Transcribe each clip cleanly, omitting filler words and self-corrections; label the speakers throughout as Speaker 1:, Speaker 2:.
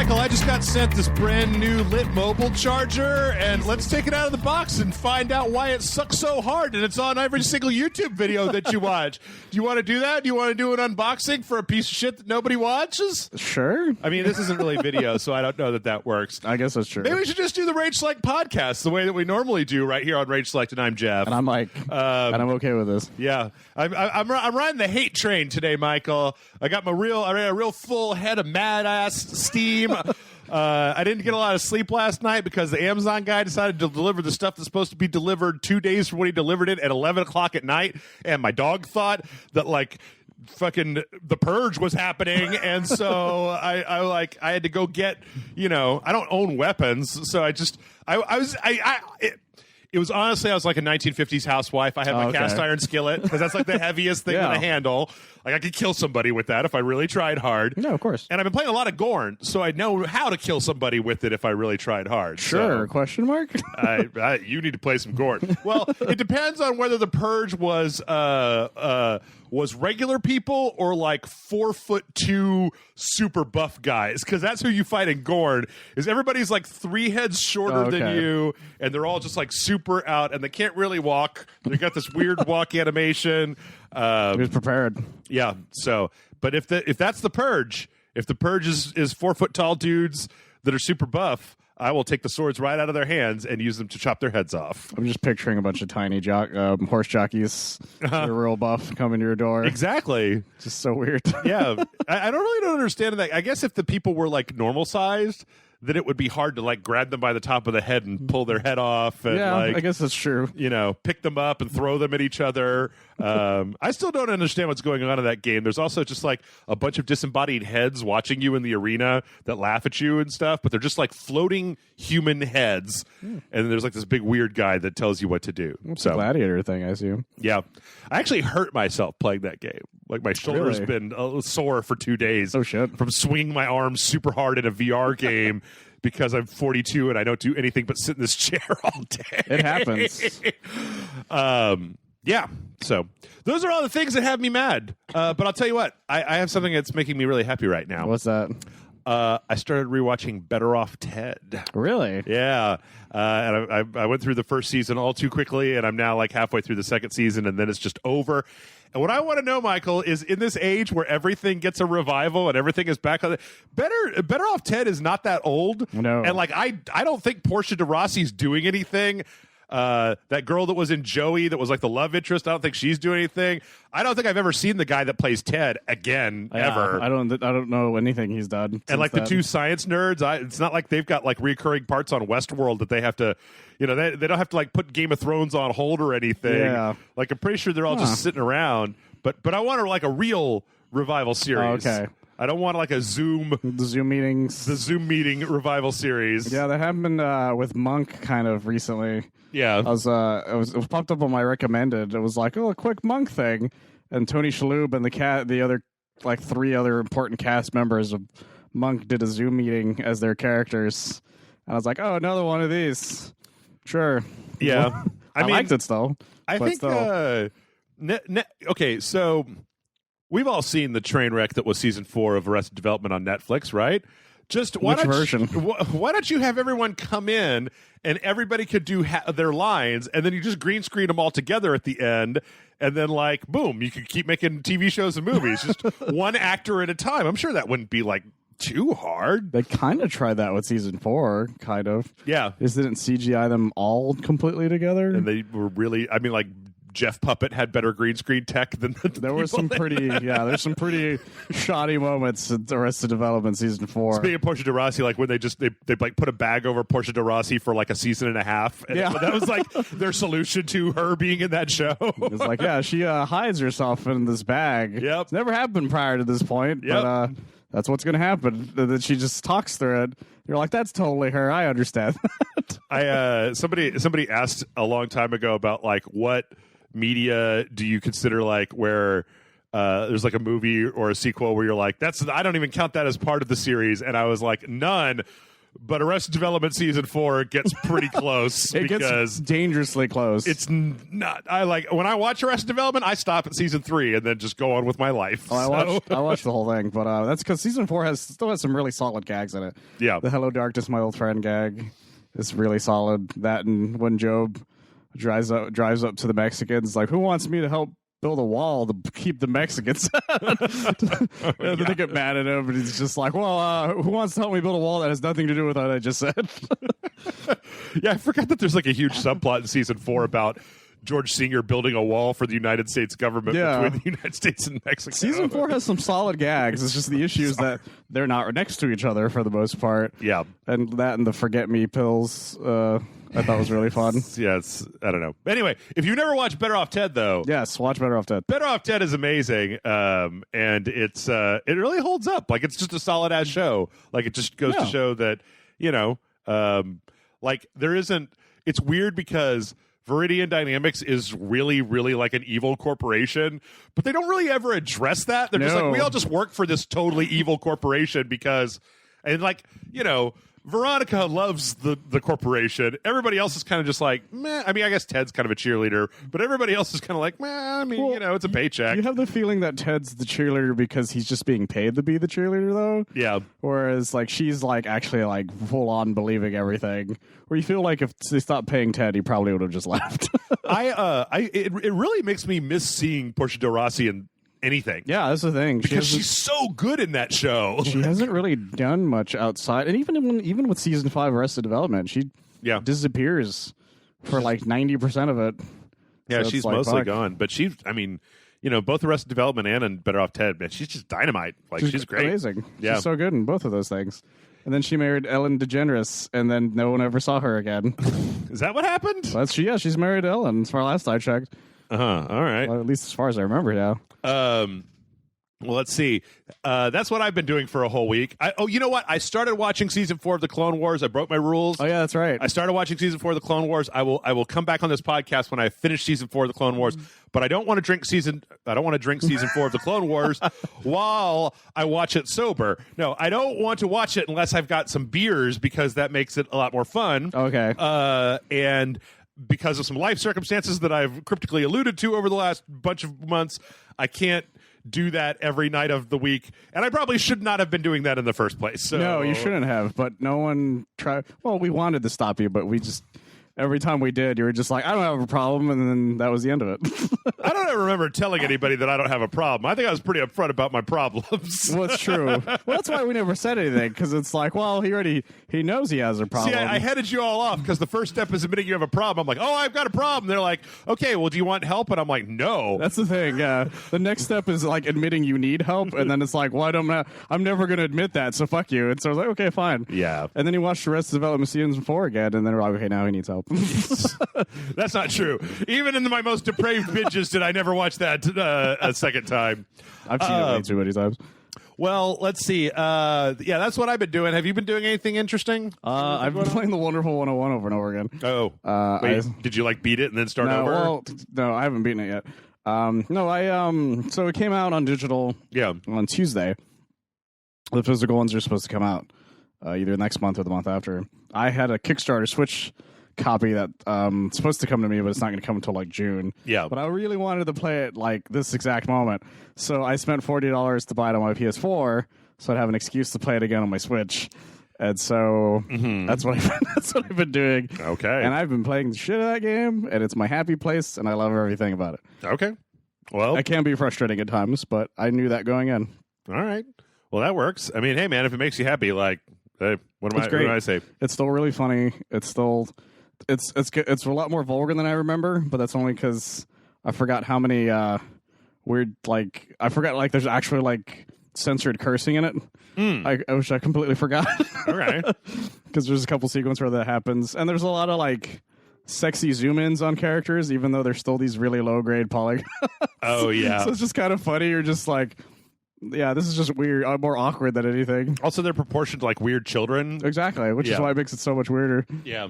Speaker 1: Michael, I just got sent this brand new lit mobile charger, and let's take it out of the box and find out why it sucks so hard, and it's on every single YouTube video that you watch. Do you want to do that? Do you want to do an unboxing for a piece of shit that nobody watches?
Speaker 2: Sure.
Speaker 1: I mean, this isn't really video, so I don't know that works.
Speaker 2: I guess that's true.
Speaker 1: Maybe we should just do the Rage Select podcast the way that we normally do right here on Rage Select, and I'm Jeff.
Speaker 2: And I'm like, and I'm okay with this.
Speaker 1: Yeah. I'm riding the hate train today, Michael. I got a real full head of mad ass steam. I didn't get a lot of sleep last night because the Amazon guy decided to deliver the stuff that's supposed to be delivered 2 days from when he delivered it at 11 o'clock at night, and my dog thought that like fucking the purge was happening, and so I had to go get, I don't own weapons, so it was honestly, I was like a 1950s housewife. I had my cast iron skillet because that's like the heaviest thing that I handle. Like I could kill somebody with that if I really tried hard.
Speaker 2: No, of course.
Speaker 1: And I've been playing a lot of Gorn, so I know how to kill somebody with it if I really tried hard.
Speaker 2: Sure, question mark?
Speaker 1: You need to play some Gorn. Well, it depends on whether the purge was regular people or like 4'2" super buff guys, because that's who you fight in Gorn. Is everybody's like 3 heads shorter than you, and they're all just like super out, and they can't really walk. They got this weird walk animation.
Speaker 2: He was prepared.
Speaker 1: Yeah. So, but if that's the purge, if the purge is 4 foot tall dudes that are super buff, I will take the swords right out of their hands and use them to chop their heads off.
Speaker 2: I'm just picturing a bunch of tiny horse jockeys that are real buff coming to your door.
Speaker 1: Exactly.
Speaker 2: Just so weird.
Speaker 1: Yeah. I don't understand that. I guess if the people were like normal sized, then it would be hard to like grab them by the top of the head and pull their head off. And,
Speaker 2: I guess that's true.
Speaker 1: Pick them up and throw them at each other. I still don't understand what's going on in that game. There's also just like a bunch of disembodied heads watching you in the arena that laugh at you and stuff, but they're just like floating human heads. And then there's like this big weird guy that tells you what to do.
Speaker 2: It's a gladiator thing, I assume.
Speaker 1: Yeah. I actually hurt myself playing that game. Like my shoulder's been sore for 2 days.
Speaker 2: Oh, shit.
Speaker 1: From swinging my arms super hard in a VR game because I'm 42 and I don't do anything but sit in this chair all day.
Speaker 2: It happens.
Speaker 1: Yeah. So those are all the things that have me mad. But I'll tell you what, I have something that's making me really happy right now.
Speaker 2: What's that?
Speaker 1: I started rewatching Better Off Ted.
Speaker 2: Really?
Speaker 1: Yeah. And I went through the first season all too quickly, and I'm now like halfway through the second season, and then it's just over. And what I want to know, Michael, is in this age where everything gets a revival and everything is back on the Better Off Ted is not that old.
Speaker 2: No.
Speaker 1: And like I don't think Portia de Rossi's doing anything. That girl that was in Joey that was like the love interest, I don't think she's doing anything. I don't think I've ever seen the guy that plays Ted again, ever.
Speaker 2: I don't know anything he's done.
Speaker 1: And like the two science nerds, it's not like they've got like recurring parts on Westworld that they have to, they don't have to like put Game of Thrones on hold or anything.
Speaker 2: Yeah.
Speaker 1: Like I'm pretty sure they're all just sitting around. But I want like a real revival series.
Speaker 2: Oh, okay.
Speaker 1: I don't want like the Zoom meeting revival series.
Speaker 2: Yeah, that happened with Monk kind of recently.
Speaker 1: Yeah,
Speaker 2: it was popped up on my recommended. It was like, a quick Monk thing, and Tony Shalhoub and the other like 3 other important cast members of Monk did a Zoom meeting as their characters, and I was like, another one of these. Sure.
Speaker 1: Yeah,
Speaker 2: I liked it though.
Speaker 1: I think. Okay, so we've all seen the train wreck that was season 4 of Arrested Development on Netflix, right? Which
Speaker 2: version?
Speaker 1: Why don't you have everyone come in and everybody could do their lines, and then you just green screen them all together at the end, and then like boom, you could keep making TV shows and movies, just one actor at a time. I'm sure that wouldn't be like too hard.
Speaker 2: They kind of tried that with season 4, kind of.
Speaker 1: Yeah,
Speaker 2: didn't CGI them all completely together,
Speaker 1: and they were really. I mean, like. Jeff Puppet had better green screen tech than
Speaker 2: there were some pretty there's some pretty shoddy moments in Arrested Development season 4.
Speaker 1: Speaking of Portia de Rossi, like when they like put a bag over Portia de Rossi for like a season and a half, and that was like their solution to her being in that show.
Speaker 2: It's like she hides herself in this bag.
Speaker 1: Yep,
Speaker 2: it's never happened prior to this point.
Speaker 1: Yep.
Speaker 2: But that's what's going to happen. That she just talks through it. You're like, that's totally her. I understand.
Speaker 1: Somebody asked a long time ago about like what media do you consider like where there's like a movie or a sequel where you're like I don't even count that as part of the series, and I was like none, but Arrested Development season 4 gets pretty close
Speaker 2: It
Speaker 1: because
Speaker 2: gets dangerously close.
Speaker 1: it's not. I like when I watch Arrested Development, I stop at season 3 and then just go on with my life.
Speaker 2: Oh,
Speaker 1: So-
Speaker 2: I watched the whole thing, but that's because season 4 still has some really solid gags in it.
Speaker 1: Yeah.
Speaker 2: The "Hello Darkness, my old friend" gag is really solid. That, and when Job drives up to the Mexicans, like, who wants me to help build a wall to keep the Mexicans out? They get mad at him, and he's just like, well, who wants to help me build a wall that has nothing to do with what I just said?
Speaker 1: Yeah, I forgot that there's like a huge subplot in season 4 about George Senior building a wall for the United States government between the United States and Mexico.
Speaker 2: Season 4 has some solid gags. It's just the issue is that they're not next to each other for the most part.
Speaker 1: Yeah.
Speaker 2: And the forget me pills, I thought was really fun.
Speaker 1: Yeah, I don't know. Anyway, if you've never watched Better Off Ted, though,
Speaker 2: Yes, watch Better Off Dead.
Speaker 1: Better Off Ted is amazing, and it really holds up. Like, it's just a solid ass show. Like, it just goes to show that like there isn't. It's weird because Viridian Dynamics is really, really like an evil corporation, but they don't really ever address that. They're just like, we all just work for this totally evil corporation because, and like, Veronica loves the corporation. Everybody else is kind of just like, meh. I mean, I guess Ted's kind of a cheerleader, but everybody else is kind of like, meh. I mean, it's a paycheck.
Speaker 2: You have the feeling that Ted's the cheerleader because he's just being paid to be the cheerleader, though.
Speaker 1: Yeah.
Speaker 2: Whereas, like, she's like actually like full on believing everything. Where you feel like if they stopped paying Ted, he probably would have just left.
Speaker 1: It really makes me miss seeing Portia de Rossi in anything.
Speaker 2: Yeah, that's the thing.
Speaker 1: Because she's so good in that show.
Speaker 2: She hasn't really done much outside, and even with season 5 Arrested Development, she disappears for like 90% of it.
Speaker 1: Yeah,
Speaker 2: So
Speaker 1: she's
Speaker 2: like,
Speaker 1: mostly
Speaker 2: fuck.
Speaker 1: gone. But both Arrested Development and Better Off Ted, man, she's just dynamite. Like, she's great.
Speaker 2: Amazing.
Speaker 1: Yeah.
Speaker 2: She's so good in both of those things. And then she married Ellen DeGeneres, and then no one ever saw her again.
Speaker 1: Is that what happened?
Speaker 2: She's married to Ellen, as far last I checked.
Speaker 1: All right.
Speaker 2: Well, at least as far as I remember, yeah.
Speaker 1: Well, let's see. That's what I've been doing for a whole week. You know what? I started watching season 4 of the Clone Wars. I broke my rules.
Speaker 2: Oh yeah, that's right.
Speaker 1: I started watching season 4 of the Clone Wars. I will come back on this podcast when I finish season 4 of the Clone Wars. But I don't want to drink season 4 of the Clone Wars while I watch it sober. No, I don't want to watch it unless I've got some beers because that makes it a lot more fun.
Speaker 2: Okay.
Speaker 1: And because of some life circumstances that I've cryptically alluded to over the last bunch of months, I can't do that every night of the week, and I probably should not have been doing that in the first place. So.
Speaker 2: No, you shouldn't have, but no one tried. Well, we wanted to stop you, but we just, every time we did, you were just like, I don't have a problem, and then that was the end of it.
Speaker 1: I don't ever remember telling anybody that I don't have a problem. I think I was pretty upfront about my problems.
Speaker 2: Well, it's true. Well, that's why we never said anything, because it's like, well, he knows he has a problem.
Speaker 1: See, I headed you all off because the first step is admitting you have a problem. I'm like, oh, I've got a problem. They're like, okay, well, do you want help? And I'm like, no.
Speaker 2: That's the thing. Yeah, the next step is like admitting you need help, and then it's like, well, I'm never going to admit that, so fuck you. And so I was like, okay, fine.
Speaker 1: Yeah.
Speaker 2: And then you watch the rest of Development season 4 again, and then we're like, okay, now he needs help.
Speaker 1: That's not true. Even in my most depraved binges did I never watch that a second time.
Speaker 2: I've seen it way too many times.
Speaker 1: Well, let's see. That's what I've been doing. Have you been doing anything interesing?
Speaker 2: I've been playing the Wonderful 101 over and over again.
Speaker 1: Oh, wait, did you like beat it and then start over?
Speaker 2: Well, no, I haven't beaten it yet. So it came out on digital.
Speaker 1: Yeah.
Speaker 2: On Tuesday. The physical ones are supposed to come out either next month or the month after. I had a Kickstarter Switch copy that supposed to come to me, but it's not going to come until like June.
Speaker 1: Yeah.
Speaker 2: But I really wanted to play it like this exact moment, so I spent $40 to buy it on my PS4, so I'd have an excuse to play it again on my Switch. And so that's what I've been doing.
Speaker 1: Okay.
Speaker 2: And I've been playing the shit out of that game, and it's my happy place, and I love everything about it.
Speaker 1: Okay. Well,
Speaker 2: it can be frustrating at times, but I knew that going in.
Speaker 1: All right. Well, that works. I mean, hey, man, if it makes you happy, like, hey, what do I say?
Speaker 2: It's still really funny. It's still, it's a lot more vulgar than I remember, but that's only because I forgot how many weird, like, I forgot, like, there's actually, like, censored cursing in it. I wish I completely forgot.
Speaker 1: All right.
Speaker 2: Because there's a couple sequences where that happens, and there's a lot of, like, sexy zoom-ins on characters, even though they're still these really low-grade polygons.
Speaker 1: Oh, yeah.
Speaker 2: So it's just kind of funny. You're just like, yeah, this is just weird, more awkward than anything.
Speaker 1: Also, they're proportioned to like weird children.
Speaker 2: Exactly, which is why it makes it so much weirder.
Speaker 1: Yeah.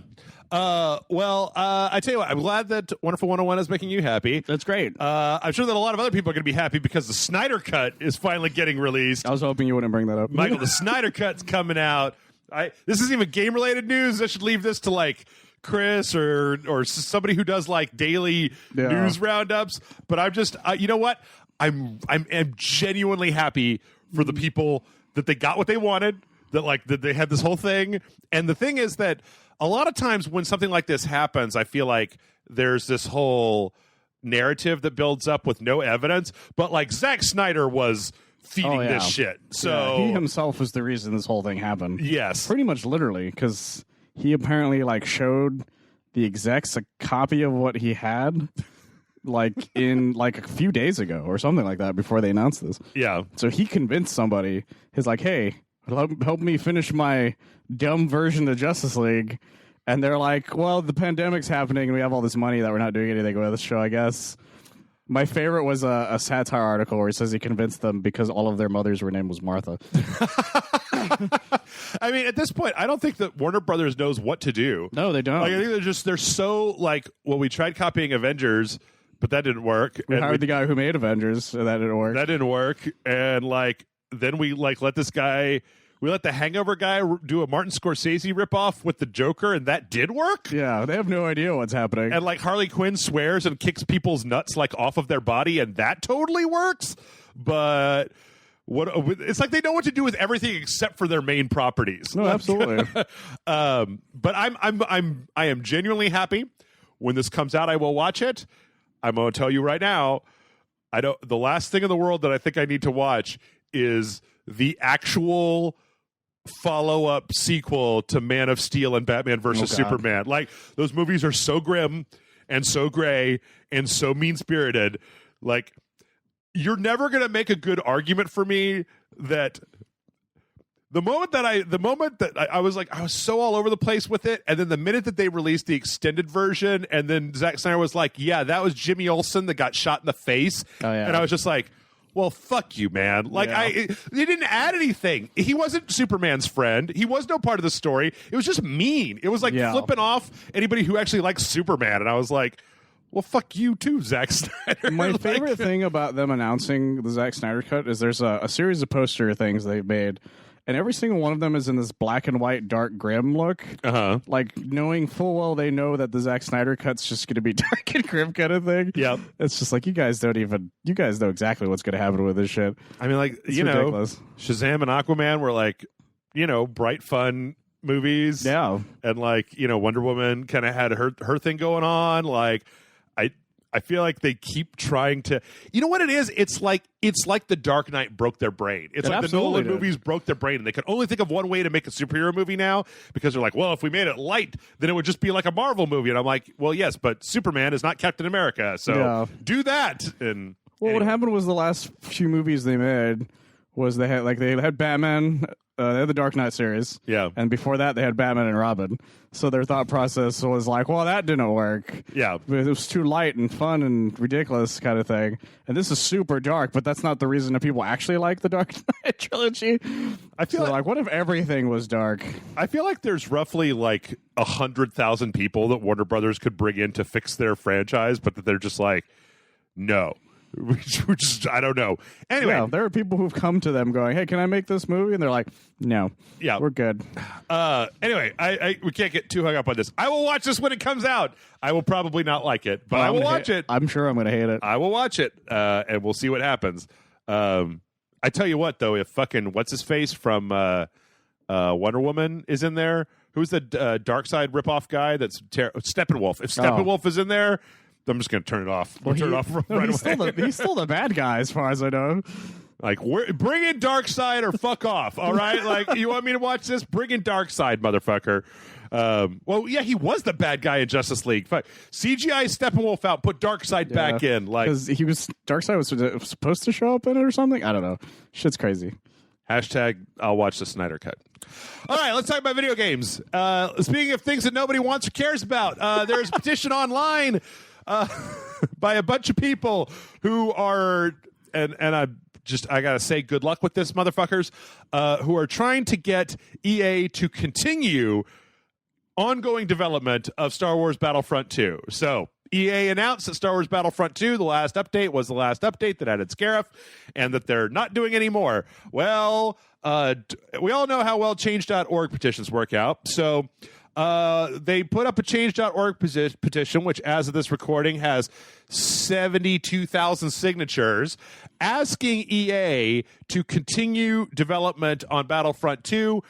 Speaker 1: I tell you what, I'm glad that Wonderful 101 is making you happy.
Speaker 2: That's great.
Speaker 1: I'm sure that a lot of other people are going to be happy because the Snyder Cut is finally getting released.
Speaker 2: I was hoping you wouldn't bring that up.
Speaker 1: Michael, the Snyder Cut's coming out. This isn't even game related news. I should leave this to like Chris or somebody who does like daily news roundups. But I'm just, you know what? I'm genuinely happy for the people that they got what they wanted. That they had this whole thing. And the thing is that a lot of times when something like this happens, I feel like there's this whole narrative that builds up with no evidence. But like Zack Snyder was feeding this shit. So
Speaker 2: he himself was the reason this whole thing happened.
Speaker 1: Yes.
Speaker 2: Pretty much literally, because he apparently like showed the execs a copy of what he had like in like a few days ago or something like that before they announced this.
Speaker 1: Yeah.
Speaker 2: So he convinced somebody. He's like, hey, help me finish my dumb version of Justice League. And they're like, well, the pandemic's happening and we have all this money that we're not doing anything with, so I guess. My favorite was a satire article where he says he convinced them because all of their mothers were named was Martha.
Speaker 1: I mean, at this point, I don't think that Warner Brothers knows what to do.
Speaker 2: No, they don't.
Speaker 1: Like, I think they're so like, well, we tried copying Avengers, but that didn't work.
Speaker 2: We hired the guy who made Avengers, and that didn't work.
Speaker 1: That didn't work. And like, then we like let the Hangover guy do a Martin Scorsese ripoff with the Joker, and that did work.
Speaker 2: Yeah, they have no idea what's happening.
Speaker 1: And like Harley Quinn swears and kicks people's nuts like off of their body, and that totally works. But it's like they know what to do with everything except for their main properties.
Speaker 2: No, absolutely.
Speaker 1: But I am genuinely happy. When this comes out, I will watch it. I'm going to tell you right now, the last thing in the world that I think I need to watch is the actual follow-up sequel to Man of Steel and Batman versus Superman. Like, those movies are so grim and so gray and so mean-spirited. Like, you're never going to make a good argument for me that the moment that I was like, I was so all over the place with it, and then the minute that they released the extended version, and then Zack Snyder was like, yeah, that was Jimmy Olsen that got shot in the face.
Speaker 2: Oh, yeah.
Speaker 1: And I was just like, well, fuck you, man. Like, they didn't add anything. He wasn't Superman's friend. He was no part of the story. It was just mean. It was like flipping off anybody who actually likes Superman. And I was like, well, fuck you too, Zack Snyder.
Speaker 2: My favorite thing about them announcing the Zack Snyder Cut is there's a series of poster things they've made. And every single one of them is in this black and white, dark, grim look. Uh-huh. Like, knowing full well they know that the Zack Snyder Cut's just going to be dark and grim kind of thing.
Speaker 1: Yeah.
Speaker 2: It's just like, you guys know exactly what's going to happen with this shit.
Speaker 1: I mean, like,
Speaker 2: it's ridiculous.
Speaker 1: Shazam and Aquaman were like, bright, fun movies.
Speaker 2: Yeah.
Speaker 1: And like, Wonder Woman kind of had her thing going on. Like, I feel like they keep trying to. You know what it is? It's like the Dark Knight broke their brain. It's like the Nolan movies broke their brain, and they can only think of one way to make a superhero movie now because they're like, well, if we made it light, then it would just be like a Marvel movie. And I'm like, well, yes, but Superman is not Captain America, so do that. And
Speaker 2: what happened was the last few movies they made was they had Batman. They had the Dark Knight series.
Speaker 1: Yeah.
Speaker 2: And before that, they had Batman and Robin. So their thought process was like, well, that didn't work.
Speaker 1: Yeah.
Speaker 2: It was too light and fun and ridiculous kind of thing. And this is super dark, but that's not the reason that people actually like the Dark Knight trilogy. I feel like, what if everything was dark? I
Speaker 1: feel like there's roughly like 100,000 people that Warner Brothers could bring in to fix their franchise, but that they're just like, no. I don't know. Anyway,
Speaker 2: there are people who've come to them going, "Hey, can I make this movie?" And they're like, "No, we're good."
Speaker 1: Anyway, we can't get too hung up on this. I will watch this when it comes out. I will probably not like it, but I will watch it.
Speaker 2: I'm sure I'm going to hate it.
Speaker 1: I will watch it, and we'll see what happens. I tell you what, though, if fucking what's his face from Wonder Woman is in there, who's the Dark Side ripoff guy? That's Steppenwolf. If Steppenwolf is in there, I'm just going to turn it off. Turn it off right away.
Speaker 2: He's still the bad guy, as far as I know.
Speaker 1: Like, bring in Darkseid or fuck off, all right? Like, you want me to watch this? Bring in Darkseid, motherfucker. Well, yeah, he was the bad guy in Justice League. Fuck. CGI Steppenwolf out, put Darkseid back in. Like,
Speaker 2: because Darkseid was supposed to show up in it or something? I don't know. Shit's crazy.
Speaker 1: Hashtag, I'll watch the Snyder Cut. All right, let's talk about video games. Speaking of things that nobody wants or cares about, there's a petition online by a bunch of people who are, and I gotta say, good luck with this, motherfuckers, who are trying to get EA to continue ongoing development of Star Wars Battlefront 2. So EA announced that Star Wars Battlefront 2, the last update, was the last update that added Scarif, and that they're not doing any more. Well, we all know how well change.org petitions work out. So they put up a change.org petition, which as of this recording has 72,000 signatures, asking EA to continue development on Battlefront 2.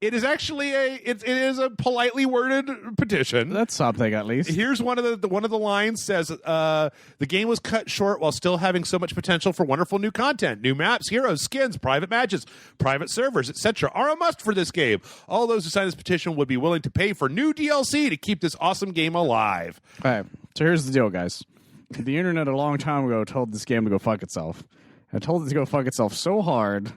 Speaker 1: It is actually it is a politely worded petition.
Speaker 2: That's something, at least.
Speaker 1: Here's one of the lines says the game was cut short while still having so much potential for wonderful new content. New maps, heroes, skins, private matches, private servers, etc. are a must for this game. All those who sign this petition would be willing to pay for new DLC to keep this awesome game alive.
Speaker 2: All right. So here's the deal, guys. The internet a long time ago told this game to go fuck itself. And told it to go fuck itself so hard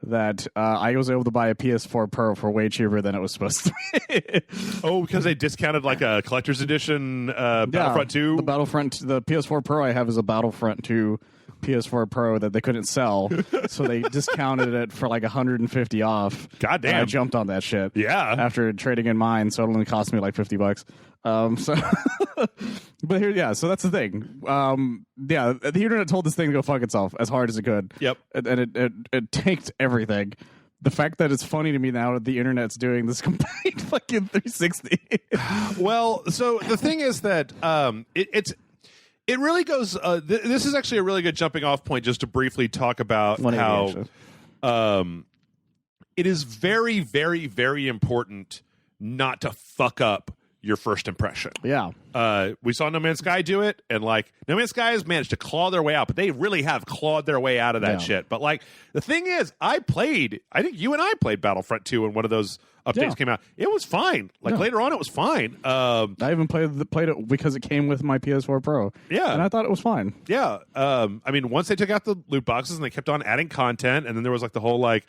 Speaker 2: that I was able to buy a PS4 Pro for way cheaper than it was supposed to be.
Speaker 1: Oh, because they discounted like a collector's edition Battlefront 2?
Speaker 2: The PS4 Pro I have is a Battlefront 2 PS4 Pro that they couldn't sell, so they discounted it for like 150 off.
Speaker 1: Goddamn.
Speaker 2: And I jumped on that shit.
Speaker 1: Yeah.
Speaker 2: After trading in mine, so it only cost me like $50. But here, so that's the thing. The internet told this thing to go fuck itself as hard as it could.
Speaker 1: Yep.
Speaker 2: And it tanked everything. The fact that it's funny to me now that the internet's doing this complete fucking 360.
Speaker 1: Well, so the thing is that it really goes. This is actually a really good jumping off point just to briefly talk about how it is very, very, very important not to fuck up your first impression.
Speaker 2: Yeah.
Speaker 1: We saw No Man's Sky do it, and like No Man's Sky has managed to claw their way out, but they really have clawed their way out of that shit. But like the thing is, I think you and I played Battlefront 2 when one of those updates came out. It was fine. Like later on, it was fine. I
Speaker 2: even played it because it came with my PS4 Pro.
Speaker 1: Yeah.
Speaker 2: And I thought it was fine.
Speaker 1: Yeah. I mean, once they took out the loot boxes and they kept on adding content, and then there was like the whole like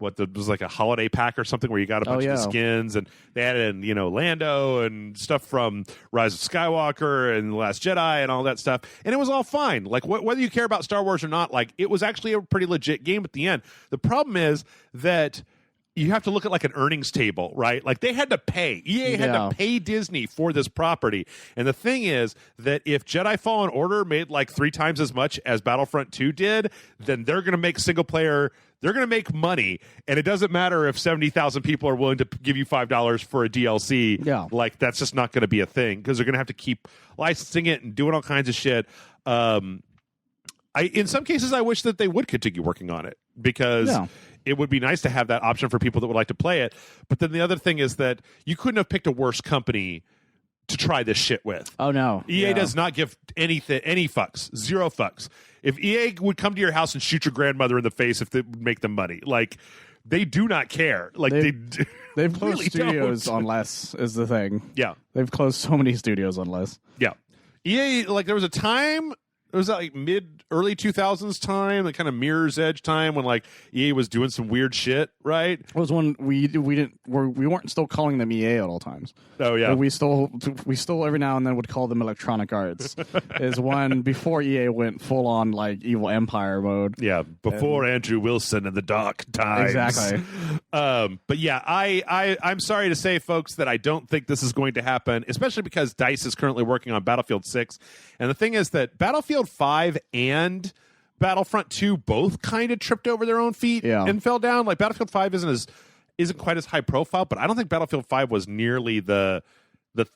Speaker 1: was like a holiday pack or something where you got a bunch of the skins, and they added in, Lando and stuff from Rise of Skywalker and The Last Jedi and all that stuff. And it was all fine. Like whether you care about Star Wars or not, like it was actually a pretty legit game at the end. The problem is that you have to look at like an earnings table, right? Like they had to pay. EA had to pay Disney for this property. And the thing is that if Jedi Fallen Order made like 3 times as much as Battlefront 2 did, then they're going to make single player. They're going to make money, and it doesn't matter if 70,000 people are willing to give you $5 for a DLC.
Speaker 2: Yeah.
Speaker 1: Like, that's just not going to be a thing because they're going to have to keep licensing it and doing all kinds of shit. In some cases, I wish that they would continue working on it because it would be nice to have that option for people that would like to play it. But then the other thing is that you couldn't have picked a worse company to try this shit with.
Speaker 2: Oh, no.
Speaker 1: EA does not give any fucks. 0 fucks. If EA would come to your house and shoot your grandmother in the face if they would make them money, like, they do not care. Like
Speaker 2: they've closed
Speaker 1: really
Speaker 2: studios
Speaker 1: don't.
Speaker 2: on less is the thing.
Speaker 1: Yeah.
Speaker 2: They've closed so many studios on less.
Speaker 1: Yeah. EA, like, there was a time, it was like early 2000s time, the kind of Mirror's Edge time when like EA was doing some weird shit, right?
Speaker 2: It was when we weren't still calling them EA at all times.
Speaker 1: Oh yeah,
Speaker 2: but we still every now and then would call them Electronic Arts. Is when before EA went full on like evil empire mode.
Speaker 1: Yeah, before Andrew Wilson and the Dark Times.
Speaker 2: Exactly.
Speaker 1: But yeah, I'm sorry to say, folks, that I don't think this is going to happen, especially because DICE is currently working on Battlefield 6, and the thing is that Battlefield 5 and Battlefront 2 both kind of tripped over their own feet and fell down. Like Battlefield 5 isn't quite as high profile, but I don't think Battlefield 5 was nearly the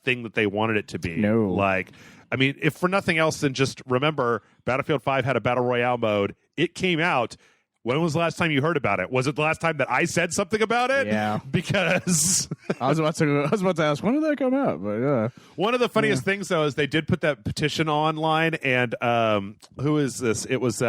Speaker 1: thing that they wanted it to be.
Speaker 2: No.
Speaker 1: Like, I mean, if for nothing else than just remember Battlefield 5 had a Battle Royale mode. It came out. When was the last time you heard about it? Was it the last time that I said something about it?
Speaker 2: Yeah.
Speaker 1: Because
Speaker 2: I was about to ask, when did that come out? But yeah.
Speaker 1: One of the funniest things though is they did put that petition online, and who is this? It was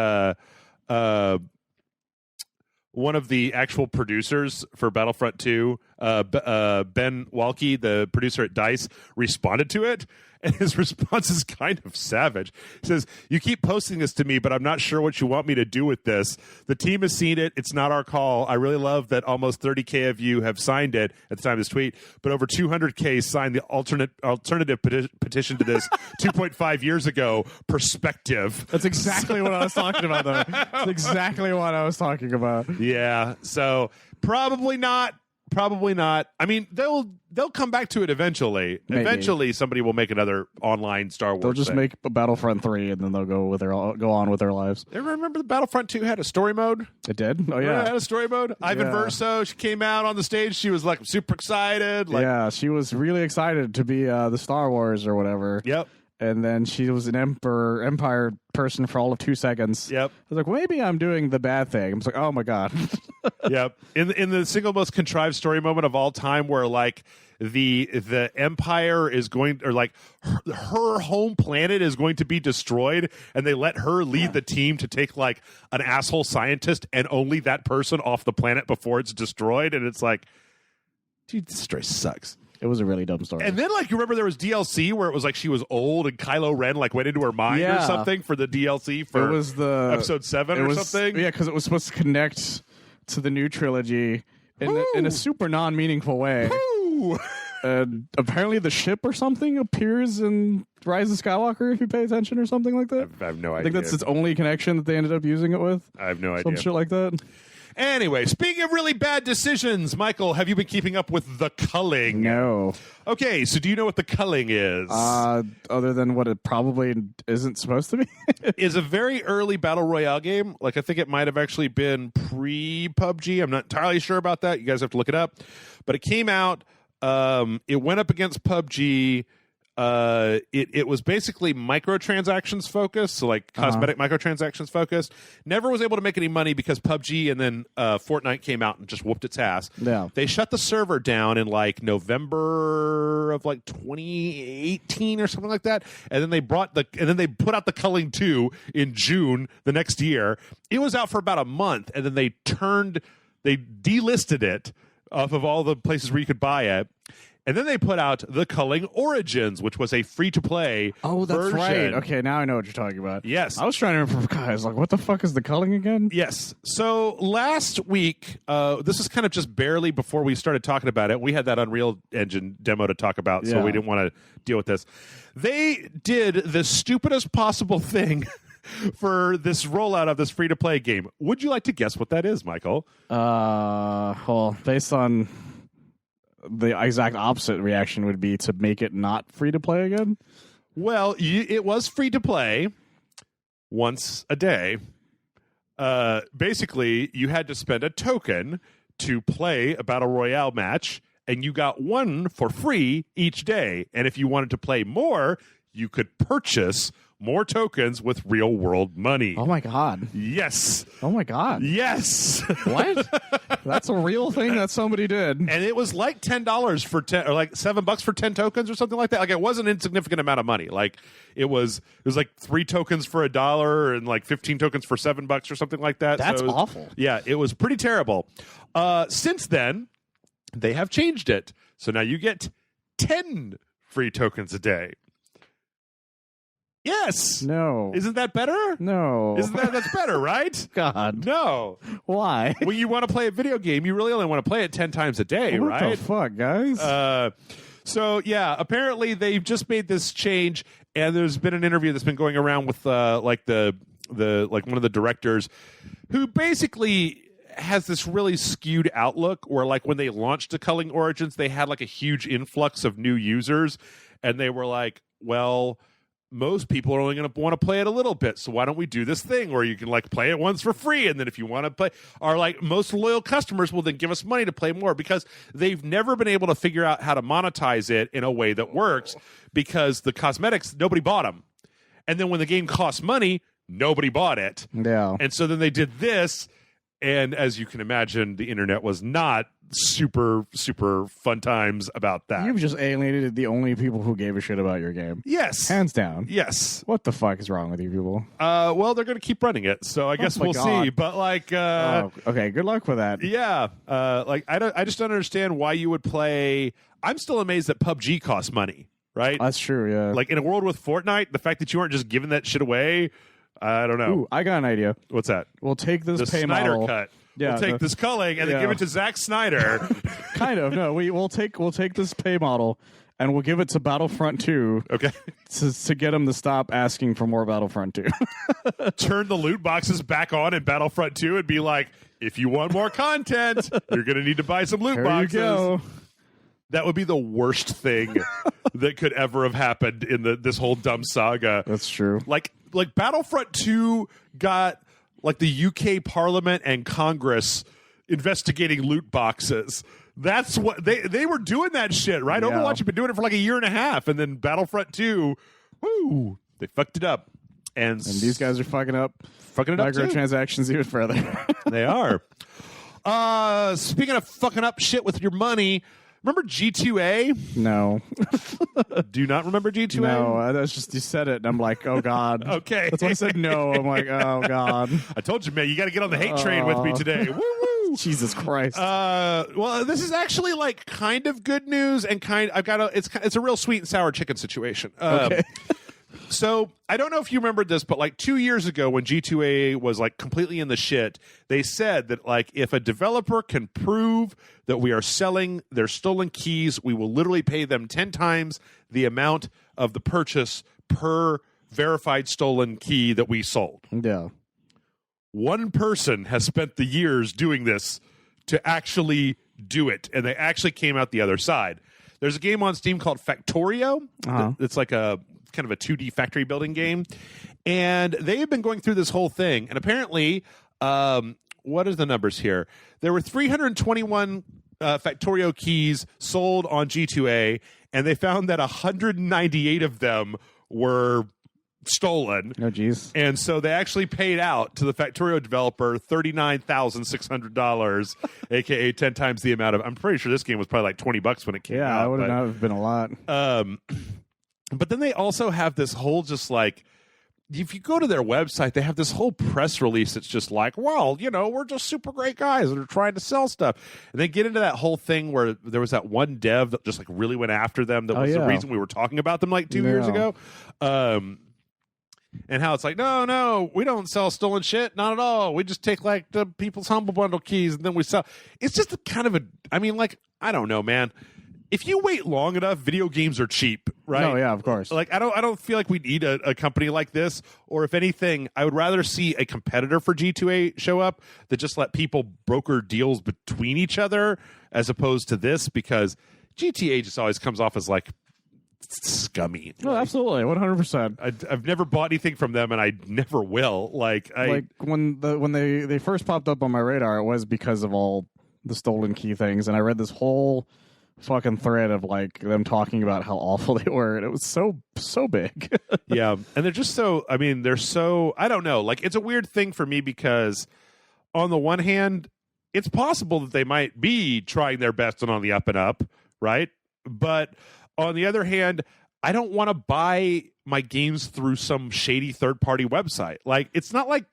Speaker 1: one of the actual producers for Battlefront 2, Ben Walke, the producer at DICE, responded to it. And his response is kind of savage. He says, "You keep posting this to me, but I'm not sure what you want me to do with this. The team has seen it. It's not our call. I really love that almost 30K of you have signed it at the time of this tweet, but over 200K signed the alternative petition to this 2.5 years ago. Perspective."
Speaker 2: That's exactly what I was talking about, though. That's exactly what I was talking about.
Speaker 1: Yeah. So probably not probably not. I mean, they'll come back to it eventually.
Speaker 2: Maybe.
Speaker 1: Eventually, somebody will make another online Star Wars.
Speaker 2: They'll just
Speaker 1: thing.
Speaker 2: make a Battlefront 3, and then they'll go on with their lives.
Speaker 1: Ever remember the Battlefront 2 had a story mode?
Speaker 2: It did? Oh,
Speaker 1: Remember
Speaker 2: yeah.
Speaker 1: it had a story mode. Ivan Verso, she came out on the stage. She was like super excited. Like,
Speaker 2: yeah, she was really excited to be the Star Wars or whatever.
Speaker 1: Yep.
Speaker 2: And then she was an Empire person for all of 2 seconds.
Speaker 1: Yep.
Speaker 2: I was like, well, maybe I'm doing the bad thing. I'm just like, oh my God.
Speaker 1: Yep. In the single most contrived story moment of all time, where like the Empire is going, or like her home planet is going to be destroyed, and they let her lead the team to take like an asshole scientist and only that person off the planet before it's destroyed, and it's like, dude, this story sucks.
Speaker 2: It was a really dumb story.
Speaker 1: And then, like, you remember there was DLC where it was like she was old and Kylo Ren like went into her mind or something for the DLC for
Speaker 2: it was the
Speaker 1: episode 7 or something.
Speaker 2: Yeah, because it was supposed to connect to the new trilogy in a super non-meaningful way.
Speaker 1: Ooh.
Speaker 2: And apparently the ship or something appears in Rise of Skywalker if you pay attention or something like that.
Speaker 1: I have no idea.
Speaker 2: I think that's its only connection that they ended up using it with.
Speaker 1: I have no
Speaker 2: Some
Speaker 1: idea.
Speaker 2: shit like that.
Speaker 1: Anyway, speaking of really bad decisions, Michael, have you been keeping up with the Culling?
Speaker 2: No.
Speaker 1: Okay, so do you know what the Culling is?
Speaker 2: Other than what it probably isn't supposed to be.
Speaker 1: Is a very early battle royale game. Like, I think it might have actually been pre-PUBG. I'm not entirely sure about that. You guys have to look it up. But it came out. It went up against PUBG. It was basically microtransactions focused, so like cosmetic microtransactions focused. Never was able to make any money because PUBG and then Fortnite came out and just whooped its ass.
Speaker 2: Yeah.
Speaker 1: They shut the server down in like November of like 2018 or something like that, and then they put out the Culling 2 in June the next year. It was out for about a month, and then they delisted it off of all the places where you could buy it. And then they put out the Culling Origins, which was a free-to-play version.
Speaker 2: Right. Okay, now I know what you're talking about.
Speaker 1: Yes.
Speaker 2: I was trying to remember, guys, like, what the fuck is the Culling again?
Speaker 1: Yes. So last week, this is kind of just barely before we started talking about it. We had that Unreal Engine demo to talk about, so we didn't want to deal with this. They did the stupidest possible thing for this rollout of this free-to-play game. Would you like to guess what that is, Michael?
Speaker 2: Well, based on the exact opposite reaction would be to make it not free to play again.
Speaker 1: Well, it was free to play once a day. Basically, you had to spend a token to play a battle royale match, and you got one for free each day. And if you wanted to play more, you could purchase more tokens with real world money.
Speaker 2: Oh my God.
Speaker 1: Yes.
Speaker 2: Oh my God.
Speaker 1: Yes.
Speaker 2: What? That's a real thing that somebody did.
Speaker 1: And it was like $10 for 10, or like $7 for 10 tokens or something like that. Like, it wasn't an insignificant amount of money. Like, it was like 3 tokens for $1 and like 15 tokens for $7 or something like that.
Speaker 2: That's
Speaker 1: so
Speaker 2: awful.
Speaker 1: Yeah, it was pretty terrible. Since then, they have changed it. So now you get 10 free tokens a day. Yes.
Speaker 2: No.
Speaker 1: Isn't that better?
Speaker 2: No.
Speaker 1: That's better, right?
Speaker 2: God.
Speaker 1: No.
Speaker 2: Why?
Speaker 1: When you want to play a video game, you really only want to play it 10 times a day,
Speaker 2: What
Speaker 1: right?
Speaker 2: the fuck, guys?
Speaker 1: So yeah, apparently they've just made this change, and there's been an interview that's been going around with like the one of the directors, who basically has this really skewed outlook where, like, when they launched the Culling Origins, they had like a huge influx of new users, and they were like, well, most people are only going to want to play it a little bit, so why don't we do this thing where you can like play it once for free, and then if you want to play, our like most loyal customers will then give us money to play more, because they've never been able to figure out how to monetize it in a way that works, because the cosmetics, nobody bought them, and then when the game costs money, nobody bought it.
Speaker 2: Yeah.
Speaker 1: And so then they did this, and as you can imagine, the internet was not super fun times about that.
Speaker 2: You've just alienated the only people who gave a shit about your game.
Speaker 1: Yes.
Speaker 2: Hands down.
Speaker 1: Yes.
Speaker 2: What the fuck is wrong with you people?
Speaker 1: Well, they're going to keep running it, so I guess
Speaker 2: my
Speaker 1: we'll
Speaker 2: God.
Speaker 1: see. But like,
Speaker 2: Okay, good luck with that.
Speaker 1: yeah, like I just don't understand why you would play. I'm still amazed that PUBG costs money, right?
Speaker 2: That's true, yeah.
Speaker 1: Like, in a world with Fortnite, the fact that you aren't just giving that shit away, I don't know.
Speaker 2: Ooh, I got an idea.
Speaker 1: What's that?
Speaker 2: We'll take this
Speaker 1: The
Speaker 2: pay
Speaker 1: Snyder
Speaker 2: model.
Speaker 1: Cut.
Speaker 2: Yeah,
Speaker 1: we'll take this Culling and then
Speaker 2: yeah.
Speaker 1: give it to Zack Snyder.
Speaker 2: Kind of. No, we'll take this pay model and we'll give it to Battlefront 2
Speaker 1: Okay.
Speaker 2: to get them to stop asking for more Battlefront 2.
Speaker 1: Turn the loot boxes back on in Battlefront 2 and be like, if you want more content, you're going to need to buy some loot boxes.
Speaker 2: You go.
Speaker 1: That would be the worst thing that could ever have happened in this whole dumb saga.
Speaker 2: That's true.
Speaker 1: Like Battlefront 2 got like the UK Parliament and Congress investigating loot boxes. That's what they were doing that shit, right?
Speaker 2: Yeah.
Speaker 1: Overwatch had been doing it for like a year and a half, and then Battlefront 2, woo, they fucked it up. And
Speaker 2: these guys are fucking it up
Speaker 1: microtransactions
Speaker 2: even further.
Speaker 1: They are. Speaking of fucking up shit with your money, remember G2A?
Speaker 2: No.
Speaker 1: Do you not remember G2A?
Speaker 2: No, that's just, you said it, and I'm like, oh, God.
Speaker 1: Okay.
Speaker 2: That's why I said no. I'm like, oh, God.
Speaker 1: I told you, man, you got to get on the hate train with me today. Woo woo.
Speaker 2: Jesus Christ.
Speaker 1: Well, this is actually like kind of good news and it's a real sweet and sour chicken situation.
Speaker 2: Okay.
Speaker 1: So I don't know if you remembered this, but like 2 years ago when G2A was like completely in the shit, they said that like if a developer can prove that we are selling their stolen keys, we will literally pay them 10 times the amount of the purchase per verified stolen key that we sold.
Speaker 2: Yeah.
Speaker 1: One person has spent the years doing this to actually do it, and they actually came out the other side. There's a game on Steam called Factorio. It's like a kind of a 2D factory building game, and they've been going through this whole thing, and apparently what are the numbers here? There were 321 Factorio keys sold on G2A, and they found that 198 of them were stolen.
Speaker 2: Oh, geez.
Speaker 1: And so they actually paid out to the Factorio developer $39,600, aka 10 times the amount of. I'm pretty sure this game was probably like $20 when it came out.
Speaker 2: Yeah, it would not have been a lot.
Speaker 1: But then they also have this whole just like, if you go to their website, they have this whole press release that's just like, well, you know, we're just super great guys that are trying to sell stuff. And they get into that whole thing where there was that one dev that just like really went after them. That was the reason we were talking about them like 2 years ago. And how it's like, no, we don't sell stolen shit. Not at all. We just take like the people's Humble Bundle keys and then we sell. It's just a kind of I don't know, man. If you wait long enough, video games are cheap, right?
Speaker 2: Oh, yeah, of course.
Speaker 1: Like, I don't feel like we need a company like this. Or if anything, I would rather see a competitor for G2A show up that just let people broker deals between each other as opposed to this, because GTA just always comes off as like scummy.
Speaker 2: Oh, absolutely, 100%.
Speaker 1: I've never bought anything from them, and I never will. Like
Speaker 2: when they first popped up on my radar, it was because of all the stolen key things, and I read this whole fucking thread of like them talking about how awful they were, and it was so big.
Speaker 1: Yeah, and they're just so. I mean, they're so. I don't know. Like, it's a weird thing for me because, on the one hand, it's possible that they might be trying their best and on the up and up, right? But on the other hand, I don't want to buy my games through some shady third-party website. Like, it's not like,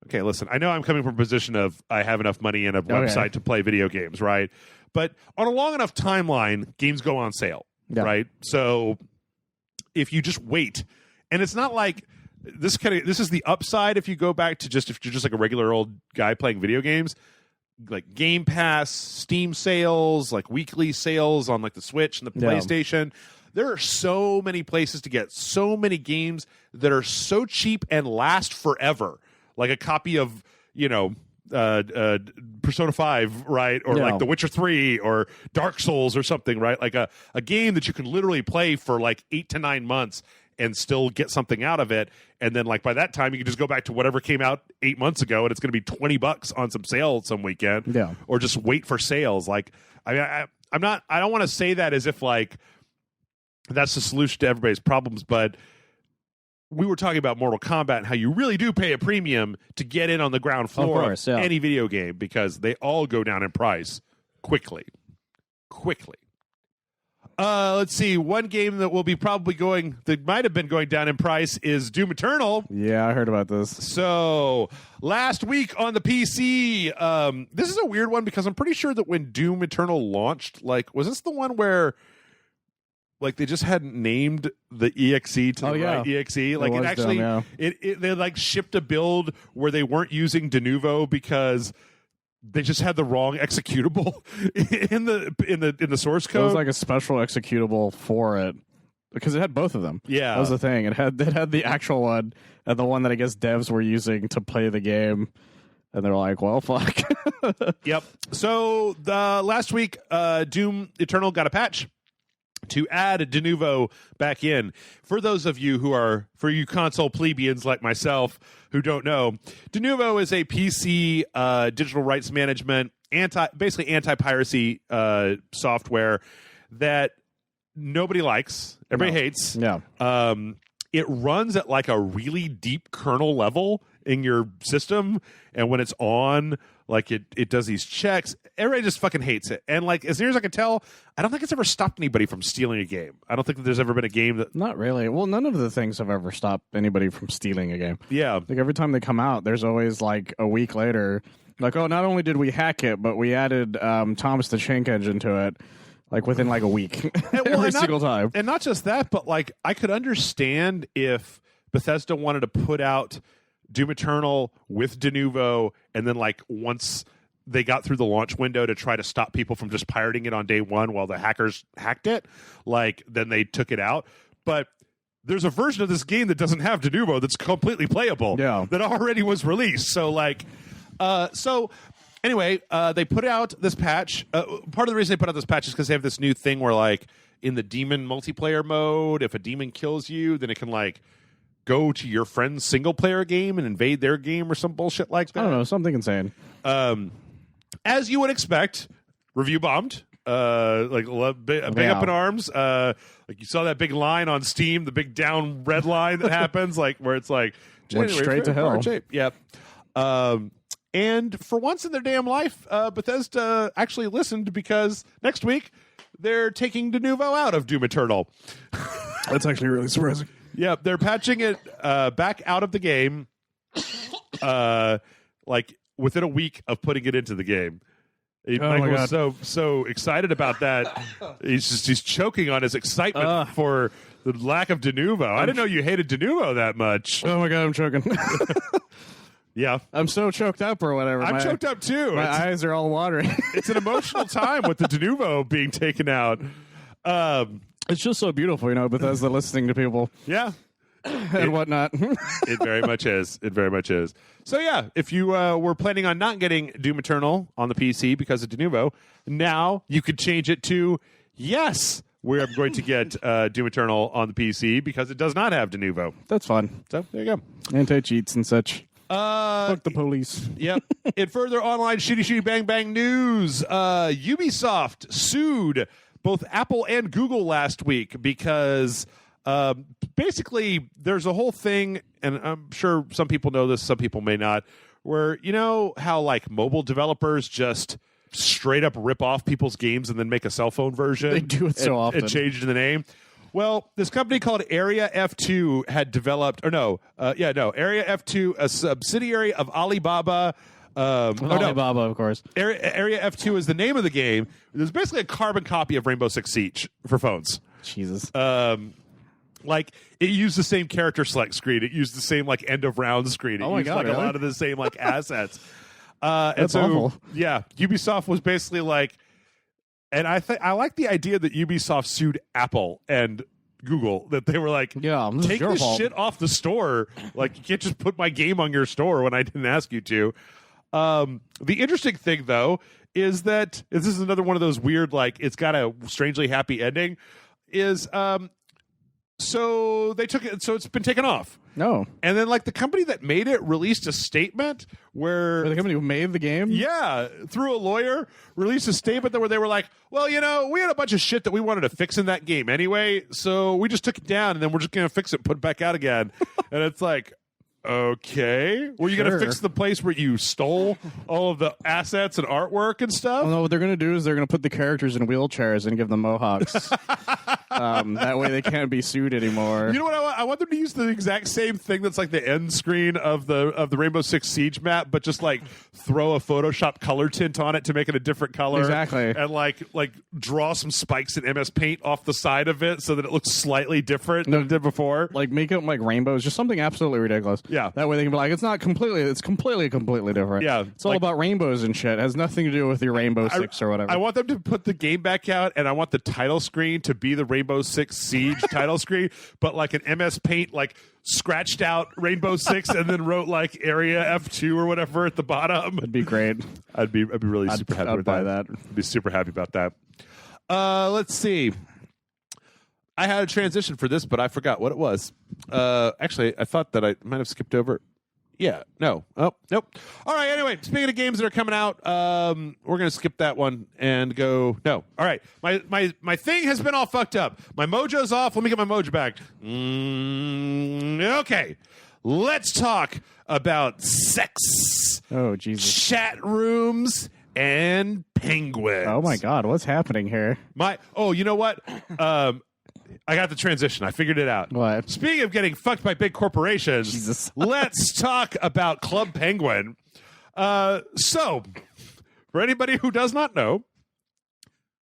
Speaker 1: okay, listen, I know I'm coming from a position of I have enough money in a website to play video games, right? But on a long enough timeline, games go on sale, right? So if you just wait, and it's not like this is the upside if you go back to if you're just like a regular old guy playing video games, like Game Pass, Steam sales, like weekly sales on like the Switch and the PlayStation. There are so many places to get so many games that are so cheap and last forever. Like a copy of, Persona 5, right? Or like The Witcher 3 or Dark Souls or something, right? Like a game that you can literally play for like 8 to 9 months and still get something out of it. And then like by that time you can just go back to whatever came out 8 months ago and it's going to be $20 on some sale some weekend.
Speaker 2: Yeah.
Speaker 1: Or just wait for sales. Like, I mean, I don't want to say that as if like that's the solution to everybody's problems, but we were talking about Mortal Kombat and how you really do pay a premium to get in on the ground floor of any video game because they all go down in price quickly. Let's see. One game that will be that might have been going down in price is Doom Eternal.
Speaker 2: Yeah, I heard about this.
Speaker 1: So last week on the PC, this is a weird one because I'm pretty sure that when Doom Eternal launched, like, was this the one where like they just hadn't named the EXE to the right EXE? Like it actually, they like shipped a build where they weren't using Denuvo because they just had the wrong executable in the source code.
Speaker 2: It was like a special executable for it because it had both of them.
Speaker 1: Yeah,
Speaker 2: that was the thing. It had the actual one and the one that I guess devs were using to play the game. And they're like, well, fuck.
Speaker 1: Yep. So the last week, Doom Eternal got a patch to add de novo back in. For those of you for you console plebeians like myself who don't know, de novo is a PC digital rights management, basically anti-piracy software that nobody likes, everybody hates.
Speaker 2: Yeah.
Speaker 1: It runs at like a really deep kernel level in your system, and when it's on, like it does these checks. Everybody just fucking hates it, and like as near as I can tell, I don't think it's ever stopped anybody from stealing a game. I don't think that there's ever been a game that...
Speaker 2: Not really. Well, none of the things have ever stopped anybody from stealing a game.
Speaker 1: Yeah.
Speaker 2: Like every time they come out, there's always like a week later, like, oh, not only did we hack it, but we added Thomas the Tank Engine to it. Like within like a week, every single time.
Speaker 1: And not just that, but like I could understand if Bethesda wanted to put out Doom Eternal with de novo, and then like once they got through the launch window to try to stop people from just pirating it on day one while the hackers hacked it, like then they took it out. But there's a version of this game that doesn't have de novo that's completely playable.
Speaker 2: Yeah.
Speaker 1: That already was released. So like, anyway, they put out this patch. Part of the reason they put out this patch is because they have this new thing where, like, in the demon multiplayer mode, if a demon kills you, then it can, like, go to your friend's single-player game and invade their game or some bullshit like that.
Speaker 2: I don't know, something insane.
Speaker 1: As you would expect, review bombed. Big up in arms. Like you saw that big line on Steam, the big down red line that happens, like where it's like
Speaker 2: went straight to hell.
Speaker 1: Yep. And for once in their damn life, Bethesda actually listened, because next week they're taking de novo out of Doom Eternal.
Speaker 2: That's actually really surprising.
Speaker 1: Yeah, they're patching it back out of the game, like within a week of putting it into the game. Michael was so excited about that. He's choking on his excitement for the lack of de novo. I didn't know you hated de novo that much.
Speaker 2: Oh my god, I'm choking.
Speaker 1: Yeah,
Speaker 2: I'm so choked up or whatever.
Speaker 1: I'm choked up too.
Speaker 2: My eyes are all watering.
Speaker 1: It's an emotional time with the de novo being taken out.
Speaker 2: It's just so beautiful, you know, Bethesda listening to people.
Speaker 1: Yeah.
Speaker 2: And whatnot.
Speaker 1: It very much is. It very much is. So yeah, if you were planning on not getting Doom Eternal on the PC because of de novo, now you could change it to yes, we're going to get Doom Eternal on the PC because it does not have de novo.
Speaker 2: That's fun.
Speaker 1: So there you go.
Speaker 2: Anti-cheats and such. Fuck the police.
Speaker 1: Yep. In further online shitty bang bang news, Ubisoft sued both Apple and Google last week because basically there's a whole thing, and I'm sure some people know this, some people may not, where you know how like mobile developers just straight up rip off people's games and then make a cell phone version.
Speaker 2: They do it so often.
Speaker 1: And change the name. Well, this company called Area F2 had developed, Area F2, a subsidiary of Alibaba.
Speaker 2: Alibaba, of course.
Speaker 1: Area F2 is the name of the game. It was basically a carbon copy of Rainbow Six Siege for phones.
Speaker 2: Jesus.
Speaker 1: Like it used the same character select screen. It used the same like end of round screen. It used
Speaker 2: God,
Speaker 1: like
Speaker 2: really?
Speaker 1: a lot of the same like assets.
Speaker 2: That's awful.
Speaker 1: Yeah, Ubisoft was basically like. And I like the idea that Ubisoft sued Apple and Google, that they were like,
Speaker 2: yeah,
Speaker 1: take this shit off the store. Like, you can't just put my game on your store when I didn't ask you to. The interesting thing, though, is that this is another one of those weird, like, it's got a strangely happy ending, is so they took it, so it's been taken off.
Speaker 2: No.
Speaker 1: And then, like, the company that made it released a statement where...
Speaker 2: The company who made the game?
Speaker 1: Yeah, through a lawyer, released a statement where they were like, well, you know, we had a bunch of shit that we wanted to fix in that game anyway, so we just took it down, and then we're just going to fix it and put it back out again. And it's like... Okay. Were you going to fix the place where you stole all of the assets and artwork and stuff?
Speaker 2: Oh, no, what they're going to do is they're going to put the characters in wheelchairs and give them mohawks. That way they can't be sued anymore.
Speaker 1: You know what I want? I want them to use the exact same thing that's like the end screen of the Rainbow Six Siege map, but just like throw a Photoshop color tint on it to make it a different color.
Speaker 2: Exactly.
Speaker 1: And like draw some spikes in MS Paint off the side of it so that it looks slightly different than it did before.
Speaker 2: Like make it like rainbows, just something absolutely ridiculous.
Speaker 1: Yeah.
Speaker 2: That way they can be like, it's completely different.
Speaker 1: Yeah.
Speaker 2: It's all about rainbows and shit. It has nothing to do with your Rainbow Six or whatever.
Speaker 1: I want them to put the game back out, and I want the title screen to be the Rainbow Rainbow Six Siege title screen, but like an MS Paint like scratched out Rainbow Six and then wrote like Area F2 or whatever at the bottom.
Speaker 2: That'd be great.
Speaker 1: I'd be really super happy with
Speaker 2: buy
Speaker 1: that.
Speaker 2: that.
Speaker 1: I'd be super happy about that. Let's see. I had a transition for this, but I forgot what it was. Actually, I thought that I might have skipped over. Yeah, no. Oh, nope. All right, anyway, speaking of games that are coming out, we're going to skip that one and go, no. All right, my thing has been all fucked up. My mojo's off. Let me get my mojo back. Okay, let's talk about sex.
Speaker 2: Oh, Jesus.
Speaker 1: Chat rooms and penguins.
Speaker 2: Oh, my God. What's happening here?
Speaker 1: You know what? I got the transition. I figured it out.
Speaker 2: What?
Speaker 1: Speaking of getting fucked by big corporations,
Speaker 2: Jesus.
Speaker 1: let's talk about Club Penguin. So, for anybody who does not know,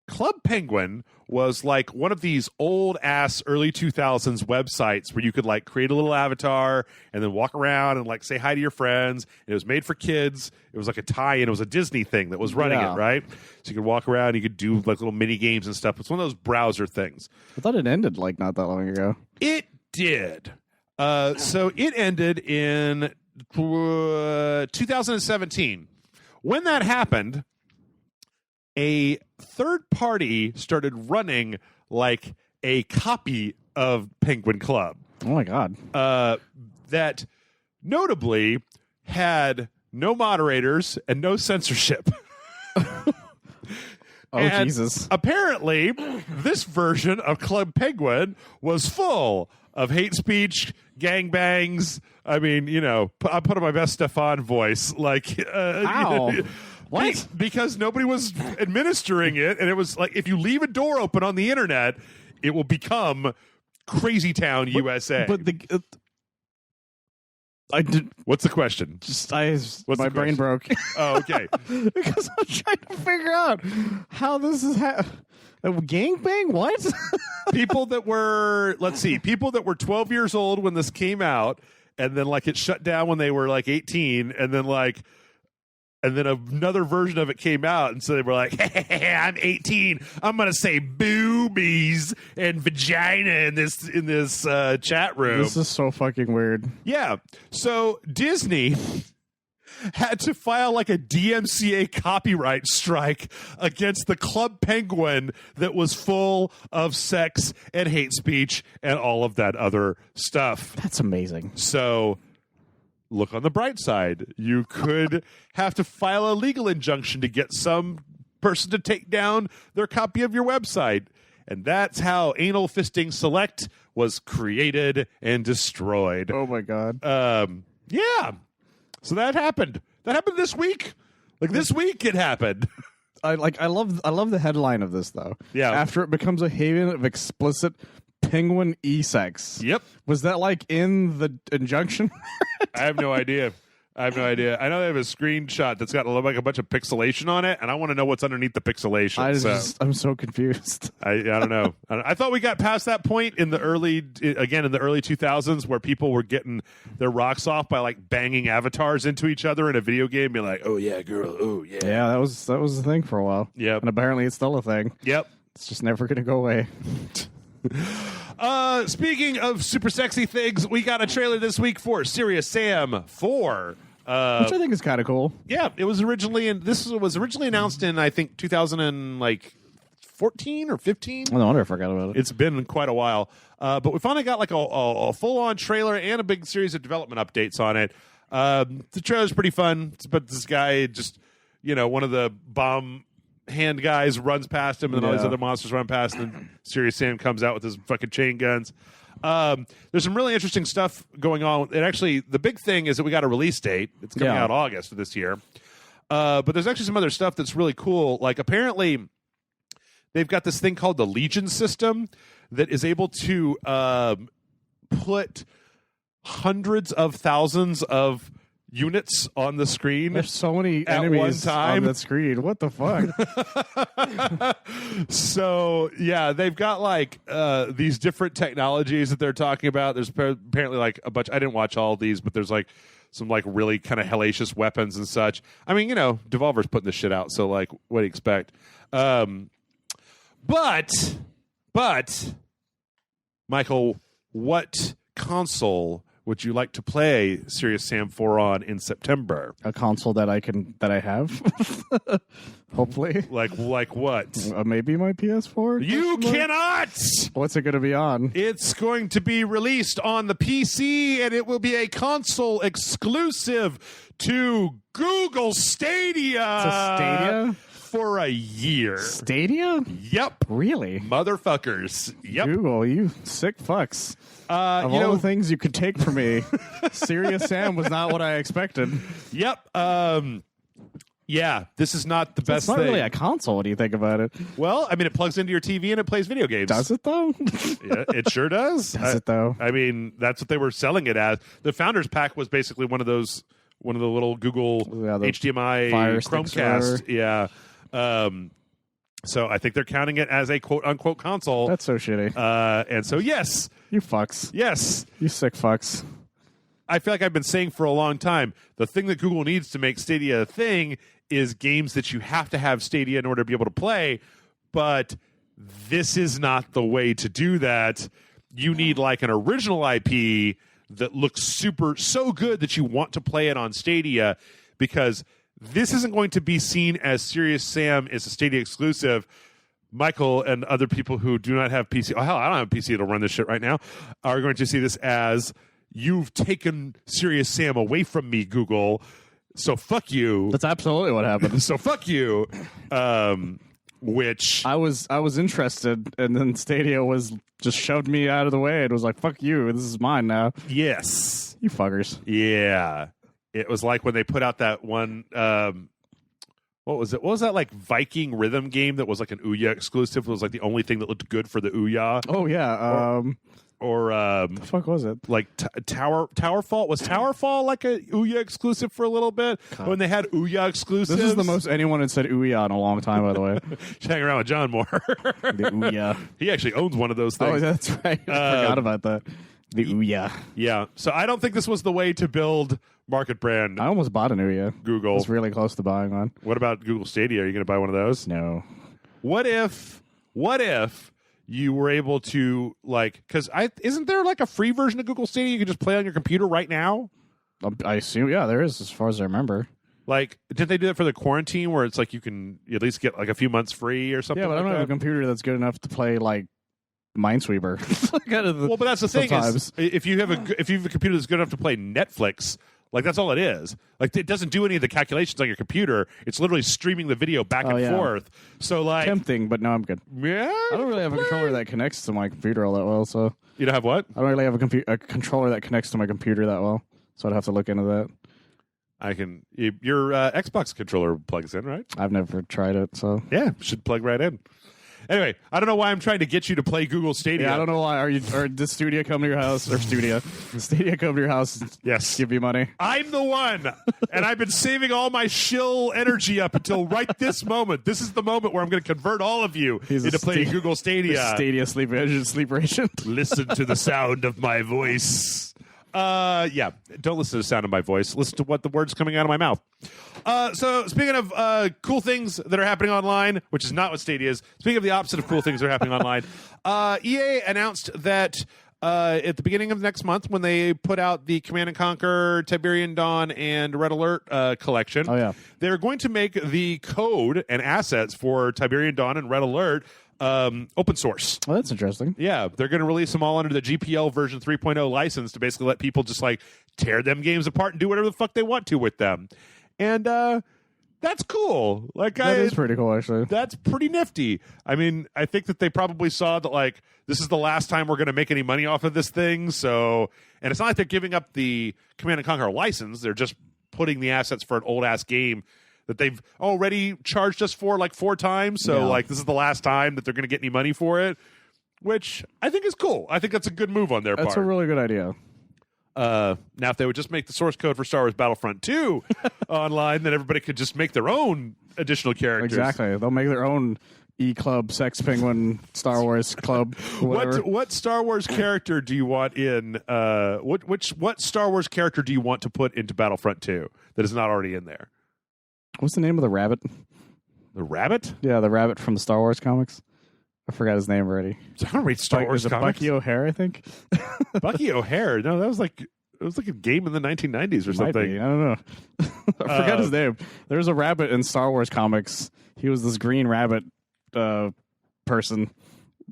Speaker 1: Club Penguin was like one of these old ass early 2000s websites where you could like create a little avatar and then walk around and like say hi to your friends. It was made for kids. It was like a tie-in. It was a Disney thing that was running it, right? So you could walk around and you could do like little mini games and stuff. It's one of those browser things.
Speaker 2: I thought it ended like not that long ago.
Speaker 1: It did. So it ended in 2017. When that happened, a third party started running like a copy of Penguin Club.
Speaker 2: Oh, my God.
Speaker 1: That notably had no moderators and no censorship. And
Speaker 2: Jesus.
Speaker 1: Apparently, this version of Club Penguin was full of hate speech, gangbangs. I mean, I put on my best Stefan voice. Like,
Speaker 2: Ow. What?
Speaker 1: Because nobody was administering it, and it was like if you leave a door open on the internet, it will become Crazy Town, USA.
Speaker 2: But the I did
Speaker 1: What's the question?
Speaker 2: my brain broke.
Speaker 1: Oh, okay.
Speaker 2: Because I'm trying to figure out how this is a gangbang. What?
Speaker 1: People that were 12 years old when this came out, and then like it shut down when they were like 18, and then another version of it came out, and so they were like, hey, I'm 18. I'm going to say boobies and vagina in this chat room.
Speaker 2: This is so fucking weird.
Speaker 1: Yeah. So Disney had to file like a DMCA copyright strike against the Club Penguin that was full of sex and hate speech and all of that other stuff.
Speaker 2: That's amazing.
Speaker 1: So look on the bright side. You could have to file a legal injunction to get some person to take down their copy of your website. And that's how Anal Fisting Select was created and destroyed.
Speaker 2: Oh, my God.
Speaker 1: Yeah. So that happened. That happened this week. Like this week it happened.
Speaker 2: I love the headline of this, though.
Speaker 1: Yeah.
Speaker 2: After it becomes a haven of explicit penguin e-sex.
Speaker 1: Yep.
Speaker 2: Was that like in the injunction?
Speaker 1: I have no idea. I know they have a screenshot that's got like a bunch of pixelation on it, and I want to know what's underneath the pixelation.
Speaker 2: I'm so confused.
Speaker 1: I don't know. I thought we got past that point in the early 2000s where people were getting their rocks off by like banging avatars into each other in a video game. Be like, oh yeah, girl, oh yeah.
Speaker 2: Yeah, that was the thing for a while.
Speaker 1: Yep.
Speaker 2: And apparently it's still a thing.
Speaker 1: Yep.
Speaker 2: It's just never going to go away.
Speaker 1: Speaking of super sexy things, we got a trailer this week for Serious Sam 4.
Speaker 2: Which I think is kind of cool.
Speaker 1: Yeah, it was originally announced in I think 2014 or 15.
Speaker 2: No wonder I forgot about it.
Speaker 1: It's been quite a while, but we finally got like a full-on trailer and a big series of development updates on it. The trailer's pretty fun, but this guy just, one of the bomb hand guys runs past him, and then all these other monsters run past, and then Serious Sam comes out with his fucking chain guns. There's some really interesting stuff going on. And actually, the big thing is that we got a release date. It's coming out August of this year. But there's actually some other stuff that's really cool. Like, apparently, they've got this thing called the Legion system that is able to put hundreds of thousands of units on the screen.
Speaker 2: There's so many
Speaker 1: at
Speaker 2: enemies
Speaker 1: one time
Speaker 2: on that screen. What the fuck?
Speaker 1: So yeah, they've got like these different technologies that they're talking about. There's apparently like a bunch. I didn't watch all of these, but there's like some like really kind of hellacious weapons and such. I mean, Devolver's putting this shit out, so like, what do you expect? But Michael, what console would you like to play Serious Sam 4 on in September?
Speaker 2: A console that I have. Hopefully.
Speaker 1: Like what?
Speaker 2: Maybe my PS4?
Speaker 1: You cannot!
Speaker 2: What's it going to be on?
Speaker 1: It's going to be released on the PC, and it will be a console exclusive to Google Stadia.
Speaker 2: It's a Stadia?
Speaker 1: For a year.
Speaker 2: Stadia?
Speaker 1: Yep.
Speaker 2: Really?
Speaker 1: Motherfuckers. Yep.
Speaker 2: Google, you sick fucks. Of all the things you could take from me, Serious Sam was not what I expected.
Speaker 1: Yep. Yeah, this is not the best
Speaker 2: It's not
Speaker 1: thing.
Speaker 2: really a console. What do you think about it?
Speaker 1: Well, I mean, it plugs into your TV and it plays video games.
Speaker 2: Does it, though?
Speaker 1: Yeah, it sure does.
Speaker 2: Does it, though?
Speaker 1: I mean, that's what they were selling it as. The Founders Pack was basically one of the little Google HDMI
Speaker 2: Fire sticks
Speaker 1: Chromecast. Yeah. So I think they're counting it as a quote-unquote console.
Speaker 2: That's so shitty.
Speaker 1: And so, yes.
Speaker 2: You fucks.
Speaker 1: Yes.
Speaker 2: You sick fucks.
Speaker 1: I feel like I've been saying for a long time, the thing that Google needs to make Stadia a thing is games that you have to have Stadia in order to be able to play, but this is not the way to do that. You need like an original IP that looks so good that you want to play it on Stadia, because this isn't going to be seen as Serious Sam is a Stadia exclusive. Michael and other people who do not have PC, hell, I don't have a PC to run this shit right now, are going to see this as, you've taken Serious Sam away from me, Google. So fuck you.
Speaker 2: That's absolutely what happened.
Speaker 1: So fuck you. Which
Speaker 2: I was interested, and then Stadia was just shoved me out of the way. It was like, fuck you. This is mine now.
Speaker 1: Yes.
Speaker 2: You fuckers.
Speaker 1: Yeah. It was like when they put out that one. What was it? What was that like Viking rhythm game that was like an Ouya exclusive? It was like the only thing that looked good for the Ouya.
Speaker 2: Oh yeah.
Speaker 1: Or
Speaker 2: the fuck was it?
Speaker 1: Like Towerfall? Was Towerfall like a Ouya exclusive for a little bit?
Speaker 2: God.
Speaker 1: When they had Ouya exclusives?
Speaker 2: This is the most anyone had said Ouya in a long time, by the way.
Speaker 1: Just hanging around with John more.
Speaker 2: The Ouya.
Speaker 1: He actually owns one of those things.
Speaker 2: Oh, that's right. I forgot about that. The Ouya.
Speaker 1: Yeah. So I don't think this was the way to build market brand.
Speaker 2: I almost bought an Ouya.
Speaker 1: Google.
Speaker 2: I was really close to buying one.
Speaker 1: What about Google Stadia? Are you going to buy one of those?
Speaker 2: No.
Speaker 1: What if you were able to, like, because isn't there like a free version of Google Stadia you can just play on your computer right now?
Speaker 2: I assume, yeah, there is, as far as I remember.
Speaker 1: Like, did they do that for the quarantine where it's like you can at least get like a few months free or something?
Speaker 2: Yeah, but
Speaker 1: like
Speaker 2: I don't
Speaker 1: that?
Speaker 2: have a computer that's good enough to play like Minesweeper.
Speaker 1: Well, but that's the thing
Speaker 2: sometimes.
Speaker 1: is, if you have a computer that's good enough to play Netflix, like that's all it is. Like it doesn't do any of the calculations on your computer. It's literally streaming the video back and forth. So like
Speaker 2: tempting, but no, I'm good.
Speaker 1: Yeah,
Speaker 2: I don't really have a controller that connects to my computer all that well. So
Speaker 1: you don't have what?
Speaker 2: I don't really have a controller that connects to my computer that well. So I'd have to look into that.
Speaker 1: I can. Your Xbox controller plugs in, right?
Speaker 2: I've never tried it, so
Speaker 1: yeah, should plug right in. Anyway, I don't know why I'm trying to get you to play Google Stadia.
Speaker 2: Yeah, I don't know why. Or does Stadia come to your house? Or Stadia come to your house?
Speaker 1: Yes,
Speaker 2: give you money.
Speaker 1: I'm the one, and I've been saving all my shill energy up until right this moment. This is the moment where I'm going to convert all of you into playing Google Stadia.
Speaker 2: Stadia sleeper agent.
Speaker 1: Listen to the sound of my voice. Yeah, don't listen to the sound of my voice. Listen to what the words coming out of my mouth. So speaking of cool things that are happening online, which is not what Stadia is, speaking of the opposite of cool things that are happening online, EA announced that at the beginning of next month, when they put out the Command & Conquer, Tiberian Dawn, and Red Alert collection, they're going to make the code and assets for Tiberian Dawn and Red Alert open source.
Speaker 2: Well, that's interesting.
Speaker 1: Yeah, they're going to release them all under the GPL version 3.0 license to basically let people just like tear them games apart and do whatever the fuck they want to with them. And that's cool. Like
Speaker 2: that is pretty cool, actually.
Speaker 1: That's pretty nifty. I mean, I think that they probably saw that like this is the last time we're going to make any money off of this thing. So, and it's not like they're giving up the Command & Conquer license. They're just putting the assets for an old ass game that they've already charged us for like 4 times. So like this is the last time that they're going to get any money for it, which I think is cool. I think that's a good move on their part.
Speaker 2: That's a really good idea.
Speaker 1: Now, if they would just make the source code for Star Wars Battlefront 2 online, then everybody could just make their own additional characters.
Speaker 2: Exactly. They'll make their own E-Club, Sex Penguin, Star Wars Club, whatever.
Speaker 1: What Star Wars character do you want in what Star Wars character do you want to put into Battlefront 2 that is not already in there?
Speaker 2: What's the name of the rabbit?
Speaker 1: The rabbit?
Speaker 2: Yeah, the rabbit from the Star Wars comics. I forgot his name already.
Speaker 1: I don't read Star Wars comics.
Speaker 2: Bucky O'Hare, I think.
Speaker 1: Bucky O'Hare. No, that was like it was like a game in the 1990s or something.
Speaker 2: I don't know. I forgot his name. There's a rabbit in Star Wars comics. He was this green rabbit person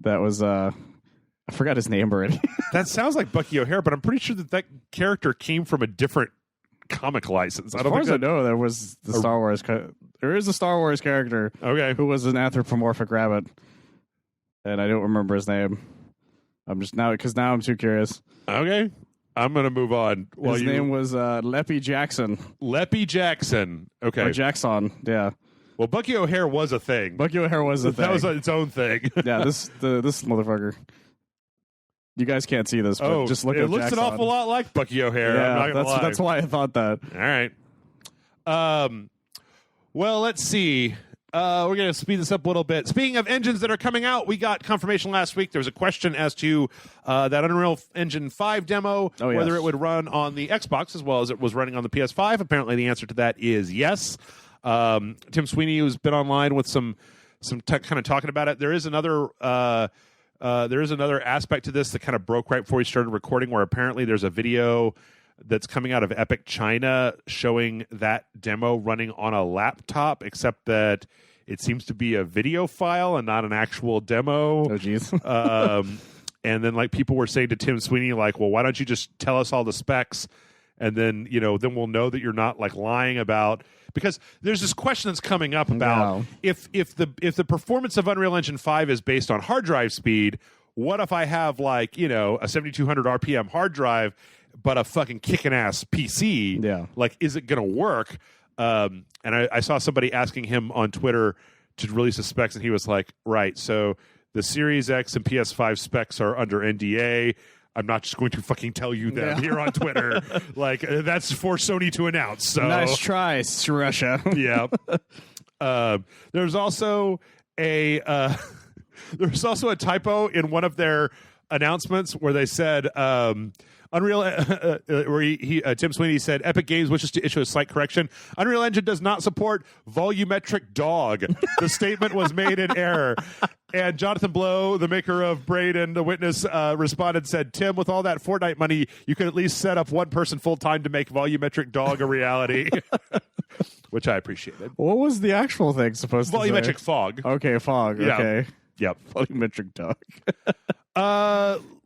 Speaker 2: that was I forgot his name already.
Speaker 1: That sounds like Bucky O'Hare, but I'm pretty sure that character came from a different comic license.
Speaker 2: As far as I know, there was the Star Wars. There is a Star Wars character, who was an anthropomorphic rabbit, and I don't remember his name. I'm just now I'm too curious.
Speaker 1: Okay, I'm gonna move on.
Speaker 2: His name was Leppy Jackson.
Speaker 1: Leppy Jackson. Okay,
Speaker 2: or Jackson. Yeah.
Speaker 1: Well, Bucky O'Hare was a thing.
Speaker 2: Bucky O'Hare was a thing.
Speaker 1: That was its own thing.
Speaker 2: Yeah. This motherfucker. You guys can't see this, but just look at it. It looks
Speaker 1: an awful lot like Bucky O'Hare.
Speaker 2: Yeah,
Speaker 1: I'm not gonna lie.
Speaker 2: That's why I thought that.
Speaker 1: All right. Well, let's see. We're going to speed this up a little bit. Speaking of engines that are coming out, we got confirmation last week. There was a question as to that Unreal Engine 5 demo, whether it would run on the Xbox as well as it was running on the PS5. Apparently, the answer to that is yes. Tim Sweeney, who's been online with some kind of talking about it. There is another aspect to this that kind of broke right before we started recording, where apparently there's a video that's coming out of Epic China showing that demo running on a laptop, except that it seems to be a video file and not an actual demo.
Speaker 2: Oh, geez.
Speaker 1: And then like people were saying to Tim Sweeney, like, well, why don't you just tell us all the specs? And then, then we'll know that you're not like lying about, because there's this question that's coming up about if the performance of Unreal Engine 5 is based on hard drive speed, what if I have like, a 7200 RPM hard drive, but a fucking kicking ass PC?
Speaker 2: Yeah.
Speaker 1: Like, is it going to work? And I saw somebody asking him on Twitter to release the specs, and he was like, right, so the Series X and PS5 specs are under NDA. I'm not just going to fucking tell you them here on Twitter. Like, that's for Sony to announce. So
Speaker 2: nice try, Russia.
Speaker 1: Yeah. There's also a typo in one of their announcements where they said Unreal, where Tim Sweeney said Epic Games wishes to issue a slight correction. Unreal Engine does not support volumetric dog. The statement was made in error. And Jonathan Blow, the maker of Braid and The Witness, responded and said, Tim, with all that Fortnite money, you could at least set up one person full-time to make volumetric dog a reality. Which I appreciated.
Speaker 2: What was the actual thing supposed to say?
Speaker 1: Volumetric fog.
Speaker 2: Okay, fog.
Speaker 1: Yeah.
Speaker 2: Okay.
Speaker 1: Yep.
Speaker 2: Volumetric dog.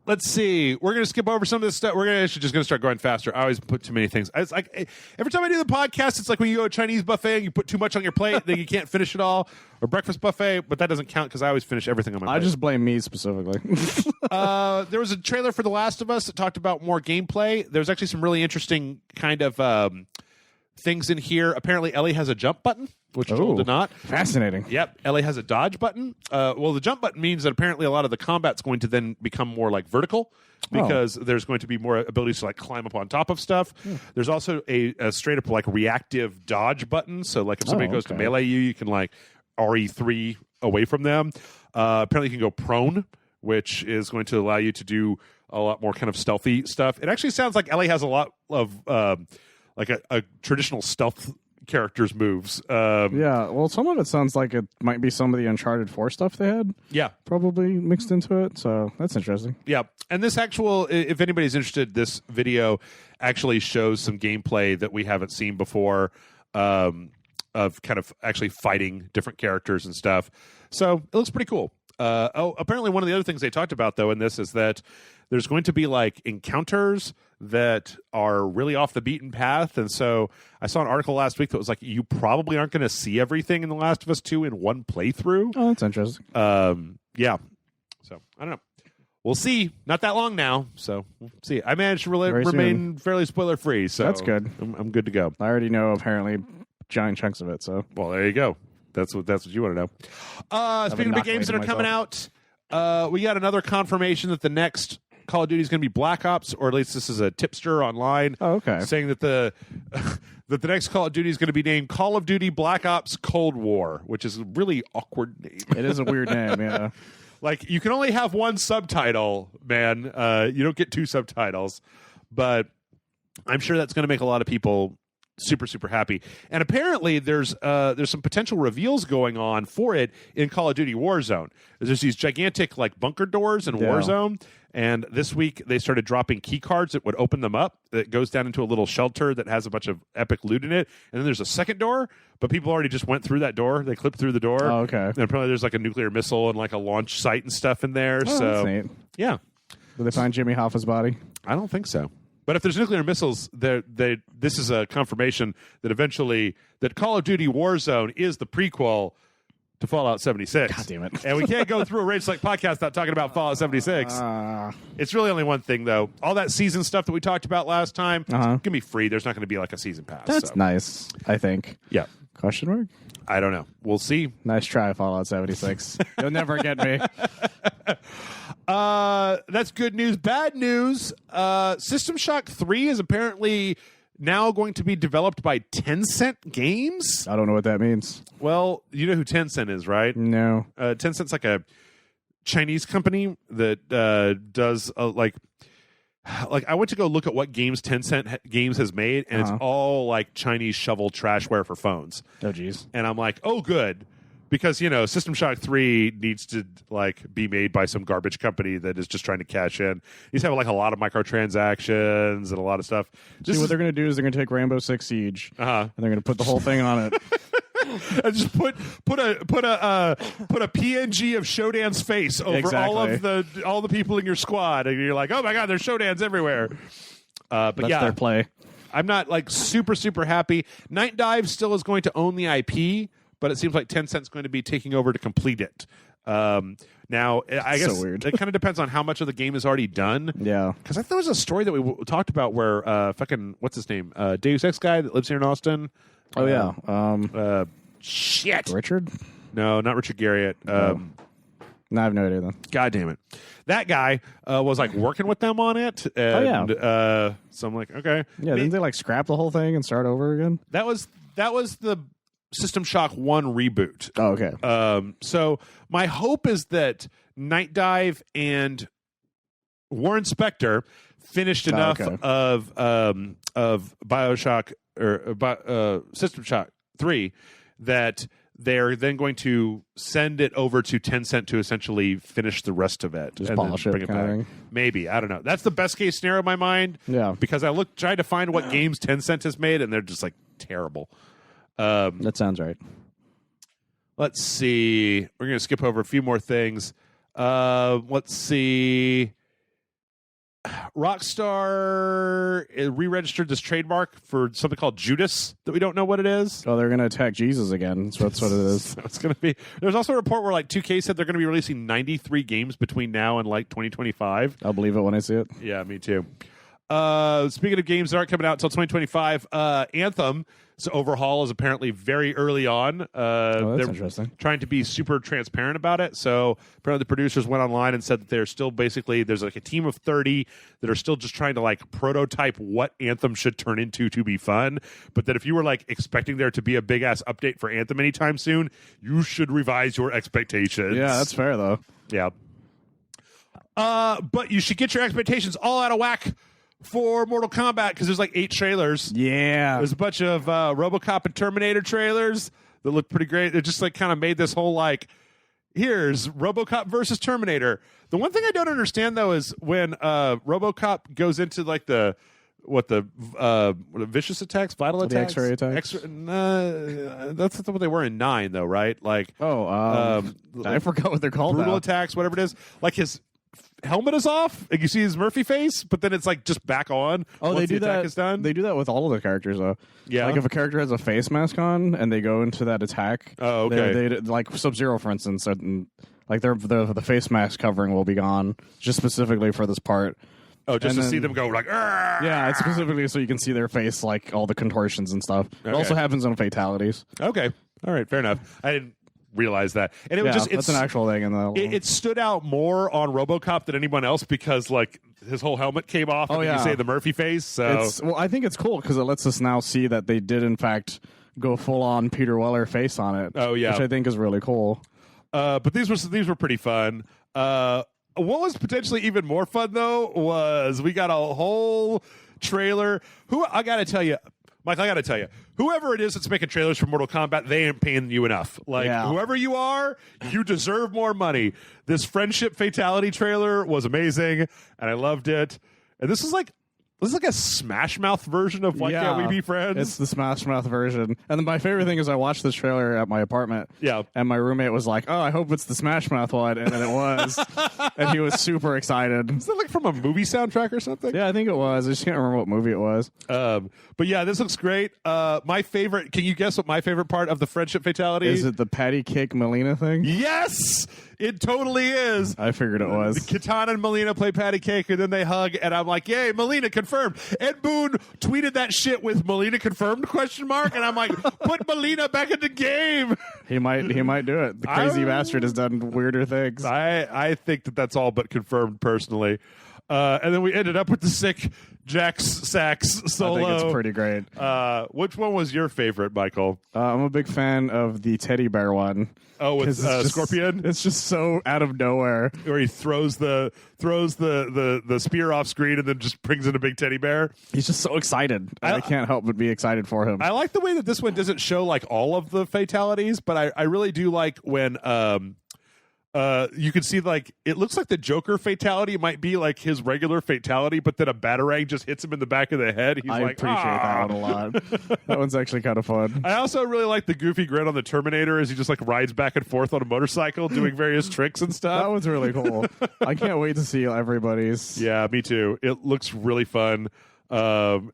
Speaker 1: Let's see. We're going to skip over some of this stuff. We're just going to start going faster. I always put too many things. It's like every time I do the podcast, it's like when you go to a Chinese buffet and you put too much on your plate, then you can't finish it all. Or breakfast buffet, but that doesn't count because I always finish everything on my plate.
Speaker 2: I just blame me specifically.
Speaker 1: There was a trailer for The Last of Us that talked about more gameplay. There's actually some really interesting kind of things in here. Apparently, Ellie has a jump button, which Joel did not.
Speaker 2: Fascinating.
Speaker 1: Yep. Ellie has a dodge button. Well, the jump button means that apparently a lot of the combat's going to then become more like vertical because there's going to be more abilities to like climb up on top of stuff. There's also a straight up like reactive dodge button. So like if somebody goes to melee you can like RE3 away from them. Apparently you can go prone, which is going to allow you to do a lot more kind of stealthy stuff. It actually sounds like Ellie has a lot of like a traditional stealth character's moves.
Speaker 2: Yeah, well, some of it sounds like it might be some of the Uncharted 4 stuff they had.
Speaker 1: Yeah.
Speaker 2: Probably mixed into it, so that's interesting.
Speaker 1: Yeah, and this if anybody's interested, this video actually shows some gameplay that we haven't seen before of kind of actually fighting different characters and stuff. So it looks pretty cool. Apparently one of the other things they talked about, though, in this is that there's going to be like encounters that are really off the beaten path. And so I saw an article last week that was like, you probably aren't going to see everything in The Last of Us 2 in one playthrough.
Speaker 2: Oh, that's interesting.
Speaker 1: Yeah. So I don't know. We'll see. Not that long now. So we'll see. I managed to remain fairly spoiler free. So
Speaker 2: that's good.
Speaker 1: I'm good to go.
Speaker 2: I already know apparently giant chunks of it. So
Speaker 1: well, there you go. That's what you want to know. Speaking of big games that are coming out, we got another confirmation that the next Call of Duty is going to be Black Ops, or at least this is a tipster online.
Speaker 2: Oh, okay.
Speaker 1: Saying that the next Call of Duty is going to be named Call of Duty Black Ops Cold War, which is a really awkward name.
Speaker 2: It is a weird name, yeah.
Speaker 1: Like, you can only have one subtitle, man. You don't get two subtitles. But I'm sure that's going to make a lot of people super happy. And apparently there's some potential reveals going on for it in Call of Duty Warzone. There's these gigantic like bunker doors in Warzone, and this week they started dropping key cards that would open them up. That goes down into a little shelter that has a bunch of epic loot in it, and then there's a second door, but people already just went through that door. They clipped through the door.
Speaker 2: Oh, okay.
Speaker 1: And apparently there's like a nuclear missile and like a launch site and stuff in there.
Speaker 2: Oh,
Speaker 1: so
Speaker 2: that's neat.
Speaker 1: yeah.
Speaker 2: Did they find Jimmy Hoffa's body?
Speaker 1: I don't think so. But if there's nuclear missiles, this is a confirmation that eventually that Call of Duty Warzone is the prequel to Fallout 76.
Speaker 2: God damn it.
Speaker 1: And we can't go through a Rage Select podcast without talking about Fallout 76. It's really only one thing, though. All that season stuff that we talked about last time, it's going to be free. There's not going to be like a season pass.
Speaker 2: That's nice, I think.
Speaker 1: Yeah.
Speaker 2: Question mark?
Speaker 1: I don't know. We'll see.
Speaker 2: Nice try, Fallout 76. You'll never get me.
Speaker 1: That's good news. Bad news. System Shock 3 is apparently now going to be developed by Tencent Games.
Speaker 2: I don't know what that means.
Speaker 1: Well, you know who Tencent is, right?
Speaker 2: No.
Speaker 1: Tencent's like a Chinese company that does like I went to go look at what games Tencent Games has made, and it's all like Chinese shovel trashware for phones.
Speaker 2: Oh, geez.
Speaker 1: And I'm like, oh, good. Because, you know, System Shock 3 needs to, like, be made by some garbage company that is just trying to cash in. These have, like, a lot of microtransactions and a lot of stuff.
Speaker 2: See, what they're going to do is they're going to take Rainbow Six Siege, and they're going to put the whole thing on it.
Speaker 1: And just put a PNG of Shodan's face over all the people in your squad, and you're like, oh my god, there's Shodans everywhere. But
Speaker 2: That's
Speaker 1: yeah,
Speaker 2: their play.
Speaker 1: I'm not like super happy. Night Dive still is going to own the IP, but it seems like Tencent's going to be taking over to complete it. Now, I guess
Speaker 2: weird.
Speaker 1: It kind of depends on how much of the game is already done.
Speaker 2: Yeah.
Speaker 1: Because I thought there was a story that we talked about where fucking, what's his name? Deus Ex guy that lives here in Austin.
Speaker 2: Oh, yeah.
Speaker 1: Shit.
Speaker 2: Richard?
Speaker 1: No, not Richard Garriott.
Speaker 2: No, I have no idea, then.
Speaker 1: God damn it. That guy was like working with them on it. And, so I'm like, okay.
Speaker 2: Yeah, didn't they like scrap the whole thing and start over again?
Speaker 1: That was the System Shock 1 reboot.
Speaker 2: Oh, okay.
Speaker 1: So my hope is that Night Dive and Warren Spector finished enough of BioShock or System Shock 3 that they're then going to send it over to Tencent to essentially finish the rest of it.
Speaker 2: Just
Speaker 1: and
Speaker 2: polish
Speaker 1: then bring
Speaker 2: it
Speaker 1: it back. Maybe. I don't know. That's the best case scenario in my mind.
Speaker 2: Yeah.
Speaker 1: Because I tried to find what games Tencent has made, and they're just like terrible.
Speaker 2: That sounds right.
Speaker 1: Let's see. We're going to skip over a few more things. Let's see. Rockstar re-registered this trademark for something called Judas that we don't know what it is.
Speaker 2: Oh, they're going to attack Jesus again. That's what it is.
Speaker 1: So it's going to be. There's also a report where like 2K said they're going to be releasing 93 games between now and like 2025.
Speaker 2: I'll believe it when I see it.
Speaker 1: Yeah, me too. Speaking of games that aren't coming out until 2025, Anthem. So overhaul is apparently very early on.
Speaker 2: That's
Speaker 1: they're
Speaker 2: interesting.
Speaker 1: Trying to be super transparent about it. So apparently the producers went online and said that they're still basically, there's like a team of 30 that are still just trying to like prototype what Anthem should turn into to be fun. But that if you were like expecting there to be a big ass update for Anthem anytime soon, you should revise your expectations.
Speaker 2: Yeah, that's fair though.
Speaker 1: Yeah. But you should get your expectations all out of whack for Mortal Kombat because there's like 8 trailers.
Speaker 2: Yeah.
Speaker 1: There's a bunch of RoboCop and Terminator trailers that look pretty great. They just like kind of made this whole like, here's RoboCop versus Terminator. The one thing I don't understand though is when RoboCop goes into like the vicious attacks, vital attacks,
Speaker 2: the X-ray attacks.
Speaker 1: That's what they were in 9 though, right? Like
Speaker 2: I forgot what they're called.
Speaker 1: Brutal
Speaker 2: now.
Speaker 1: attacks, whatever it is. Like his helmet is off, like you see his Murphy face, but then it's like just back on.
Speaker 2: Oh,
Speaker 1: once
Speaker 2: they do
Speaker 1: the attack
Speaker 2: that.
Speaker 1: Is done.
Speaker 2: They do that with all of the characters, though.
Speaker 1: Yeah,
Speaker 2: like if a character has a face mask on and they go into that attack.
Speaker 1: Oh, okay.
Speaker 2: They like Sub-Zero, for instance, like the face mask covering will be gone just specifically for this part.
Speaker 1: Oh, just to see them go like, argh!
Speaker 2: Yeah, it's specifically so you can see their face, like all the contortions and stuff. It also happens in fatalities.
Speaker 1: Okay, all right, fair enough. I didn't realize that, and it was just
Speaker 2: that's an actual thing.
Speaker 1: It stood out more on RoboCop than anyone else because like his whole helmet came off. And you say the Murphy face. So
Speaker 2: I think it's cool because it lets us now see that they did in fact go full on Peter Weller face on it.
Speaker 1: Oh yeah,
Speaker 2: which I think is really cool.
Speaker 1: But these were pretty fun. What was potentially even more fun though was we got a whole trailer. I got to tell you, Mike, I got to tell you, whoever it is that's making trailers for Mortal Kombat, they ain't paying you enough. Like, whoever you are, you deserve more money. This Friendship Fatality trailer was amazing, and I loved it. And this is like a Smash Mouth version of Why Can't We Be Friends?
Speaker 2: It's the Smash Mouth version. And then my favorite thing is I watched this trailer at my apartment.
Speaker 1: Yeah.
Speaker 2: And my roommate was like, "Oh, I hope it's the Smash Mouth one." And then it was. And he was super excited.
Speaker 1: Is that like from a movie soundtrack or something?
Speaker 2: Yeah, I think it was. I just can't remember what movie it was.
Speaker 1: But yeah, this looks great. My favorite, can you guess what my favorite part of the Friendship Fatality
Speaker 2: is? It the patty cake Melina thing?
Speaker 1: Yes! It totally is.
Speaker 2: I figured it was.
Speaker 1: Katana and Melina play patty cake, and then they hug, and I'm like, yay, Melina confirmed. Ed Boon tweeted that shit with Melina confirmed ? And I'm like, put Melina back in the game.
Speaker 2: He might do it. The crazy bastard has done weirder things.
Speaker 1: I think that's all but confirmed personally. And then we ended up with the sick Jax Sax solo.
Speaker 2: I think it's pretty great.
Speaker 1: Which one was your favorite, Michael?
Speaker 2: I'm a big fan of the teddy bear one.
Speaker 1: Oh, with Scorpion?
Speaker 2: It's just so out of nowhere.
Speaker 1: Where he throws the spear off screen and then just brings in a big teddy bear.
Speaker 2: He's just so excited. I can't help but be excited for him.
Speaker 1: I like the way that this one doesn't show like all of the fatalities, but I really do like when you can see like it looks like the Joker fatality might be like his regular fatality, but then a batarang just hits him in the back of the head.
Speaker 2: I appreciate that one a lot. That one's actually kind of fun.
Speaker 1: I also really like the goofy grin on the Terminator as he just like rides back and forth on a motorcycle doing various tricks and stuff.
Speaker 2: That one's really cool. I can't wait to see everybody's.
Speaker 1: Yeah, me too. It looks really fun. And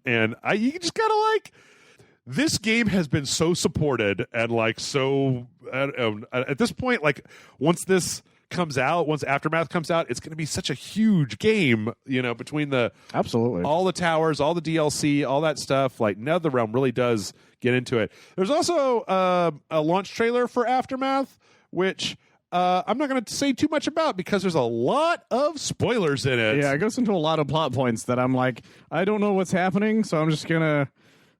Speaker 1: you just gotta like. This game has been so supported and like so at this point, like once this comes out, once Aftermath comes out, it's going to be such a huge game, you know, between
Speaker 2: absolutely
Speaker 1: all the towers, all the DLC, all that stuff. Like NetherRealm really does get into it. There's also a launch trailer for Aftermath, which I'm not going to say too much about because there's a lot of spoilers in it.
Speaker 2: Yeah, it goes into a lot of plot points that I'm like, I don't know what's happening, so I'm just gonna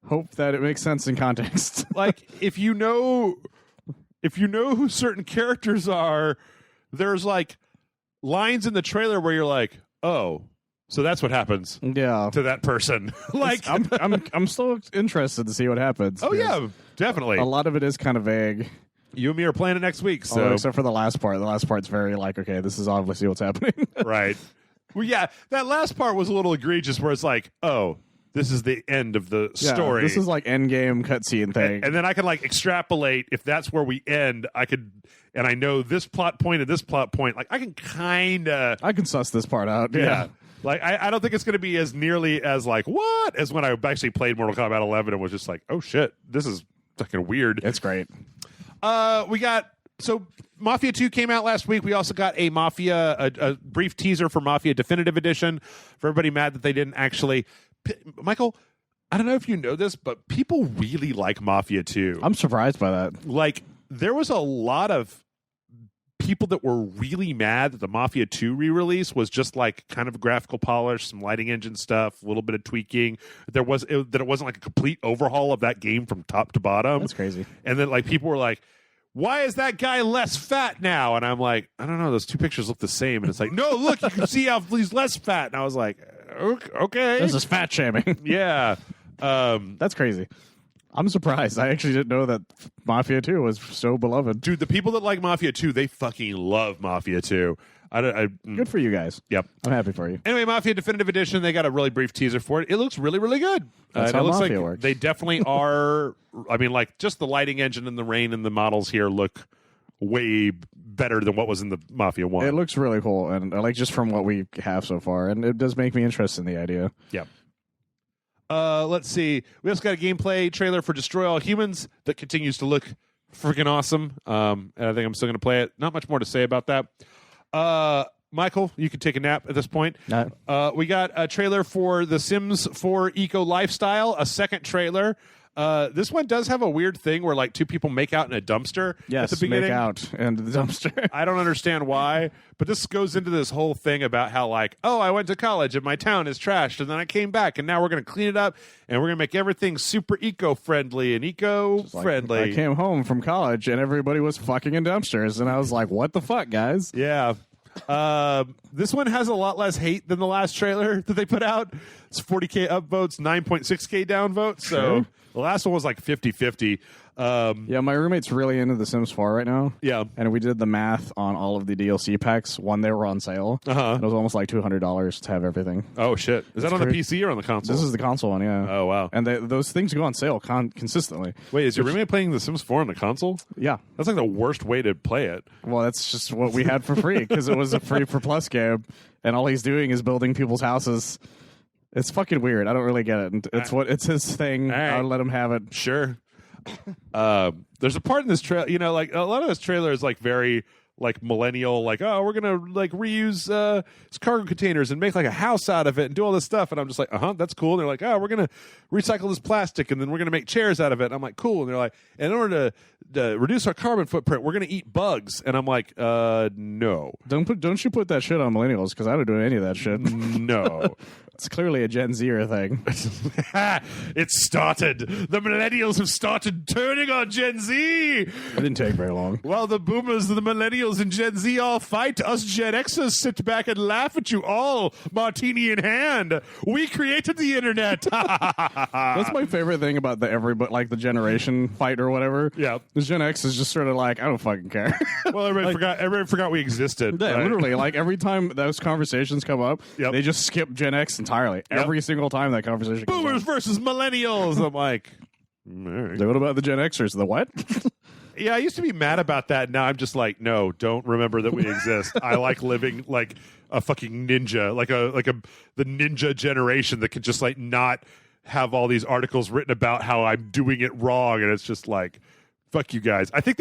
Speaker 2: hope that it makes sense in context.
Speaker 1: Like if you know who certain characters are, there's like lines in the trailer where you're like, oh, so that's what happens to that person. Like
Speaker 2: I'm still interested to see what happens.
Speaker 1: Oh yeah, definitely.
Speaker 2: A lot of it is kind of vague.
Speaker 1: You and me are playing it next week, so
Speaker 2: except for the last part. The last part's very like, okay, this is obviously what's happening.
Speaker 1: Right. Well, yeah, that last part was a little egregious where it's like, oh, this is the end of the story.
Speaker 2: This is like end game cutscene thing.
Speaker 1: And then I can like extrapolate if that's where we end. I know this plot point and this plot point. Like I can
Speaker 2: suss this part out.
Speaker 1: Yeah. Like I don't think it's going to be as nearly as like what as when I actually played Mortal Kombat 11 and was just like, oh shit, this is fucking weird.
Speaker 2: It's great.
Speaker 1: So Mafia 2 came out last week. We also got a brief teaser for Mafia Definitive Edition. For everybody mad that they didn't actually. Michael, I don't know if you know this, but people really like Mafia 2.
Speaker 2: I'm surprised by that.
Speaker 1: Like, there was a lot of people that were really mad that the Mafia 2 re-release was just like kind of graphical polish, some lighting engine stuff, a little bit of tweaking. That it wasn't like a complete overhaul of that game from top to bottom.
Speaker 2: That's crazy.
Speaker 1: And then like people were like, why is that guy less fat now? And I'm like, I don't know. Those two pictures look the same. And it's like, no, look, you can see how he's less fat. And I was like, okay.
Speaker 2: This is fat shaming.
Speaker 1: Yeah.
Speaker 2: That's crazy. I'm surprised. I actually didn't know that Mafia 2 was so beloved.
Speaker 1: Dude, the people that like Mafia 2, they fucking love Mafia 2.
Speaker 2: Good for you guys.
Speaker 1: Yep.
Speaker 2: I'm happy for you.
Speaker 1: Anyway, Mafia Definitive Edition, they got a really brief teaser for it. It looks really, really good.
Speaker 2: That's how Mafia works.
Speaker 1: They definitely are. I mean, like, just the lighting engine and the rain and the models here look way better than what was in the Mafia 1.
Speaker 2: It looks really cool, and I like just from what we have so far, and it does make me interested in the idea.
Speaker 1: Yeah. Let's see. We also got a gameplay trailer for Destroy All Humans that continues to look freaking awesome. And I think I'm still going to play it. Not much more to say about that. Michael, you can take a nap at this point.
Speaker 2: No.
Speaker 1: We got a trailer for The Sims 4 Eco Lifestyle, a second trailer. This one does have a weird thing where like two people make out in a dumpster at the beginning.
Speaker 2: Make out in the dumpster.
Speaker 1: I don't understand why, but this goes into this whole thing about how like, oh, I went to college and my town is trashed, and then I came back and now we're going to clean it up and we're going to make everything super eco-friendly and eco-friendly.
Speaker 2: I came home from college and everybody was fucking in dumpsters, and I was like, what the fuck, guys?
Speaker 1: Yeah. This one has a lot less hate than the last trailer that they put out. It's 40K upvotes, 9.6K downvotes. So
Speaker 2: Sure.
Speaker 1: the last one was like 50-50.
Speaker 2: Yeah, my roommate's really into The Sims 4 right now.
Speaker 1: Yeah.
Speaker 2: And we did the math on all of the DLC packs when they were on sale.
Speaker 1: Uh-huh.
Speaker 2: It was almost like $200 to have everything.
Speaker 1: Oh, shit. Is that on the
Speaker 2: crazy.
Speaker 1: PC or on the console?
Speaker 2: This is the console one, yeah.
Speaker 1: Oh, wow.
Speaker 2: And those things go on sale consistently.
Speaker 1: Wait, is your roommate playing The Sims 4 on the console?
Speaker 2: Yeah.
Speaker 1: That's like the worst way to play it.
Speaker 2: Well, that's just what we had for free because it was a free for plus game, and all he's doing is building people's houses. It's fucking weird. I don't really get it. And it's his thing.
Speaker 1: All right.
Speaker 2: I'll let him have it.
Speaker 1: Sure. There's a part in this trailer, you know, like a lot of this trailer is like very like millennial, like, oh, we're gonna like reuse cargo containers and make like a house out of it and do all this stuff. And I'm just like, that's cool. And they're like, oh, we're gonna recycle this plastic and then we're gonna make chairs out of it. And I'm like, cool. And they're like, and in order to reduce our carbon footprint, we're gonna eat bugs. And I'm like, no.
Speaker 2: Don't you put that shit on millennials because I don't do any of that shit.
Speaker 1: No.
Speaker 2: It's clearly a Gen Zer thing.
Speaker 1: It started. The millennials have started turning on Gen Z.
Speaker 2: It didn't take very long.
Speaker 1: While the boomers, the millennials, and Gen Z all fight, us Gen Xers sit back and laugh at you all, martini in hand. We created the internet.
Speaker 2: That's my favorite thing about the generation fight or whatever.
Speaker 1: Yeah.
Speaker 2: The Gen X is just sort of like, I don't fucking care.
Speaker 1: Well, everybody forgot we existed.
Speaker 2: Yeah,
Speaker 1: right?
Speaker 2: literally, like every time those conversations come up,
Speaker 1: Yep.
Speaker 2: they just skip Gen X entirely.
Speaker 1: Yep.
Speaker 2: Every single time that conversation comes
Speaker 1: Boomers
Speaker 2: up.
Speaker 1: versus millennials. I'm like, all right.
Speaker 2: So what about the Gen Xers? The what?
Speaker 1: Yeah, I used to be mad about that. Now I'm just like, no, don't remember that we exist. I like living like a fucking ninja, like the ninja generation that can just like not have all these articles written about how I'm doing it wrong, and it's just like, fuck you guys. I think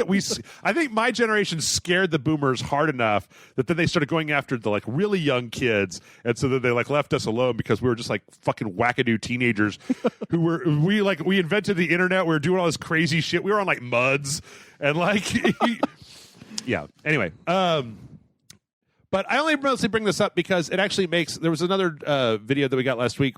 Speaker 1: my generation scared the boomers hard enough that then they started going after the like really young kids, and so then they like left us alone because we were just like fucking wackadoo teenagers we invented the internet. We were doing all this crazy shit. We were on like muds and like yeah. Anyway, but I only mostly bring this up because it actually there was another video that we got last week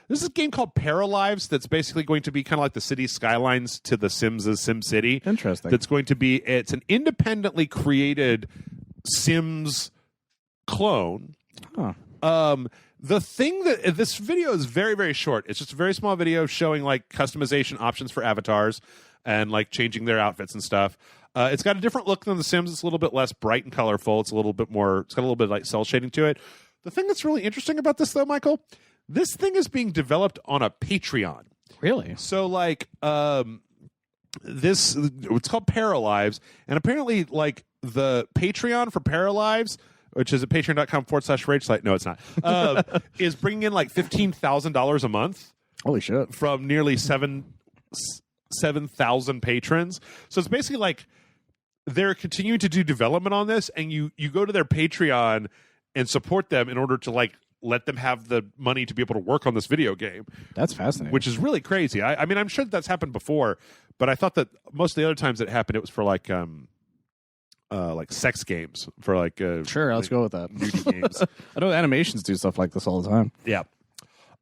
Speaker 1: this is a game called Paralives that's basically going to be kind of like the city skylines to the Sims' SimCity.
Speaker 2: Interesting.
Speaker 1: That's going to be, it's an independently created Sims clone.
Speaker 2: Huh.
Speaker 1: The thing that this video is very, very short. It's just a very small video showing like customization options for avatars and like changing their outfits and stuff. It's got a different look than The Sims. It's a little bit less bright and colorful. It's got a little bit like cell shading to it. The thing that's really interesting about this, though, Michael, this thing is being developed on a Patreon.
Speaker 2: Really?
Speaker 1: So, like, it's called Paralives, and apparently, like, the Patreon for Paralives, which is at patreon.com/rage site. No, it's not. Is bringing in like $15,000 a month.
Speaker 2: Holy shit!
Speaker 1: From nearly 7,000 patrons. So it's basically like they're continuing to do development on this, and you go to their Patreon and support them in order to like let them have the money to be able to work on this video game.
Speaker 2: That's fascinating.
Speaker 1: Which is really crazy. I mean, I'm sure that's happened before, but I thought that most of the other times it happened, it was for like sex games, for like
Speaker 2: sure. Let's go with that.
Speaker 1: nudie games.
Speaker 2: I know animations do stuff like this all the time.
Speaker 1: Yeah.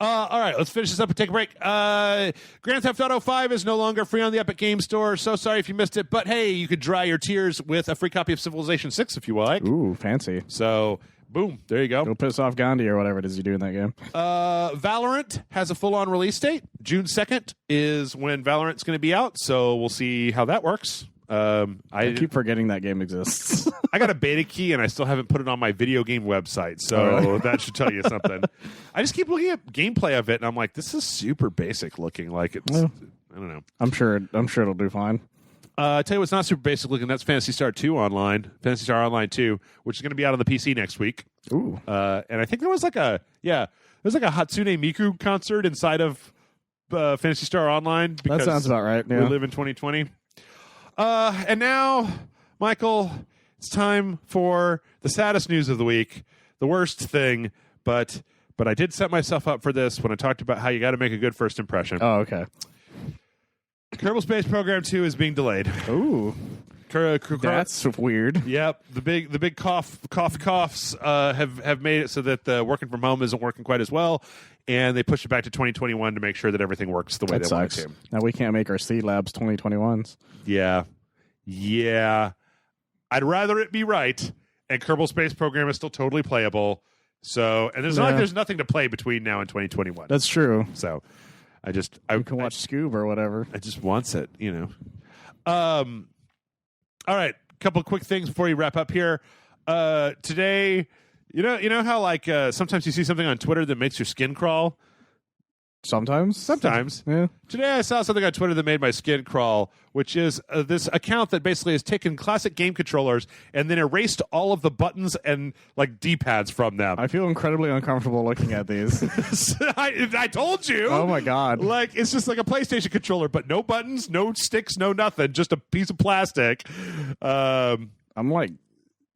Speaker 1: All right, let's finish this up and take a break. Grand Theft Auto 5 is no longer free on the Epic Game Store. So sorry if you missed it, but hey, you could dry your tears with a free copy of Civilization 6 if you like.
Speaker 2: Ooh, fancy.
Speaker 1: So, boom, there you go.
Speaker 2: Go piss off Gandhi or whatever it is you do in that game.
Speaker 1: Valorant has a full-on release date. June 2nd is when Valorant's going to be out, so we'll see how that works.
Speaker 2: I keep forgetting that game exists.
Speaker 1: I got a beta key, and I still haven't put it on my video game website, so that should tell you something. I just keep looking at gameplay of it, and I'm like, this is super basic looking. Like it's, I don't know.
Speaker 2: I'm sure it'll do fine.
Speaker 1: I tell you what's not super basic looking. That's Phantasy Star 2 Online, Phantasy Star Online 2, which is going to be out on the PC next week.
Speaker 2: Ooh,
Speaker 1: and I think there was like a Hatsune Miku concert inside of Phantasy Star Online.
Speaker 2: That sounds about right. Yeah.
Speaker 1: We live in 2020. And now, Michael, it's time for the saddest news of the week, the worst thing, but I did set myself up for this when I talked about how you got to make a good first impression.
Speaker 2: Oh, okay.
Speaker 1: Kerbal Space Program 2 is being delayed.
Speaker 2: Ooh, that's weird.
Speaker 1: Yep, the big coughs have made it so that the working from home isn't working quite as well, and they pushed it back to 2021 to make sure that everything works the way they want it to.
Speaker 2: Now we can't make our C Labs 2021s.
Speaker 1: Yeah. I'd rather it be right and Kerbal Space Program is still totally playable. So, and there's not like there's nothing to play between now and 2021.
Speaker 2: That's true.
Speaker 1: So, I
Speaker 2: can watch Scoob or whatever.
Speaker 1: I just wants it, All right, couple quick things before you wrap up here. Today, you know how like sometimes you see something on Twitter that makes your skin crawl. Sometimes.
Speaker 2: Yeah.
Speaker 1: Today I saw something on Twitter that made my skin crawl, which is this account that basically has taken classic game controllers and then erased all of the buttons and like D-pads from them.
Speaker 2: I feel incredibly uncomfortable looking at these.
Speaker 1: I told you.
Speaker 2: Oh my God.
Speaker 1: Like it's just like a PlayStation controller, but no buttons, no sticks, no nothing, just a piece of plastic.
Speaker 2: I'm like,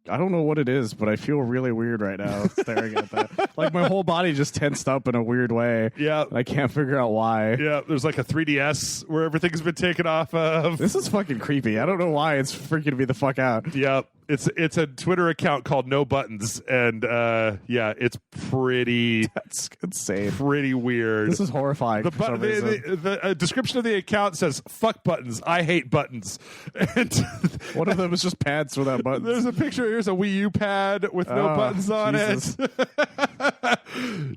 Speaker 2: I don't know what it is, but I feel really weird right now staring at that. Like my whole body just tensed up in a weird way.
Speaker 1: Yeah.
Speaker 2: I can't figure out why.
Speaker 1: Yeah, there's like a 3DS where everything's been taken off of.
Speaker 2: This is fucking creepy. I don't know why it's freaking me the fuck out.
Speaker 1: Yeah, it's a Twitter account called No Buttons, and it's pretty.
Speaker 2: That's insane.
Speaker 1: Pretty weird.
Speaker 2: This is horrifying.
Speaker 1: The description of the account says "fuck buttons. I hate buttons." And
Speaker 2: one of them is just pads without buttons.
Speaker 1: There's a picture. Here's a Wii U pad with no buttons on
Speaker 2: Jesus.
Speaker 1: it.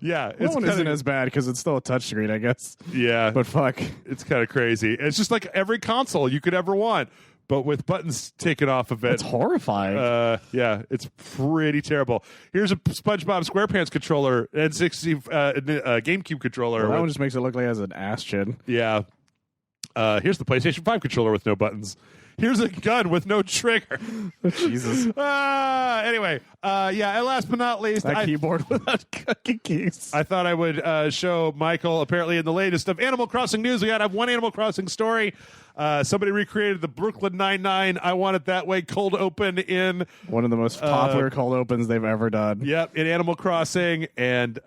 Speaker 1: Yeah,
Speaker 2: that one isn't as bad because it's still a touchscreen, I guess.
Speaker 1: Yeah,
Speaker 2: but fuck,
Speaker 1: it's kind of crazy. It's just like every console you could ever want, but with buttons taken off of it.
Speaker 2: It's horrifying.
Speaker 1: Yeah, it's pretty terrible. Here's a SpongeBob SquarePants controller, N60 GameCube controller.
Speaker 2: Well, that one just makes it look like it has an ass chin.
Speaker 1: Yeah. Here's the PlayStation 5 controller with no buttons. Here's a gun with no trigger.
Speaker 2: Jesus.
Speaker 1: Anyway, and last but not least,
Speaker 2: that keyboard without keys.
Speaker 1: I thought I would show Michael, apparently in the latest of Animal Crossing news, we got to have one Animal Crossing story. Somebody recreated the Brooklyn Nine-Nine, I Want It That Way cold open in...
Speaker 2: one of the most popular cold opens they've ever done.
Speaker 1: Yep, in Animal Crossing, and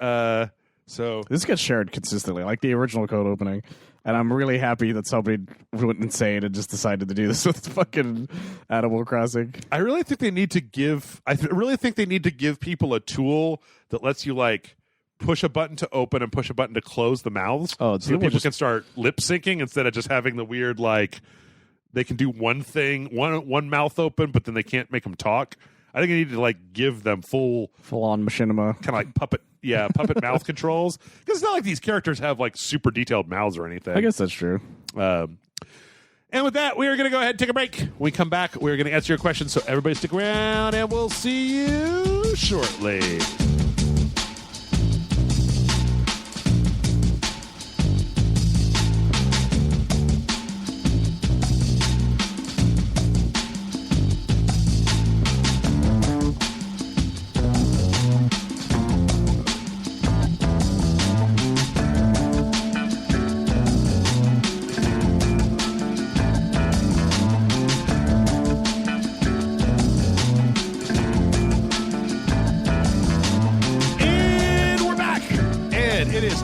Speaker 1: so...
Speaker 2: This gets shared consistently, like the original cold opening. And I'm really happy that somebody went insane and just decided to do this with fucking Animal Crossing.
Speaker 1: I really think they need to give... really think they need to give people a tool that lets you, like, push a button to open and push a button to close the mouths.
Speaker 2: Oh,
Speaker 1: so that people can start lip syncing instead of just having the weird, like, they can do one thing, one mouth open, but then they can't make them talk. I think I need to like give them full
Speaker 2: on machinima,
Speaker 1: kind of like puppet mouth controls, because it's not like these characters have like super detailed mouths or anything.
Speaker 2: I guess that's true.
Speaker 1: And with that, we are going to go ahead and take a break. When we come back, we're going to answer your questions. So everybody stick around, and we'll see you shortly.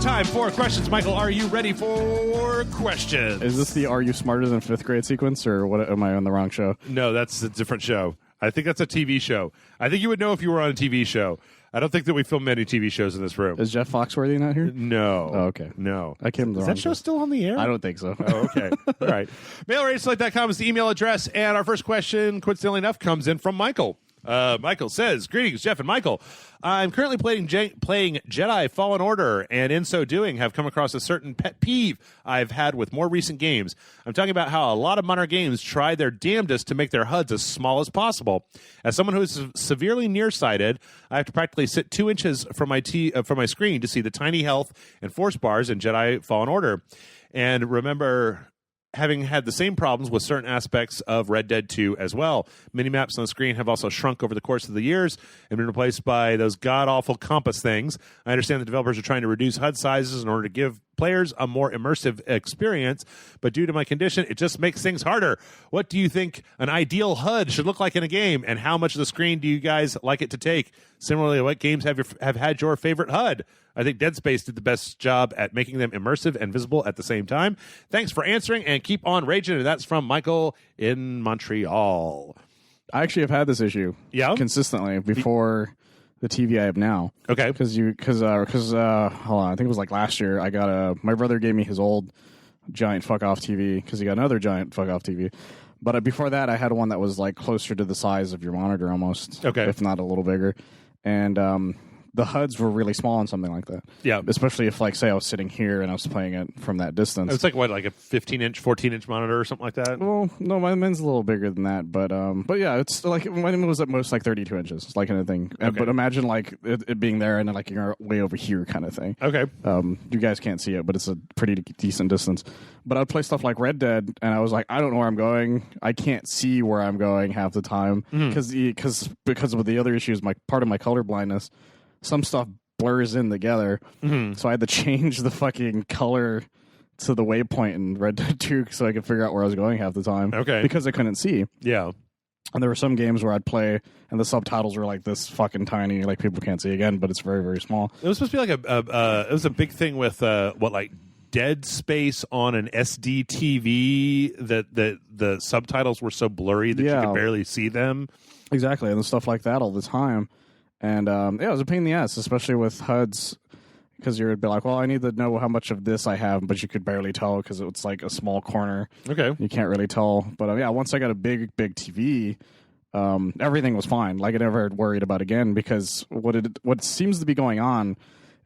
Speaker 1: Time for questions. Michael, are you ready for questions?
Speaker 2: Is this the Are You Smarter Than Fifth Grade sequence, or what? Am I on the wrong show?
Speaker 1: No, that's a different show. I think that's a TV show. I think you would know if you were on a TV show. I don't think that we film many TV shows in this room.
Speaker 2: Is Jeff Foxworthy not here?
Speaker 1: No.
Speaker 2: Oh, okay.
Speaker 1: No.
Speaker 2: I came to the wrong
Speaker 1: Is that show still on the air?
Speaker 2: I don't think so.
Speaker 1: Oh, okay. All right. MailRadioSelect.com is the email address, and our first question, coincidentally enough, comes in from Michael. Michael says, "Greetings, Jeff and Michael. I'm currently playing Jedi Fallen Order, and in so doing have come across a certain pet peeve I've had with more recent games. I'm talking about how a lot of modern games try their damnedest to make their HUDs as small as possible. As someone who is severely nearsighted, I have to practically sit 2 inches from my screen to see the tiny health and force bars in Jedi Fallen Order. And remember having had the same problems with certain aspects of Red Dead 2 as well. Minimaps on the screen have also shrunk over the course of the years and been replaced by those god-awful compass things. I understand the developers are trying to reduce HUD sizes in order to give players a more immersive experience, but due to my condition, it just makes things harder. What do you think an ideal HUD should look like in a game, and how much of the screen do you guys like it to take? Similarly, what games have had your favorite HUD? I think Dead Space did the best job at making them immersive and visible at the same time. Thanks for answering, and keep on raging." And that's from Michael in Montreal.
Speaker 2: I actually have had this issue consistently before the TV I have now.
Speaker 1: Okay.
Speaker 2: Because hold on, I think it was like last year. My brother gave me his old giant fuck off TV because he got another giant fuck off TV. But before that, I had one that was like closer to the size of your monitor almost, if not a little bigger. And the HUDs were really small on something like that.
Speaker 1: Yeah.
Speaker 2: Especially if, like, say I was sitting here and I was playing it from that distance.
Speaker 1: It's like, what, like a 15-inch, 14-inch monitor or something like that?
Speaker 2: Well, no, mine's a little bigger than that. But yeah, it's like, mine was at most like 32 inches. It's like anything.
Speaker 1: Okay.
Speaker 2: But imagine, like, it being there and then, like, you're way over here kind of thing.
Speaker 1: Okay.
Speaker 2: You guys can't see it, but it's a pretty decent distance. But I'd play stuff like Red Dead, and I was like, I don't know where I'm going. I can't see where I'm going half the time because of the other issues, part of my color blindness. Some stuff blurs in together, so I had to change the fucking color to the waypoint in Red Dead 2 so I could figure out where I was going half the time.
Speaker 1: Okay.
Speaker 2: Because I couldn't see.
Speaker 1: Yeah.
Speaker 2: And there were some games where I'd play and the subtitles were like this fucking tiny, like people can't see again, but it's very, very small.
Speaker 1: It was supposed to be like it was a big thing with like Dead Space on an SD TV that the subtitles were so blurry that you could barely see them.
Speaker 2: Exactly, and stuff like that all the time. And it was a pain in the ass, especially with HUDs, because you would be like, well, I need to know how much of this I have, but you could barely tell because it's like a small corner.
Speaker 1: Okay.
Speaker 2: You can't really tell. But yeah, once I got a big TV, everything was fine. Like I never worried about again, because what seems to be going on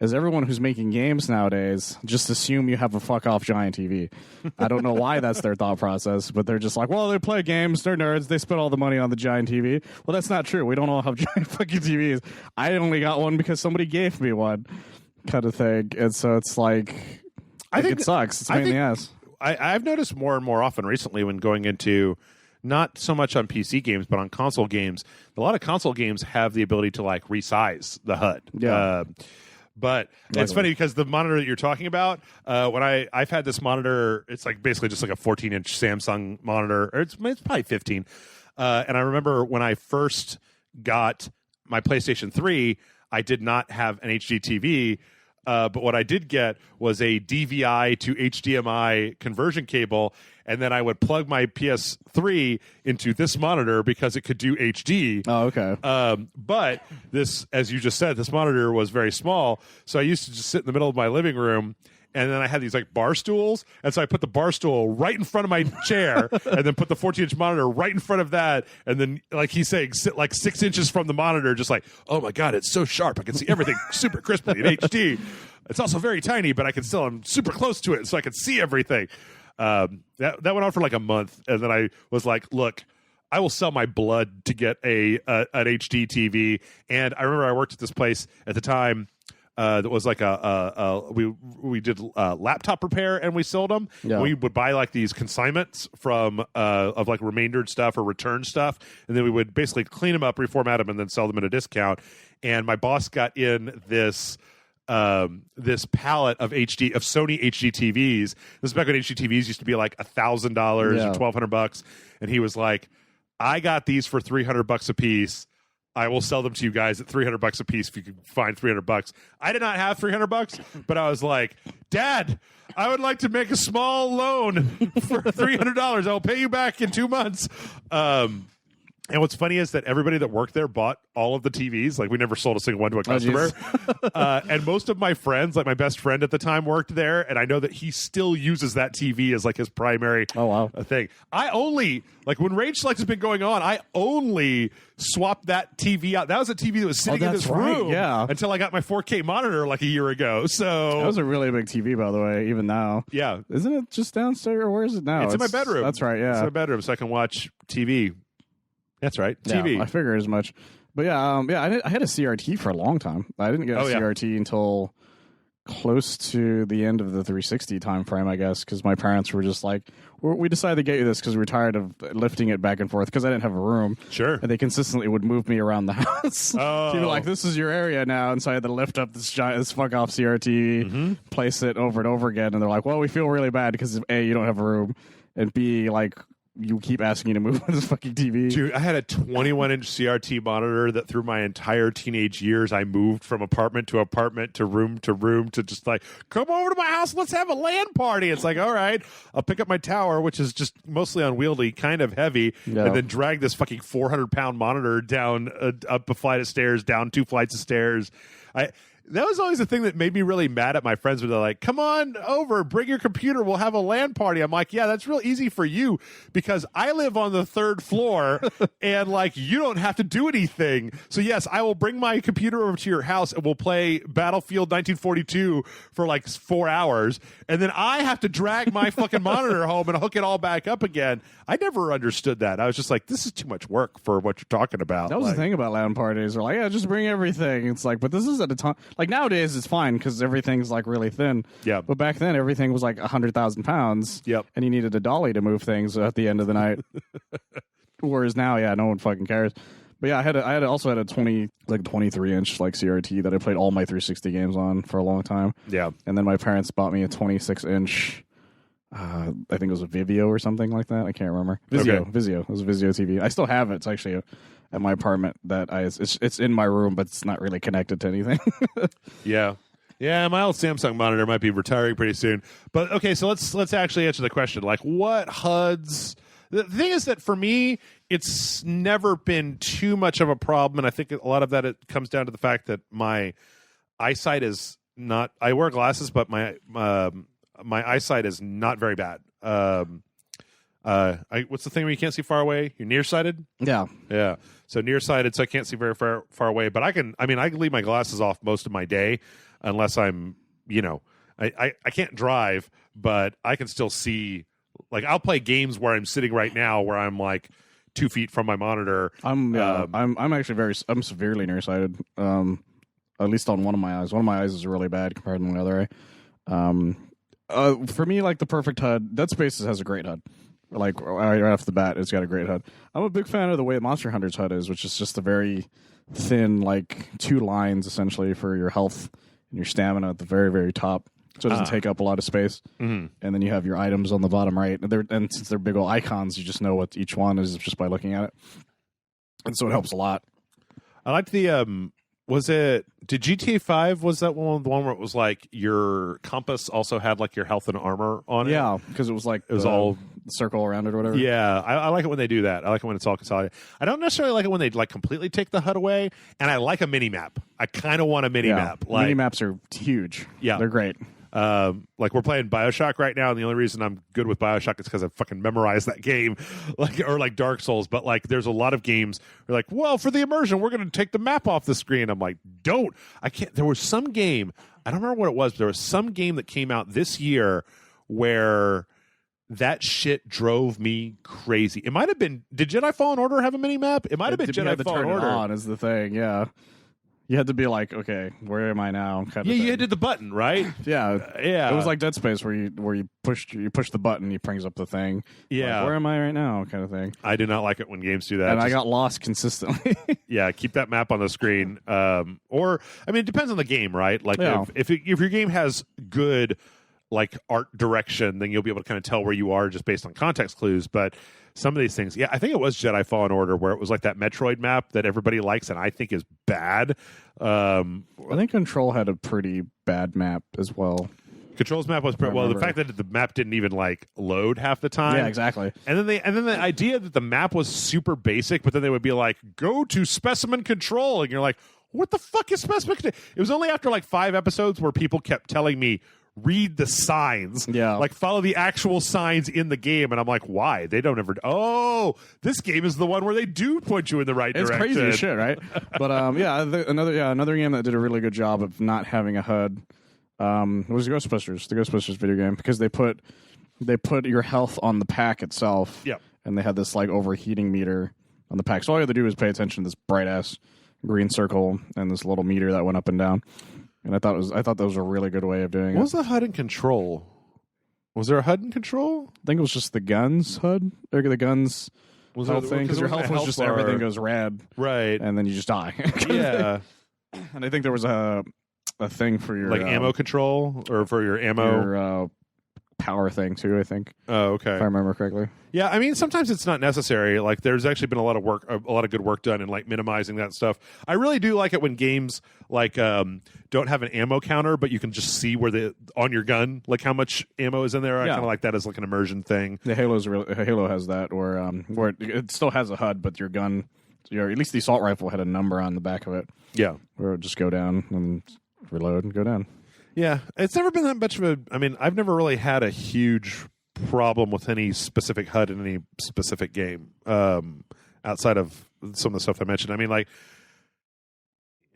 Speaker 2: is everyone who's making games nowadays just assume you have a fuck-off giant TV. I don't know why that's their thought process, but they're just like, well, they play games, they're nerds, they spend all the money on the giant TV. Well, that's not true. We don't all have giant fucking TVs. I only got one because somebody gave me one, kind of thing. And so it's like, I think it sucks. It's a pain in the ass.
Speaker 1: I've noticed more and more often recently when going into not so much on PC games, but on console games, a lot of console games have the ability to like resize the HUD.
Speaker 2: Yeah.
Speaker 1: But it's funny because the monitor that you're talking about, when I've had this monitor, it's like basically just like a 14-inch Samsung monitor, or it's probably 15. And I remember when I first got my PlayStation 3, I did not have an HD TV, but what I did get was a DVI to HDMI conversion cable, and then I would plug my PS3 into this monitor because it could do HD.
Speaker 2: Oh, okay.
Speaker 1: But this, as you just said, this monitor was very small, so I used to just sit in the middle of my living room, and then I had these like bar stools, and so I put the bar stool right in front of my chair, and then put the 14-inch monitor right in front of that, and then, like he's saying, sit like 6 inches from the monitor, just like, oh my god, it's so sharp, I can see everything super crisply in HD. It's also very tiny, but I'm super close to it, so I can see everything. That went on for like a month, and then I was like, look, I will sell my blood to get an HD TV. And I remember I worked at this place at the time that was like we did laptop repair, and we sold them.
Speaker 2: Yeah.
Speaker 1: We would buy like these consignments from of like remaindered stuff or returned stuff, and then we would basically clean them up, reformat them, and then sell them at a discount. And my boss got in this palette of Sony HD TVs. This is back when HD TVs used to be like $1,000 or $1,200, and he was like, I got these for $300 a piece. I will sell them to you guys at $300 a piece if you can find $300. I did not have $300, but I was like, Dad, I would like to make a small loan for $300. I will pay you back in 2 months. And what's funny is that everybody that worked there bought all of the TVs. Like, we never sold a single one to a customer. And most of my friends, like my best friend at the time, worked there, and I know that he still uses that TV as like his primary thing. I only, like, when Rage Select has been going on, I only swapped that TV out. That was a TV that was sitting in this room until I got my 4K monitor like a year ago. So
Speaker 2: that was a really big TV, by the way, even now.
Speaker 1: Yeah.
Speaker 2: Isn't it just downstairs, or where is it now?
Speaker 1: It's in my bedroom.
Speaker 2: That's right, yeah.
Speaker 1: It's in my bedroom, so I can watch TV. That's right, TV.
Speaker 2: Yeah, I figured as much. But I had a CRT for a long time. I didn't get a CRT until close to the end of the 360 time frame, I guess, because my parents were just like, we decided to get you this because we were tired of lifting it back and forth because I didn't have a room.
Speaker 1: Sure.
Speaker 2: And they consistently would move me around the house.
Speaker 1: Oh.
Speaker 2: So you were like, this is your area now. And so I had to lift up this fuck-off CRT, place it over and over again. And they're like, well, we feel really bad because, A, you don't have a room, and B, like, you keep asking you to move on this fucking TV.
Speaker 1: Dude, I had a 21-inch CRT monitor that through my entire teenage years, I moved from apartment to apartment to room to just like, come over to my house, let's have a LAN party. It's like, all right, I'll pick up my tower, which is just mostly unwieldy, kind of heavy, and then drag this fucking 400-pound monitor down up a flight of stairs, down 2 flights of stairs. that was always the thing that made me really mad at my friends when they're like, come on over, bring your computer, we'll have a LAN party. I'm like, yeah, that's real easy for you because I live on the 3rd floor and like you don't have to do anything. So yes, I will bring my computer over to your house and we'll play Battlefield 1942 for like 4 hours. And then I have to drag my fucking monitor home and hook it all back up again. I never understood that. I was just like, this is too much work for what you're talking about.
Speaker 2: That was the thing about LAN parties. They're like, yeah, just bring everything. It's like, but this is at a time. Like nowadays, it's fine because everything's like really thin.
Speaker 1: Yeah.
Speaker 2: But back then, everything was like 100,000 pounds.
Speaker 1: Yep.
Speaker 2: And you needed a dolly to move things at the end of the night. Whereas now, yeah, no one fucking cares. But yeah, I also had a 23-inch like CRT that I played all my 360 games on for a long time.
Speaker 1: Yeah.
Speaker 2: And then my parents bought me a 26-inch. I think it was a Vizio or something like that. I can't remember. Vizio. It was a Vizio TV. I still have it. It's actually at my apartment. It's in my room, but it's not really connected to anything.
Speaker 1: Yeah. Yeah, my old Samsung monitor might be retiring pretty soon. But okay, so let's actually answer the question. Like, what HUDs? The thing is that for me, it's never been too much of a problem, and I think a lot of that it comes down to the fact that my eyesight is not. I wear glasses, but my eyesight is not very bad. What's the thing where you can't see far away? You're nearsighted.
Speaker 2: Yeah.
Speaker 1: Yeah. So nearsighted, so I can't see very far away. But I can leave my glasses off most of my day, unless I'm, I can't drive, but I can still see. Like I'll play games where I'm sitting right now, where I'm like 2 feet from my monitor.
Speaker 2: I'm actually I'm severely nearsighted. At least on one of my eyes. One of my eyes is really bad compared to my other eye. For me, like the perfect HUD, Dead Space has a great HUD. Like right off the bat, it's got a great HUD. I'm a big fan of the way Monster Hunter's HUD is, which is just a very thin, like 2 lines essentially for your health and your stamina at the very, very top. So it doesn't take up a lot of space. Mm-hmm. And then you have your items on the bottom right. And since they're big old icons, you just know what each one is just by looking at it. And so it helps a lot.
Speaker 1: I liked the did GTA 5 was that the one where it was like your compass also had like your health and armor on it?
Speaker 2: Yeah, because it was like
Speaker 1: it was all
Speaker 2: circle around it or whatever.
Speaker 1: Yeah, I like it when they do that. I like it when it's all consolidated. I don't necessarily like it when they like completely take the HUD away, and I like a mini map. I kind of want a mini map. Like,
Speaker 2: mini maps are huge. Yeah, they're great.
Speaker 1: Like we're playing BioShock right now, and the only reason I'm good with BioShock is because I fucking memorized that game, or like Dark Souls. But like, there's a lot of games where like, well, for the immersion, we're going to take the map off the screen. I'm like, I can't. There was some game, I don't remember what it was, but there was some game that came out this year where that shit drove me crazy. It might have been. Did Jedi Fallen Order have a mini map? It might have been Jedi Fallen Order.
Speaker 2: On is the thing, yeah. You had to be like, okay, where am I now? Kind of
Speaker 1: you
Speaker 2: thing.
Speaker 1: did the button, right?
Speaker 2: Yeah. It was like Dead Space where you push the button, he brings up the thing.
Speaker 1: Yeah.
Speaker 2: Like, where am I right now? Kind of thing.
Speaker 1: I do not like it when games do that.
Speaker 2: And I got lost consistently.
Speaker 1: Yeah, keep that map on the screen. Or I mean, it depends on the game, right? Like if your game has good like art direction, then you'll be able to kind of tell where you are just based on context clues. But some of these things, I think it was Jedi Fallen Order where it was like that Metroid map that everybody likes and I think is bad.
Speaker 2: I think Control had a pretty bad map as well.
Speaker 1: Control's map was the fact that the map didn't even like load half the time.
Speaker 2: Yeah, exactly.
Speaker 1: And then the idea that the map was super basic, but then they would be like, go to Specimen Control, and you're like, what the fuck is Specimen Control? It was only after like 5 episodes where people kept telling me, read the signs.
Speaker 2: Yeah.
Speaker 1: Like follow the actual signs in the game. And I'm like, why? They don't ever. Oh, this game is the one where they do point you in the right direction.
Speaker 2: It's crazy as shit, right? But another game that did a really good job of not having a HUD was Ghostbusters, the Ghostbusters video game, because they put your health on the pack itself.
Speaker 1: Yeah.
Speaker 2: And they had this like overheating meter on the pack. So all you had to do was pay attention to this bright ass green circle and this little meter that went up and down. And I thought that was a really good way of doing it.
Speaker 1: What was the HUD in Control? Was there a HUD in Control?
Speaker 2: I think it was just the guns HUD. Or the guns health thing. Because your health was just everything goes red.
Speaker 1: Right.
Speaker 2: And then you just die.
Speaker 1: Yeah.
Speaker 2: And I think there was a thing for your...
Speaker 1: Like ammo control? Or for your ammo?
Speaker 2: Your power thing, too, I think.
Speaker 1: Oh, okay.
Speaker 2: If I remember correctly.
Speaker 1: Yeah, I mean, sometimes it's not necessary. Like, there's actually been a lot of good work done in like minimizing that stuff. I really do like it when games like don't have an ammo counter, but you can just see where on your gun, like how much ammo is in there. I kind of like that as like an immersion thing.
Speaker 2: The Halo has that, where it still has a HUD, but your gun, at least the assault rifle had a number on the back of it.
Speaker 1: Yeah,
Speaker 2: where it would just go down and reload, and go down.
Speaker 1: Yeah, it's never been that much of a. I mean, I've never really had a huge problem with any specific HUD in any specific game outside of some of the stuff I mentioned. I mean, like,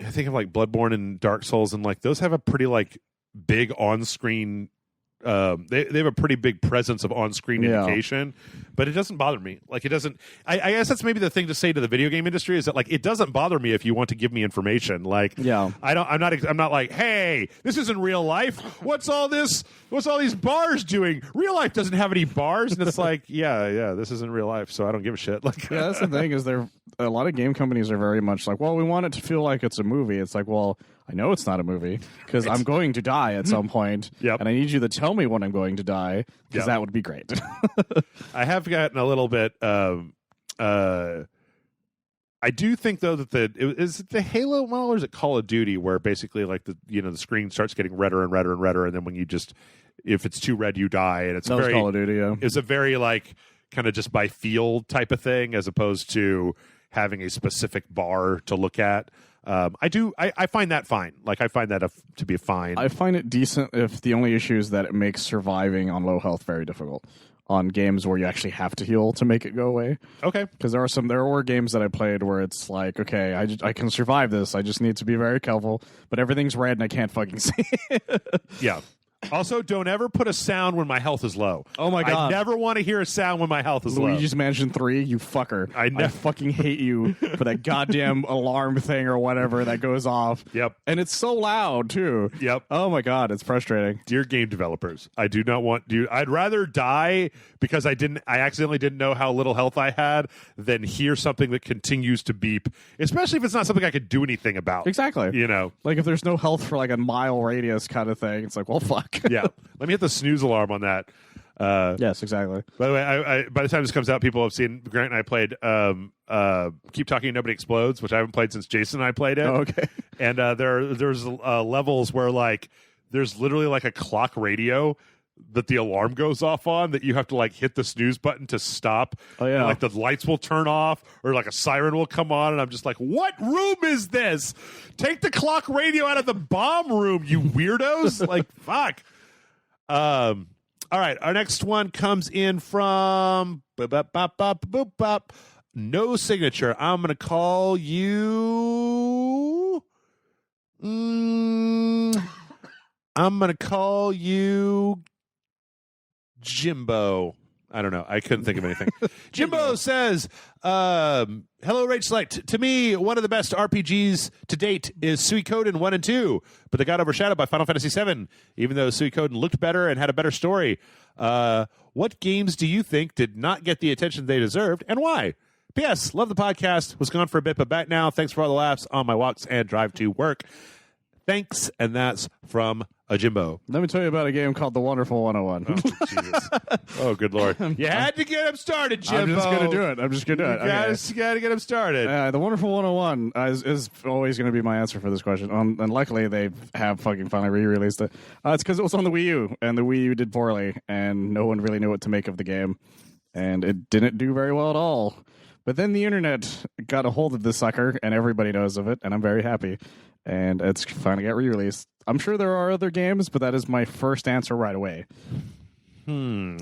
Speaker 1: I think of like Bloodborne and Dark Souls, and like those have a pretty like big on-screen. They have a pretty big presence of on-screen indication, but it doesn't bother me. Like, it doesn't. I guess that's maybe the thing to say to the video game industry is that like it doesn't bother me if you want to give me information. Like, I'm not like, hey, this isn't real life. What's all this? What's all these bars doing? Real life doesn't have any bars, and it's like, yeah, this isn't real life, so I don't give a shit. Like,
Speaker 2: yeah, that's the thing is a lot of game companies are very much like, well, we want it to feel like it's a movie. It's like, well, I know it's not a movie because I'm going to die at some point, and I need you to tell me when I'm going to die because that would be great.
Speaker 1: I have gotten a little bit. I do think though that is it the Halo model or is it Call of Duty where basically like the screen starts getting redder and redder and redder, and then when you if it's too red you die, and it's very
Speaker 2: Call of Duty. Yeah,
Speaker 1: it's a very like kind of just by feel type of thing as opposed to having a specific bar to look at. I find that fine. Like, I find that to be fine.
Speaker 2: I find it decent if the only issue is that it makes surviving on low health very difficult on games where you actually have to heal to make it go away.
Speaker 1: Okay.
Speaker 2: Because there were games that I played where it's like, okay, I can survive this. I just need to be very careful, but everything's red and I can't fucking see.
Speaker 1: Yeah. Also, don't ever put a sound when my health is low.
Speaker 2: Oh my god!
Speaker 1: I never want to hear a sound when my health is low.
Speaker 2: Luigi's Mansion 3, you fucker! I fucking hate you for that goddamn alarm thing or whatever that goes off.
Speaker 1: Yep,
Speaker 2: and it's so loud too.
Speaker 1: Yep.
Speaker 2: Oh my god, it's frustrating.
Speaker 1: Dear game developers, I do not want you. I'd rather die because I accidentally didn't know how little health I had than hear something that continues to beep, especially if it's not something I could do anything about.
Speaker 2: Exactly.
Speaker 1: Like
Speaker 2: if there's no health for like a mile radius kind of thing, it's like, well, fuck.
Speaker 1: Yeah, let me hit the snooze alarm on that.
Speaker 2: Yes, exactly.
Speaker 1: By the way, I by the time this comes out, people have seen Grant and I played Keep Talking Nobody Explodes, which I haven't played since Jason and I played it.
Speaker 2: Oh, okay.
Speaker 1: And there's levels where like there's literally like a clock radio that the alarm goes off on that you have to like hit the snooze button to stop.
Speaker 2: Oh yeah.
Speaker 1: And, like the lights will turn off or like a siren will come on, and I'm just like, what room is this? Take the clock radio out of the bomb room, you weirdos! Like, fuck. All right, our next one comes in from no signature. I'm gonna call you. I'm gonna call you Jimbo. I don't know. I couldn't think of anything. Jimbo says, hello, Rage Select. To me, one of the best RPGs to date is Suikoden 1 and 2, but they got overshadowed by Final Fantasy 7, even though Suikoden looked better and had a better story. What games do you think did not get the attention they deserved, and why? P.S. Love the podcast. Was gone for a bit, but back now. Thanks for all the laughs on my walks and drive to work. Thanks, and that's from a Jimbo.
Speaker 2: Let me tell you about a game called The Wonderful 101.
Speaker 1: Oh, Jesus. Oh, good Lord. You had to get him started, Jimbo.
Speaker 2: I'm just going to do it. You
Speaker 1: got to get him started.
Speaker 2: The Wonderful 101 is always going to be my answer for this question. And luckily, they have fucking finally re-released it. It's because it was on the Wii U, and the Wii U did poorly, and no one really knew what to make of the game. And it didn't do very well at all. But then the internet got a hold of this sucker, and everybody knows of it, and I'm very happy. And it's finally got re-released. I'm sure there are other games, but that is my first answer right away.
Speaker 1: A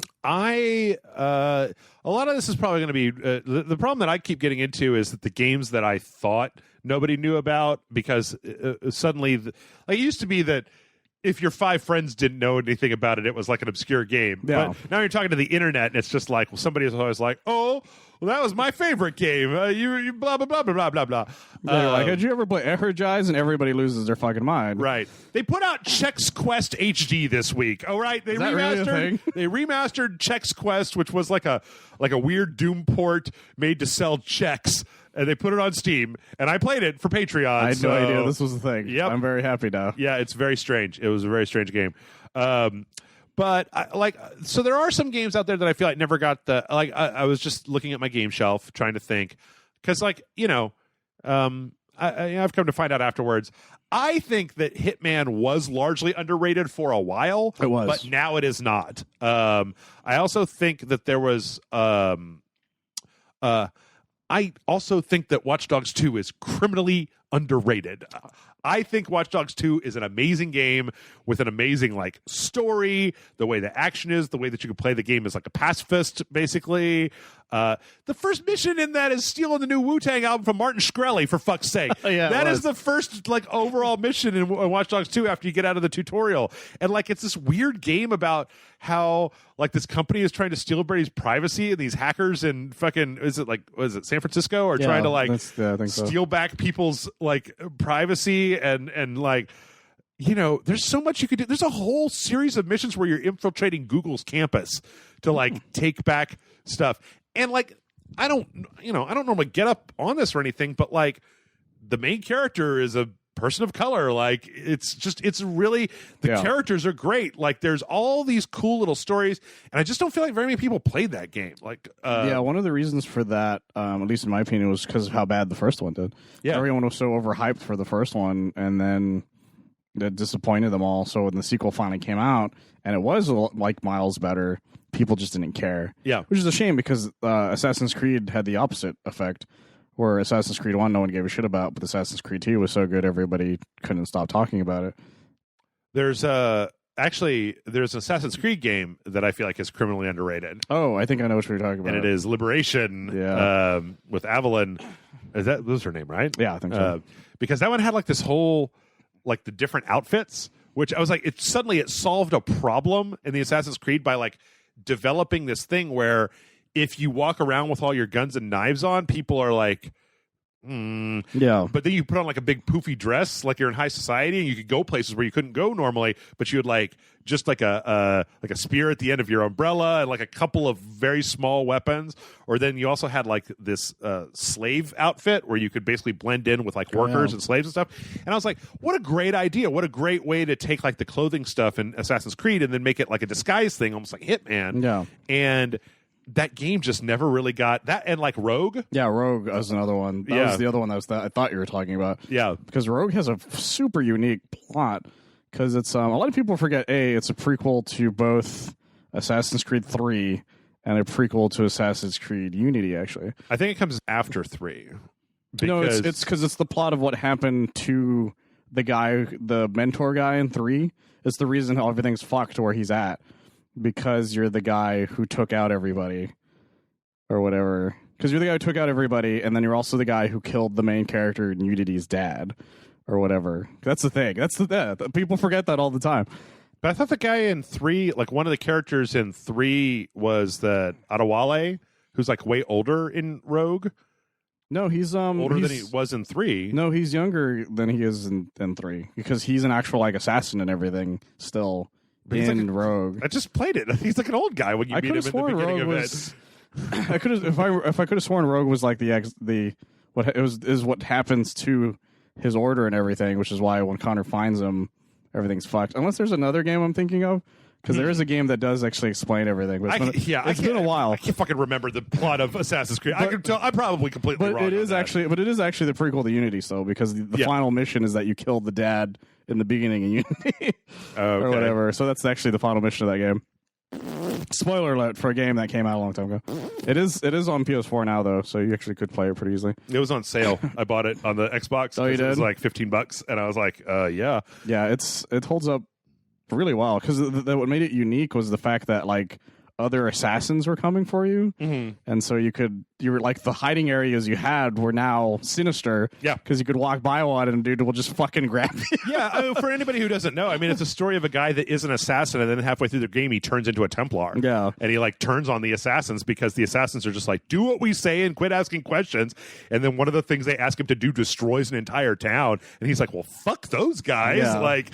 Speaker 1: lot of this is probably going to be the problem that I keep getting into is that the games that I thought nobody knew about because suddenly, it used to be that if your 5 friends didn't know anything about it, it was like an obscure game.
Speaker 2: Yeah.
Speaker 1: But now you're talking to the internet, and it's just like somebody is always like, "Oh, well, that was my favorite game." You blah blah blah blah blah blah.
Speaker 2: Like, did you ever play Energize? And everybody loses their fucking mind.
Speaker 1: Right. They put out Chex Quest HD this week. Oh, right. They
Speaker 2: is that really a thing?
Speaker 1: They remastered Chex Quest, which was like a weird Doom port made to sell checks. And they put it on Steam, and I played it for Patreon.
Speaker 2: I had no idea this was a thing.
Speaker 1: Yep.
Speaker 2: I'm very happy now.
Speaker 1: Yeah, it's very strange. It was a very strange game. But so there are some games out there that I feel like never got the I was just looking at my game shelf trying to think because I've come to find out afterwards. I think that Hitman was largely underrated for a while.
Speaker 2: It was,
Speaker 1: but now it is not. I also think that there was. I also think that Watch Dogs 2 is criminally underrated. I think Watch Dogs 2 is an amazing game with an amazing like story, the way the action is, the way that you can play the game is like a pacifist, basically. The first mission in that is stealing the new Wu-Tang album from Martin Shkreli, for fuck's sake.
Speaker 2: Yeah,
Speaker 1: that is the first like overall mission in Watch Dogs 2 after you get out of the tutorial. And like it's this weird game about how like this company is trying to steal everybody's privacy, and these hackers in fucking San Francisco are trying to like
Speaker 2: I think so.
Speaker 1: steal back people's like privacy and like, you know, there's so much you could do. There's a whole series of missions where you're infiltrating Google's campus to like take back stuff. And like, I don't normally get up on this or anything, but like the main character is a person of color. Like it's really, the characters are great. Like there's all these cool little stories, and I just don't feel like very many people played that game. Like,
Speaker 2: one of the reasons for that, at least in my opinion, was because of how bad the first one did.
Speaker 1: Yeah.
Speaker 2: Everyone was so overhyped for the first one, and then that disappointed them all. So when the sequel finally came out, and it was like miles better, people just didn't care.
Speaker 1: Yeah.
Speaker 2: Which is a shame, because Assassin's Creed had the opposite effect, where Assassin's Creed 1 no one gave a shit about, but Assassin's Creed 2 was so good everybody couldn't stop talking about it.
Speaker 1: There's an Assassin's Creed game that I feel like is criminally underrated.
Speaker 2: Oh, I think I know what you're talking about.
Speaker 1: And it is Liberation with Evelyn. That was her name, right?
Speaker 2: Yeah, I think so.
Speaker 1: Because that one had like this whole, like the different outfits, which I was like, it solved a problem in the Assassin's Creed by like developing this thing where if you walk around with all your guns and knives on, people are like,
Speaker 2: yeah.
Speaker 1: But then you put on like a big poofy dress, like you're in high society, and you could go places where you couldn't go normally. But you had like just like a spear at the end of your umbrella and like a couple of very small weapons. Or then you also had like this slave outfit where you could basically blend in with like workers and slaves and stuff. And I was like, what a great idea! What a great way to take like the clothing stuff in Assassin's Creed and then make it like a disguise thing, almost like Hitman.
Speaker 2: Yeah.
Speaker 1: And that game just never really got that. And like Rogue.
Speaker 2: Yeah, Rogue was another one. That was the other one that I thought you were talking about.
Speaker 1: Yeah.
Speaker 2: Because Rogue has a super unique plot. Because it's a lot of people forget, it's a prequel to both Assassin's Creed 3 and a prequel to Assassin's Creed Unity, actually.
Speaker 1: I think it comes after 3.
Speaker 2: No, it's because it's the plot of what happened to the guy, the mentor guy in 3. It's the reason how everything's fucked where he's at. Because you're the guy who took out everybody or whatever. Because you're the guy who took out everybody, and then you're also the guy who killed the main character in Unity's dad or whatever. That's the thing. People forget that all the time.
Speaker 1: But I thought the guy in 3, like one of the characters in 3 was the Adewale, who's like way older in Rogue.
Speaker 2: No, he's
Speaker 1: older than he was in 3.
Speaker 2: No, he's younger than he is in 3 because he's an actual like assassin and everything still.
Speaker 1: But
Speaker 2: in Rogue,
Speaker 1: I just played it. He's like an old guy when you meet him in the beginning of it.
Speaker 2: I could have, if I could have sworn Rogue was like what happens to his order and everything, which is why when Connor finds him, everything's fucked. Unless there's another game I'm thinking of, because there is a game that does actually explain everything. But it's been a while.
Speaker 1: I can't fucking remember the plot of Assassin's Creed. I can tell. I'm probably completely wrong.
Speaker 2: But it is actually the prequel to Unity, still, because the final mission is that you kill the dad in the beginning in Unity or whatever. So that's actually the final mission of that game. Spoiler alert for a game that came out a long time ago. It is on PS4 now though, so you actually could play it pretty easily.
Speaker 1: It was on sale. I bought it on the Xbox.
Speaker 2: Oh, you did?
Speaker 1: It was like $15, and I was like, yeah.
Speaker 2: Yeah, it holds up really well because what made it unique was the fact that like other assassins were coming for you, and so you were like the hiding areas you had were now sinister.
Speaker 1: Yeah,
Speaker 2: because you could walk by one and dude will just fucking grab you.
Speaker 1: Yeah, I mean, for anybody who doesn't know, I mean, it's a story of a guy that is an assassin, and then halfway through the game, he turns into a Templar.
Speaker 2: Yeah,
Speaker 1: and he like turns on the assassins because the assassins are just like, do what we say and quit asking questions. And then one of the things they ask him to do destroys an entire town, and he's like, well, fuck those guys.
Speaker 2: Yeah.
Speaker 1: Like,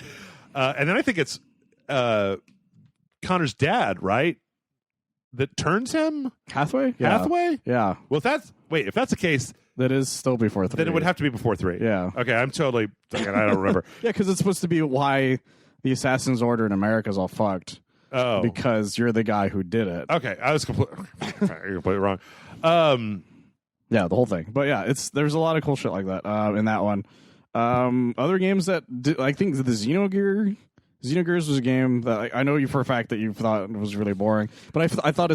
Speaker 1: and then I think it's Connor's dad, right? That turns him?
Speaker 2: Hathaway?
Speaker 1: Yeah. Hathaway?
Speaker 2: Yeah.
Speaker 1: Well, if that's the case,
Speaker 2: that is still before 3.
Speaker 1: Then it would have to be before 3.
Speaker 2: Yeah.
Speaker 1: Okay, I'm totally. I don't remember.
Speaker 2: Yeah, because it's supposed to be why the Assassin's Order in America is all fucked.
Speaker 1: Oh,
Speaker 2: because you're the guy who did it.
Speaker 1: Okay, I was completely wrong.
Speaker 2: Yeah, the whole thing. But yeah, there's a lot of cool shit like that in that one. Other games that I think the Xenogears was a game that I know you for a fact that you thought was really boring, but I thought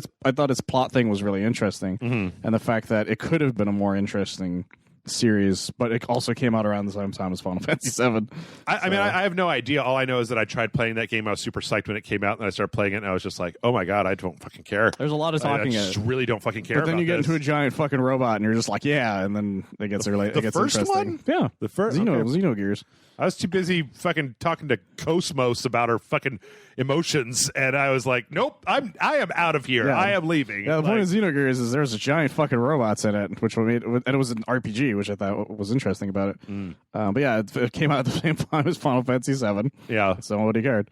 Speaker 2: its plot thing was really interesting, and the fact that it could have been a more interesting series, but it also came out around the same time as Final Fantasy VII.
Speaker 1: I mean, I have no idea. All I know is that I tried playing that game. I was super psyched when it came out, and I started playing it, and I was just like, oh my God, I don't fucking care.
Speaker 2: There's a lot of talking.
Speaker 1: I just really don't fucking care.
Speaker 2: But then
Speaker 1: about
Speaker 2: you get
Speaker 1: this.
Speaker 2: into a giant fucking robot, and you're just like, yeah, and then it gets
Speaker 1: The
Speaker 2: it gets
Speaker 1: first
Speaker 2: interesting.
Speaker 1: one?
Speaker 2: Yeah,
Speaker 1: The first
Speaker 2: Xenogears.
Speaker 1: I was too busy fucking talking to Cosmos about her fucking emotions, and I was like, nope, I am out of here.
Speaker 2: Yeah.
Speaker 1: I am leaving.
Speaker 2: Yeah, the point of Xenogears is there's a giant fucking robots in it, which made, and it was an RPG, which I thought was interesting about it. But yeah, it came out at the same time as Final Fantasy VII.
Speaker 1: Yeah.
Speaker 2: So nobody cared.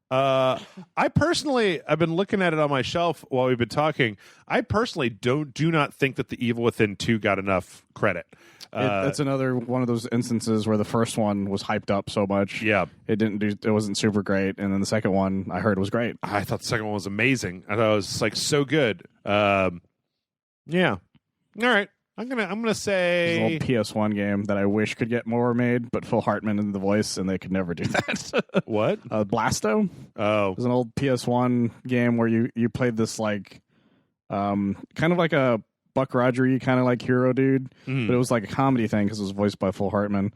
Speaker 1: I personally, I've been looking at it on my shelf while we've been talking. I personally do not think that the Evil Within 2 got enough credit.
Speaker 2: That's another one of those instances where the first one was hyped up so much.
Speaker 1: Yeah.
Speaker 2: It wasn't super great, and then the second one I heard was great.
Speaker 1: I thought the second one was amazing. I thought it was like so good. Yeah. All right. I'm gonna say
Speaker 2: It's an old PS1 game that I wish could get more made, but Phil Hartman in the voice, and they could never do that.
Speaker 1: what?
Speaker 2: Blasto.
Speaker 1: Oh,
Speaker 2: It was an old PS1 game where you played this like kind of like a Buck Roger-y kind of like hero dude, but it was like a comedy thing because it was voiced by Phil Hartman,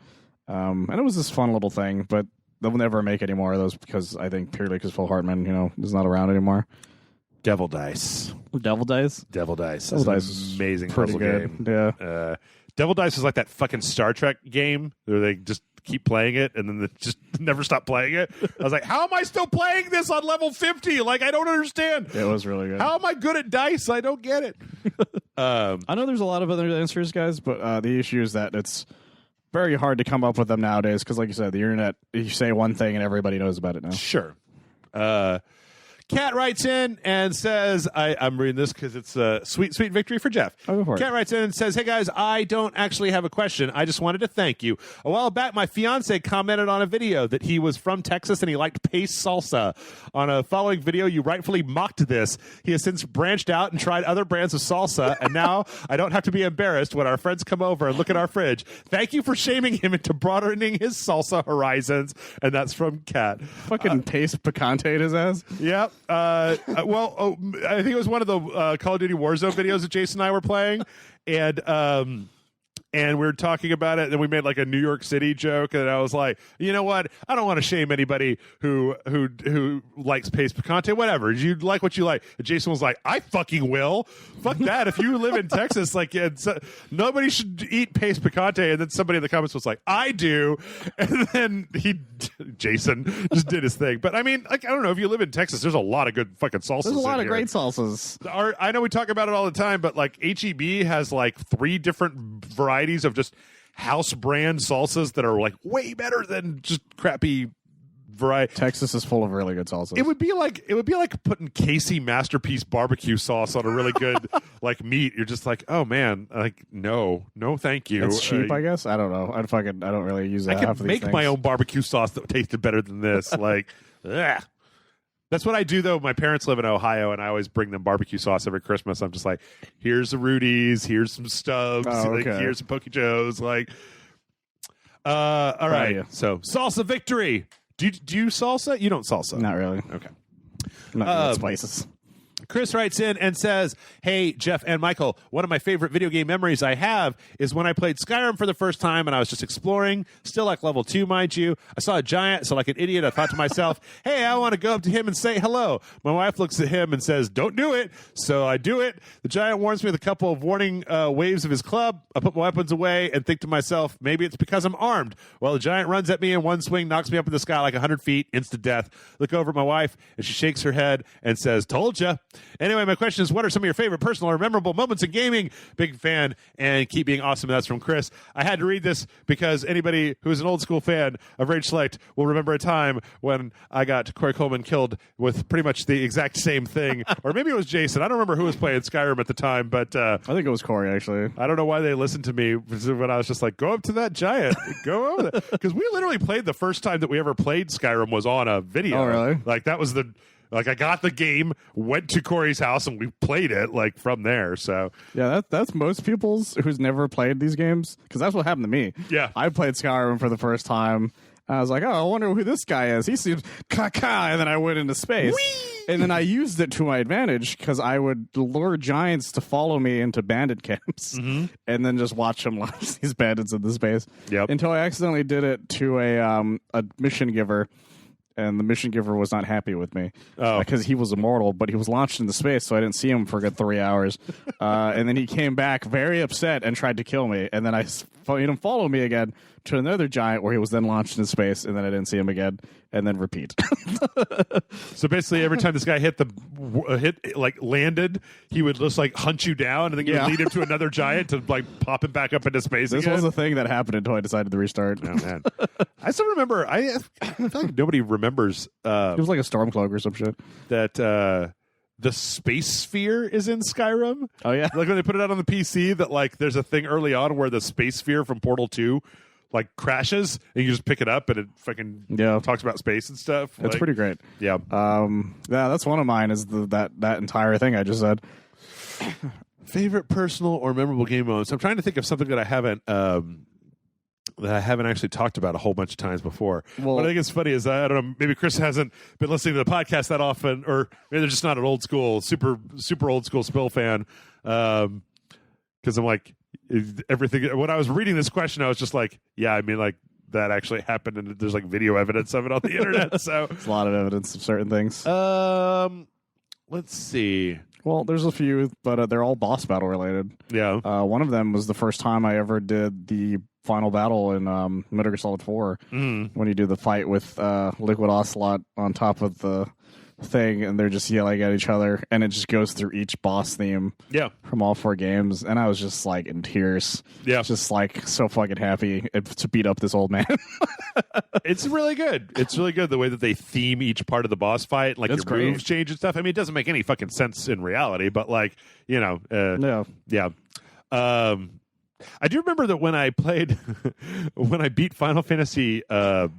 Speaker 2: and it was this fun little thing. But they'll never make any more of those because I think purely because Phil Hartman, is not around anymore.
Speaker 1: Devil Dice.
Speaker 2: Devil Dice.
Speaker 1: Devil Dice.
Speaker 2: Devil Dice
Speaker 1: is
Speaker 2: is
Speaker 1: an amazing
Speaker 2: pretty
Speaker 1: puzzle
Speaker 2: good.
Speaker 1: game.
Speaker 2: Yeah.
Speaker 1: Devil Dice is like that fucking Star Trek game where they just keep playing it and then they just never stop playing it. I was like, how am I still playing this on level 50? Like, I don't understand.
Speaker 2: It was really good.
Speaker 1: How am I good at dice? I don't get it.
Speaker 2: I know there's a lot of other answers, guys, but the issue is that it's very hard to come up with them nowadays because, like you said, the internet, you say one thing and everybody knows about it now.
Speaker 1: Sure. Kat writes in and says, I'm reading this because it's a sweet victory for Jeff.
Speaker 2: Oh, go for it.
Speaker 1: Kat writes in and says, hey guys, I don't actually have a question. I just wanted to thank you. A while back, my fiance commented on a video that he was from Texas and he liked paste salsa. On a following video, you rightfully mocked this. He has since branched out and tried other brands of salsa, and now I don't have to be embarrassed when our friends come over and look at our fridge. Thank you for shaming him into broadening his salsa horizons. And that's from Kat.
Speaker 2: Fucking paste picante his ass.
Speaker 1: Yep. I think it was one of the Call of Duty Warzone videos that Jason and I were playing, and we were talking about it, and we made like a New York City joke, and I was like, you know what? I don't want to shame anybody who likes paste picante. Whatever, you like what you like. And Jason was like, I fucking will. Fuck that. If you live in Texas, like nobody should eat paste picante. And then somebody in the comments was like, I do. And then Jason just did his thing. But I mean, like, I don't know, if you live in Texas, there's a lot of good fucking salsas.
Speaker 2: There's a lot of
Speaker 1: here.
Speaker 2: great salsas.
Speaker 1: I know we talk about it all the time, but like HEB has like 3 different varieties of just house brand salsas that are like way better than just crappy variety.
Speaker 2: Texas is full of really good salsas.
Speaker 1: It would be like putting Casey Masterpiece barbecue sauce on a really good like meat. You're just like, oh man, like no, thank you.
Speaker 2: It's cheap, I guess. I don't know. I don't really use that.
Speaker 1: I can make my own barbecue sauce that tasted better than this. Like, ugh. That's what I do, though. My parents live in Ohio, and I always bring them barbecue sauce every Christmas. I'm just like, here's the Rudy's, here's some Stubbs, like, here's some Poke Joes. Like, all right.
Speaker 2: Yeah.
Speaker 1: So, salsa victory. Do you salsa? You don't salsa.
Speaker 2: Not really.
Speaker 1: Okay.
Speaker 2: Not good spices.
Speaker 1: Chris writes in and says, hey, Jeff and Michael, one of my favorite video game memories I have is when I played Skyrim for the first time and I was just exploring, still like level 2, mind you. I saw a giant, so like an idiot, I thought to myself, hey, I want to go up to him and say hello. My wife looks at him and says, don't do it. So I do it. The giant warns me with a couple of warning waves of his club. I put my weapons away and think to myself, maybe it's because I'm armed. Well, the giant runs at me in one swing, knocks me up in the sky like 100 feet, instant death. Look over at my wife, and she shakes her head and says, told ya. Anyway, my question is, what are some of your favorite personal or memorable moments in gaming? Big fan, and keep being awesome. That's from Chris. I had to read this because anybody who is an old school fan of Rage Select will remember a time when I got Corey Coleman killed with pretty much the exact same thing. Or maybe it was Jason. I don't remember who was playing Skyrim at the time, but
Speaker 2: I think it was Corey, actually.
Speaker 1: I don't know why they listened to me when I was just like, go up to that giant. Go over there. Because we literally played the first time that we ever played Skyrim was on a video.
Speaker 2: Oh, really?
Speaker 1: Like, that was the... Like, I got the game, went to Corey's house, and we played it, like, from there, so...
Speaker 2: Yeah, that's most people's who's never played these games, because that's what happened to me.
Speaker 1: Yeah.
Speaker 2: I played Skyrim for the first time, and I was like, oh, I wonder who this guy is. He seems caca, and then I went into space.
Speaker 1: Whee!
Speaker 2: And then I used it to my advantage because I would lure giants to follow me into bandit camps and then just watch them launch these bandits into space.
Speaker 1: Yep.
Speaker 2: Until I accidentally did it to a mission giver. And the mission giver was not happy with me because he was immortal, but he was launched into space, so I didn't see him for a good 3 hours. And then he came back very upset and tried to kill me. And then I made him follow me again to another giant where he was then launched into space, and then I didn't see him again, and then repeat.
Speaker 1: So basically, every time this guy landed, he would just like hunt you down, and then you would lead him to another giant to like pop him back up into space.
Speaker 2: This
Speaker 1: again.
Speaker 2: was a thing that happened until I decided to restart.
Speaker 1: Oh man, I still remember. I feel like nobody remembers.
Speaker 2: It was like a Stormcloak or some shit.
Speaker 1: That the space sphere is in Skyrim.
Speaker 2: Oh yeah,
Speaker 1: like when they put it out on the PC, that like there's a thing early on where the space sphere from Portal 2 like crashes and you just pick it up and it fucking talks about space and stuff.
Speaker 2: It's pretty great.
Speaker 1: Yeah.
Speaker 2: That's one of mine is that entire thing I just said.
Speaker 1: Favorite personal or memorable game moments. I'm trying to think of something that I haven't actually talked about a whole bunch of times before.
Speaker 2: Well,
Speaker 1: what I think is funny is I don't know, maybe Chris hasn't been listening to the podcast that often, or maybe they're just not an old school, super old school Spill fan. Because I'm like, everything. When I was reading this question, I was just like, yeah, I mean, like that actually happened, and there's like video evidence of it on the internet. So
Speaker 2: it's a lot of evidence of certain things.
Speaker 1: Let's see.
Speaker 2: Well, there's a few, but they're all boss battle related.
Speaker 1: Yeah.
Speaker 2: One of them was the first time I ever did the final battle in Metal Gear Solid 4 when you do the fight with Liquid Ocelot on top of the thing, and they're just yelling at each other, and it just goes through each boss theme from all 4 games, and I was just like in tears, just like so fucking happy to beat up this old man.
Speaker 1: It's really good. It's really good the way that they theme each part of the boss fight, like your moves change and stuff. I mean, it doesn't make any fucking sense in reality, but like, you know, I do remember that when I played when I beat Final Fantasy 4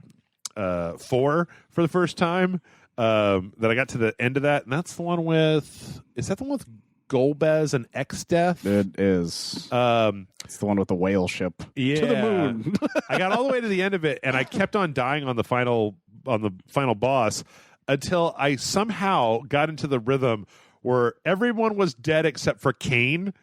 Speaker 1: for the first time, that I got to the end of that, and that's the one with, is that the one with Golbez and X-Death?
Speaker 2: It is. It's the one with the whale ship.
Speaker 1: Yeah.
Speaker 2: To the moon.
Speaker 1: I got all the way to the end of it, and I kept on dying on the final boss until I somehow got into the rhythm where everyone was dead except for Kane,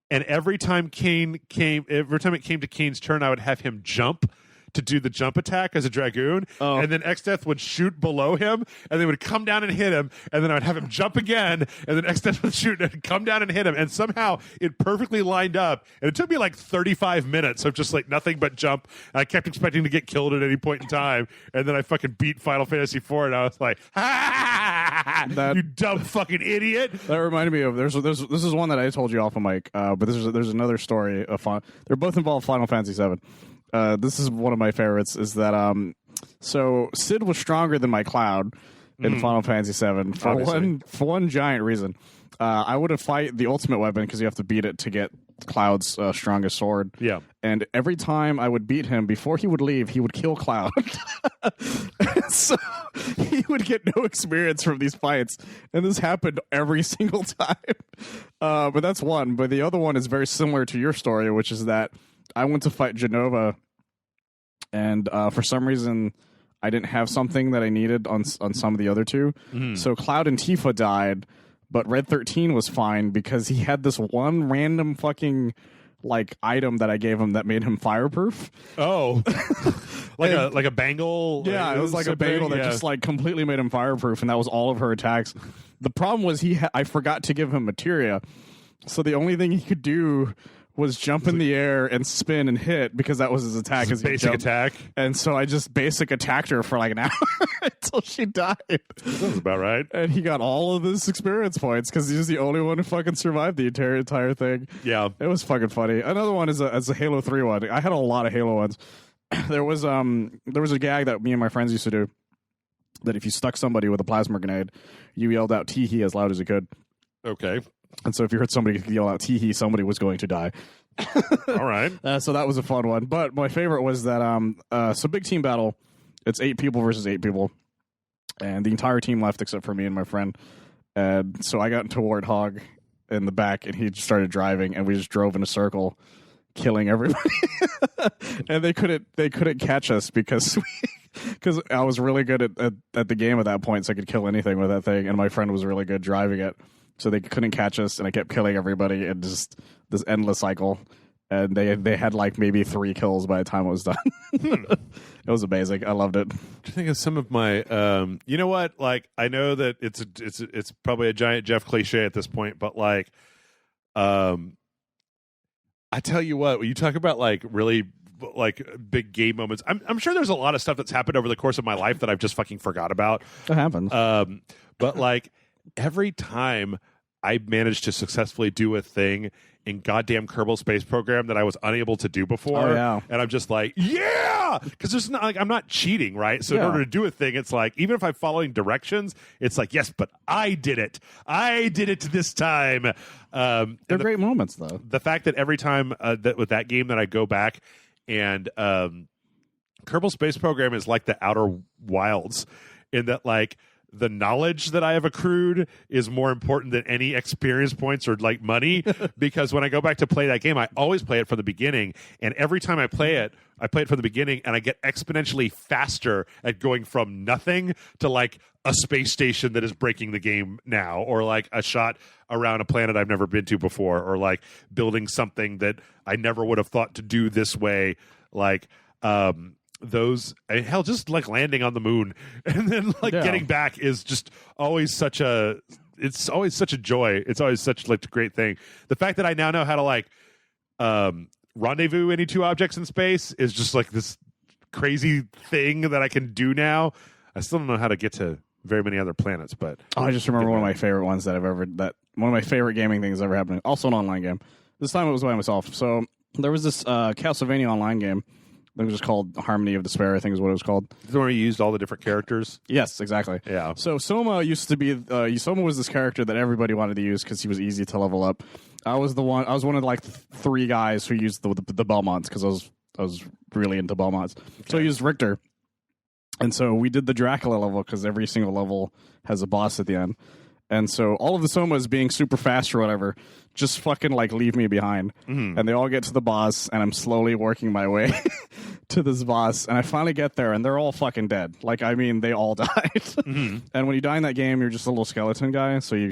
Speaker 1: and every time it came to Kane's turn, I would have him jump to do the jump attack as a Dragoon, and then X-Death would shoot below him, and they would come down and hit him, and then I would have him jump again, and then X-Death would shoot and come down and hit him, and somehow it perfectly lined up, and it took me like 35 minutes of just like nothing but jump, and I kept expecting to get killed at any point in time, and then I fucking beat Final Fantasy 4, and I was like, you dumb fucking idiot.
Speaker 2: That reminded me of, this is one that I told you off of mic, but there's another story of they're both involved Final Fantasy 7. This is one of my favorites, is that so Sid was stronger than my Cloud in Final Fantasy VII for one giant reason. I would have fight the ultimate weapon because you have to beat it to get Cloud's strongest sword.
Speaker 1: Yeah.
Speaker 2: And every time I would beat him, before he would leave, he would kill Cloud. So he would get no experience from these fights. And this happened every single time. But that's one. But the other one is very similar to your story, which is that I went to fight Genova, and for some reason, I didn't have something that I needed on some of the other two. So Cloud and Tifa died, but Red 13 was fine because he had this one random fucking like item that I gave him that made him fireproof.
Speaker 1: Oh, like a bangle.
Speaker 2: Yeah, it was like a bangle that just like completely made him fireproof, and that was all of her attacks. The problem was I forgot to give him materia, so the only thing he could do was jump in the air and spin and hit because that was his attack.
Speaker 1: His basic attack.
Speaker 2: And so I just basic attacked her for like an hour until she died.
Speaker 1: Sounds about right.
Speaker 2: And he got all of his experience points because he was the only one who fucking survived the entire thing.
Speaker 1: Yeah.
Speaker 2: It was fucking funny. Another one is a Halo 3 one. I had a lot of Halo ones. There was a gag that me and my friends used to do that if you stuck somebody with a plasma grenade, you yelled out "tee-hee" as loud as you could.
Speaker 1: Okay.
Speaker 2: And so if you heard somebody yell out "tee-hee," somebody was going to die.
Speaker 1: All right.
Speaker 2: So that was a fun one. But my favorite was that so big team battle. It's 8 people versus 8 people. And the entire team left except for me and my friend. And so I got into Warthog in the back, and he just started driving, and we just drove in a circle, killing everybody. And they couldn't catch us because because I was really good at the game at that point, so I could kill anything with that thing, and my friend was really good driving it, so they couldn't catch us, and I kept killing everybody, and just this endless cycle. And they had like maybe 3 kills by the time it was done. It was amazing. I loved it.
Speaker 1: I think of some of my, you know what? Like, I know that it's probably a giant Jeff cliche at this point, but like, I tell you what, when you talk about like really like big game moments, I'm sure there's a lot of stuff that's happened over the course of my life that I've just fucking forgot about.
Speaker 2: It happens.
Speaker 1: But like every time I managed to successfully do a thing in goddamn Kerbal Space Program that I was unable to do before.
Speaker 2: Oh, yeah.
Speaker 1: And I'm just like, yeah! Because there's not like I'm not cheating, right? So in order to do a thing, it's like, even if I'm following directions, it's like, yes, but I did it. I did it this time.
Speaker 2: They're great moments, though.
Speaker 1: The fact that every time that with that game that I go back and Kerbal Space Program is like the Outer Wilds in that like the knowledge that I have accrued is more important than any experience points or like money, because when I go back to play that game, I always play it from the beginning. And every time I play it from the beginning, and I get exponentially faster at going from nothing to like a space station that is breaking the game now, or like a shot around a planet I've never been to before, or like building something that I never would have thought to do this way. Like, those hell, just like landing on the moon and then like getting back is just always such a joy. It's always such like a great thing. The fact that I now know how to like rendezvous any 2 objects in space is just like this crazy thing that I can do now. I still don't know how to get to very many other planets, but
Speaker 2: I just remember one of my favorite ones one of my favorite gaming things ever happened. Also an online game. This time it was by myself. So there was this Castlevania online game. It was just called Harmony of Despair, I think is what it was called.
Speaker 1: The one where you used all the different characters?
Speaker 2: Yes, exactly.
Speaker 1: Yeah.
Speaker 2: So Soma used to be... Soma was this character that everybody wanted to use because he was easy to level up. I was one of like 3 guys who used the Belmonts because I was really into Belmonts. Okay. So I used Richter. And so we did the Dracula level because every single level has a boss at the end. And so all of the Somas being super fast or whatever, just fucking like leave me behind. Mm-hmm. And they all get to the boss, and I'm slowly working my way to this boss. And I finally get there, and they're all fucking dead. Like, I mean, they all died. Mm-hmm. And when you die in that game, you're just a little skeleton guy, so you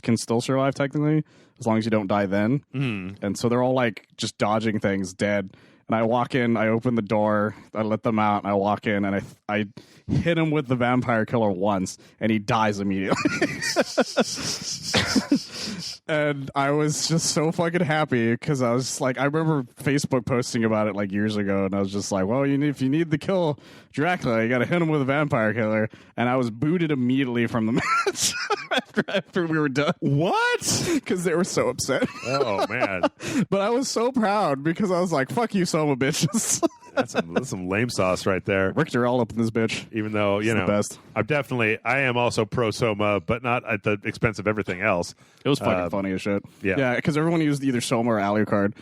Speaker 2: can still survive technically, as long as you don't die then. Mm-hmm. And so they're all like just dodging things, dead. And I walk in, I open the door, I let them out, and I walk in, and I hit him with the vampire killer once, and he dies immediately. And I was just so fucking happy, because I was like, I remember Facebook posting about it like years ago, and I was just like, well, if you need to kill Dracula, you gotta hit him with a vampire killer. And I was booted immediately from the match after we were done.
Speaker 1: What?
Speaker 2: Because they were so upset.
Speaker 1: Oh, man.
Speaker 2: But I was so proud, because I was like, fuck you, son of a bitches.
Speaker 1: That's some lame sauce right there.
Speaker 2: Richter all up in this bitch.
Speaker 1: Even though, you know,
Speaker 2: the best.
Speaker 1: I am also pro Soma, but not at the expense of everything else.
Speaker 2: It was fucking funny as shit.
Speaker 1: Yeah,
Speaker 2: because everyone used either Soma or Alucard,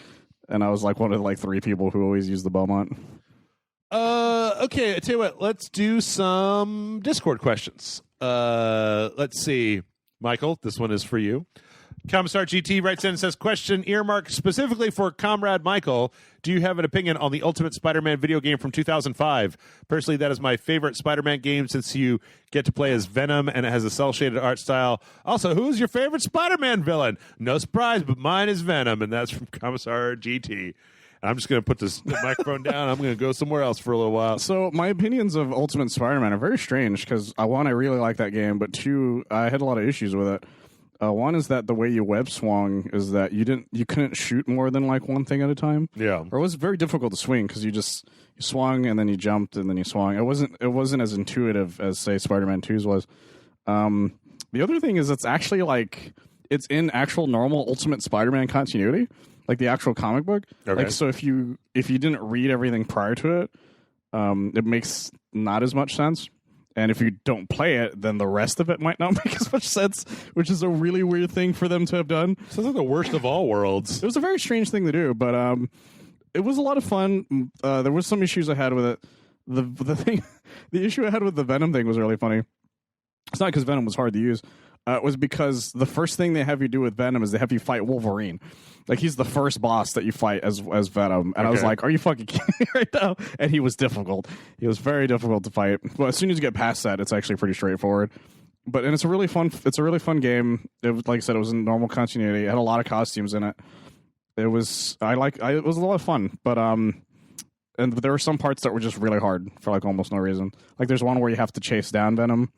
Speaker 2: and I was like one of the like 3 people who always used the Belmont.
Speaker 1: Okay, I tell you what, let's do some Discord questions. Let's see. Michael, this one is for you. Commissar GT writes in and says, question earmarked specifically for Comrade Michael. Do you have an opinion on the Ultimate Spider-Man video game from 2005? Personally, that is my favorite Spider-Man game since you get to play as Venom and it has a cel-shaded art style. Also, who's your favorite Spider-Man villain? No surprise, but mine is Venom, and that's from Commissar GT. I'm just going to put this microphone down. I'm going to go somewhere else for a little while.
Speaker 2: So my opinions of Ultimate Spider-Man are very strange because, one, I really like that game, but 2, I had a lot of issues with it. One is that the way you web swung is that you couldn't shoot more than like one thing at a time.
Speaker 1: Yeah,
Speaker 2: or it was very difficult to swing because you swung and then you jumped and then you swung. It wasn't as intuitive as say Spider-Man 2's was. The other thing is it's actually like it's in actual normal Ultimate Spider-Man continuity, like the actual comic book.
Speaker 1: Okay.
Speaker 2: Like so if you didn't read everything prior to it, it makes not as much sense. And if you don't play it, then the rest of it might not make as much sense, which is a really weird thing for them to have done.
Speaker 1: Sounds like the worst of all worlds.
Speaker 2: It was a very strange thing to do, but it was a lot of fun. There was some issues I had with it. The issue I had with the Venom thing was really funny. It's not because Venom was hard to use. was because the first thing they have you do with Venom is they have you fight Wolverine. Like, he's the first boss that you fight as Venom. And I was like, are you fucking kidding me right now? And he was difficult. He was very difficult to fight. Well, as soon as you get past that, it's actually pretty straightforward. And it's a really fun game. It was, like I said, it was in normal continuity. It had a lot of costumes in it. It was it was a lot of fun. But and there were some parts that were just really hard for like almost no reason. Like, there's one where you have to chase down Venom,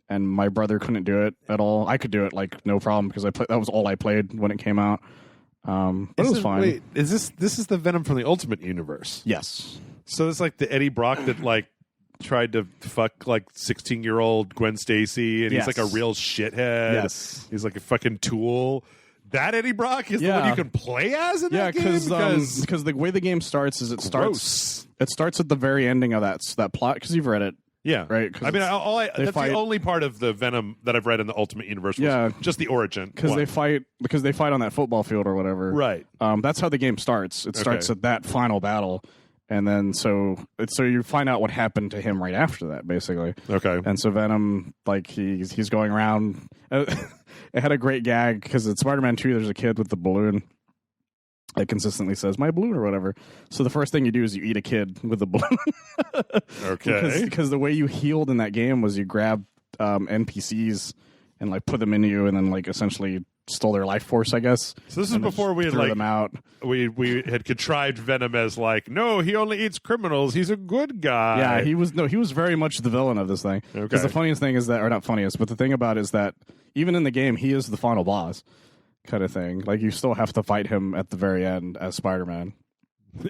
Speaker 2: and my brother couldn't do it at all. I could do it like no problem because that was all I played when it came out. But it was fine.
Speaker 1: Wait, this is the Venom from the Ultimate Universe?
Speaker 2: Yes.
Speaker 1: So it's like the Eddie Brock that like tried to fuck like 16-year-old Gwen Stacy, and he's like a real shithead.
Speaker 2: Yes.
Speaker 1: He's like a fucking tool. That Eddie Brock is the one you can play as in that game?
Speaker 2: Because the way the game starts is it starts at the very ending of that plot, because you've read it.
Speaker 1: Yeah,
Speaker 2: right.
Speaker 1: I mean, that's the only part of the Venom that I've read in the Ultimate Universe. Was just the origin,
Speaker 2: because they fight on that football field or whatever.
Speaker 1: Right.
Speaker 2: That's how the game starts. It starts at that final battle, and then so you find out what happened to him right after that, basically.
Speaker 1: Okay.
Speaker 2: And so Venom, like he's going around. It had a great gag because in Spider-Man 2, there's a kid with the balloon. It consistently says my balloon or whatever. So the first thing you do is you eat a kid with the balloon.
Speaker 1: Okay.
Speaker 2: Because the way you healed in that game was you grab NPCs and like put them into you, and then like essentially stole their life force, I guess.
Speaker 1: So this is before we had
Speaker 2: threw them out.
Speaker 1: We had contrived Venom as like, no, he only eats criminals. He's a good guy.
Speaker 2: Yeah, he was very much the villain of this thing.
Speaker 1: Okay.
Speaker 2: Because the funniest thing is that, or not funniest, but the thing about it is that even in the game, he is the final boss. Kind of thing. Like, you still have to fight him at the very end as Spider-Man.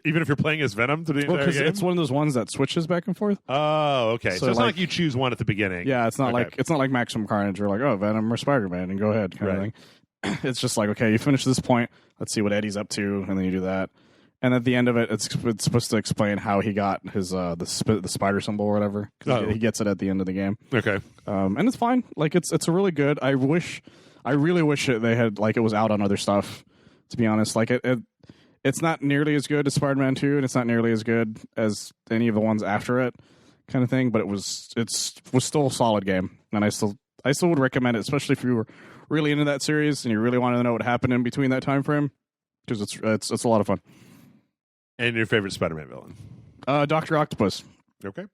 Speaker 1: Even if you're playing as Venom through the entire game?
Speaker 2: It's one of those ones that switches back and forth.
Speaker 1: Oh, okay. So it's not like you choose one at the beginning.
Speaker 2: Yeah, it's not like Maximum Carnage. You're like, oh, Venom or Spider-Man, and go ahead, kind of thing. It's just like, okay, you finish this point. Let's see what Eddie's up to, and then you do that. And at the end of it, it's supposed to explain how he got his the spider symbol or whatever. He gets it at the end of the game.
Speaker 1: Okay.
Speaker 2: And it's fine. Like, it's a really good. I really wish they had, like, it was out on other stuff, to be honest. Like, it's not nearly as good as Spider-Man 2, and it's not nearly as good as any of the ones after it, kind of thing. But it was still a solid game, and I still would recommend it, especially if you were really into that series and you really wanted to know what happened in between that time frame, because it's a lot of fun.
Speaker 1: And your favorite Spider-Man villain?
Speaker 2: Dr. Octopus.
Speaker 1: Okay.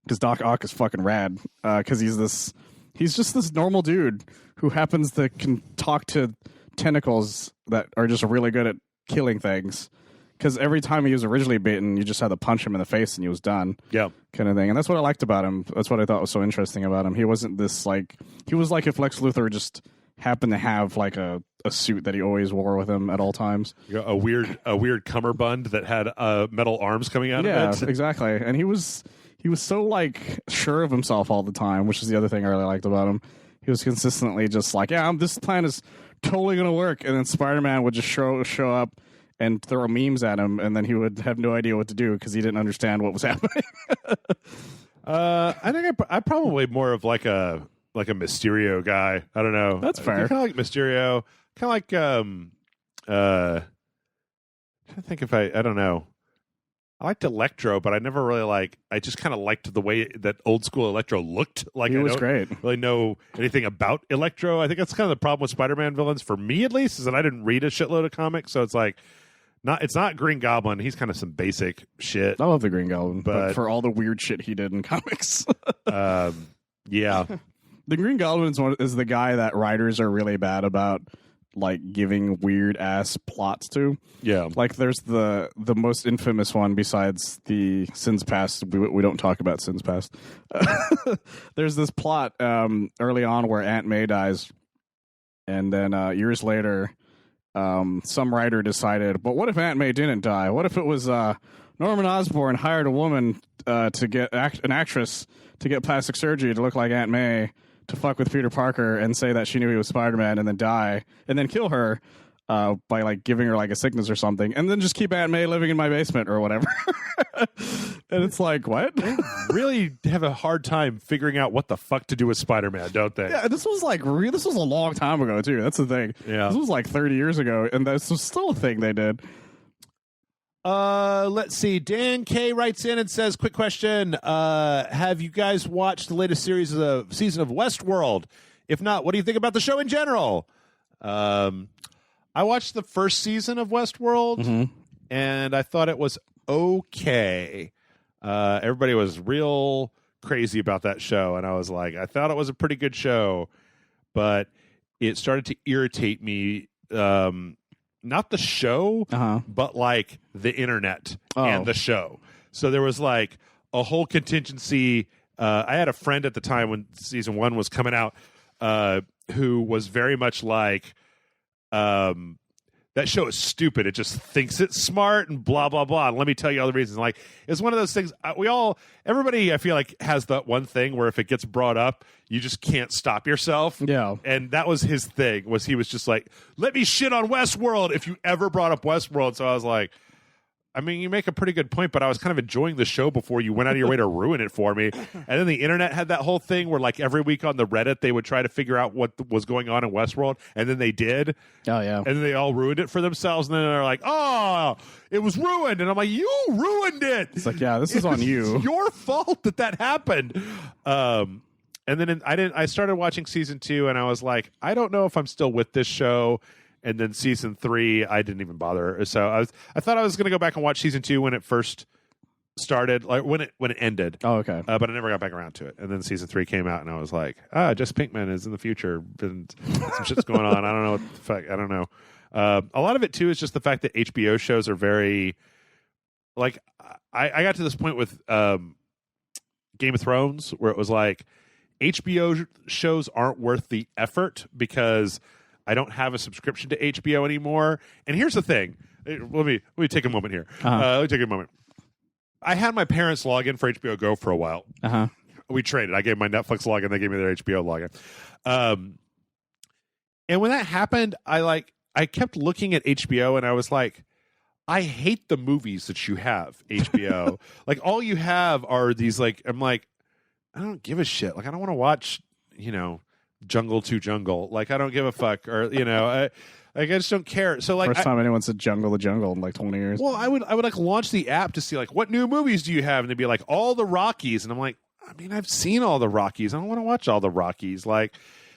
Speaker 2: Because Doc Ock is fucking rad. Because he's just this normal dude who happens to can talk to tentacles that are just really good at killing things. Because every time he was originally bitten, you just had to punch him in the face and he was done.
Speaker 1: Yeah.
Speaker 2: Kind of thing. And that's what I liked about him. That's what I thought was so interesting about him. He wasn't this, like... He was like if Lex Luthor just happened to have, like, a suit that he always wore with him at all times.
Speaker 1: A weird cummerbund that had metal arms coming out of it.
Speaker 2: Yeah, exactly. And he was so, like, sure of himself all the time, which is the other thing I really liked about him. He was consistently just like, yeah, this plan is totally going to work. And then Spider-Man would just show up and throw memes at him, and then he would have no idea what to do because he didn't understand what was happening.
Speaker 1: I think I'm probably more of like a Mysterio guy. I don't know.
Speaker 2: That's fair.
Speaker 1: Kind of like Mysterio. Kind of like I think if I don't know. I liked Electro, but I never really I just kind of liked the way that old school Electro looked. Like,
Speaker 2: he was
Speaker 1: don't
Speaker 2: great.
Speaker 1: really know anything about Electro. I think that's kind of the problem with Spider-Man villains, for me at least, is that I didn't read a shitload of comics, so it's like it's not Green Goblin. He's kind of some basic shit.
Speaker 2: I love the Green Goblin, but for all the weird shit he did in comics.
Speaker 1: Yeah.
Speaker 2: The Green Goblin is the guy that writers are really bad about, like, giving weird ass plots to.
Speaker 1: Yeah.
Speaker 2: Like, there's the most infamous one besides the Sins Past. We don't talk about Sins Past. There's this plot early on where Aunt May dies, and then years later, some writer decided, but what if Aunt May didn't die? What if it was Norman Osborn hired a woman to get an actress to get plastic surgery to look like Aunt May, to fuck with Peter Parker and say that she knew he was Spider-Man, and then die, and then kill her by, like, giving her, like, a sickness or something, and then just keep Aunt May living in my basement or whatever. And it's like, what?
Speaker 1: They really have a hard time figuring out what the fuck to do with Spider-Man, don't they?
Speaker 2: Yeah, this was a long time ago, too. That's the thing.
Speaker 1: Yeah.
Speaker 2: This was like 30 years ago, and this was still a thing they did.
Speaker 1: Let's see. Dan K writes in and says, quick question. Have you guys watched the latest season of Westworld? If not, what do you think about the show in general? I watched the first season of Westworld, and I thought it was okay. Everybody was real crazy about that show, and I was like, I thought it was a pretty good show, but it started to irritate me. Not the show, but like the internet and the show. So there was like a whole contingency. I had a friend at the time when season 1 was coming out who was very much like, that show is stupid. It just thinks it's smart and blah, blah, blah. And let me tell you all the reasons. Like, it's one of those things everybody, I feel like, has that one thing where if it gets brought up, you just can't stop yourself.
Speaker 2: Yeah.
Speaker 1: And that was his thing, he was just like, let me shit on Westworld if you ever brought up Westworld. So I was like, I mean, you make a pretty good point, but I was kind of enjoying the show before you went out of your way to ruin it for me. And then the internet had that whole thing where, like, every week on the Reddit, they would try to figure out what was going on in Westworld, and then they did. Oh, yeah. And then they all ruined it for themselves, and then they're like, oh, it was ruined. And I'm like, you ruined it.
Speaker 2: It's like, yeah, this is on you.
Speaker 1: It's your fault that happened. And then I started watching season 2, and I was like, I don't know if I'm still with this show. And then season 3, I didn't even bother. So I thought I was going to go back and watch season 2 when it first started, like when it ended.
Speaker 2: Oh, okay.
Speaker 1: But I never got back around to it. And then season 3 came out, and I was like, Jesse Pinkman is in the future, and some shit's going on. I don't know what the fuck. I don't know. A lot of it too is just the fact that HBO shows are very, like, I got to this point with Game of Thrones where it was like HBO shows aren't worth the effort because I don't have a subscription to HBO anymore. And here's the thing. Let me take a moment here. Let me take a moment. I had my parents log in for HBO Go for a while. We traded. I gave my Netflix login. They gave me their HBO login. And when that happened, I kept looking at HBO and I was like, I hate the movies that you have, HBO. Like, all you have are these, like, I'm like, I don't give a shit. Like, I don't want to watch, Jungle to Jungle. Like, I don't give a fuck. Or, I just don't care. So, like,
Speaker 2: first time anyone said Jungle to Jungle in like 20 years.
Speaker 1: Well, I would like launch the app to see, like, what new movies do you have? And they'd be like, all the Rockies. And I'm like, I mean, I've seen all the Rockies. I don't want to watch all the Rockies. Like,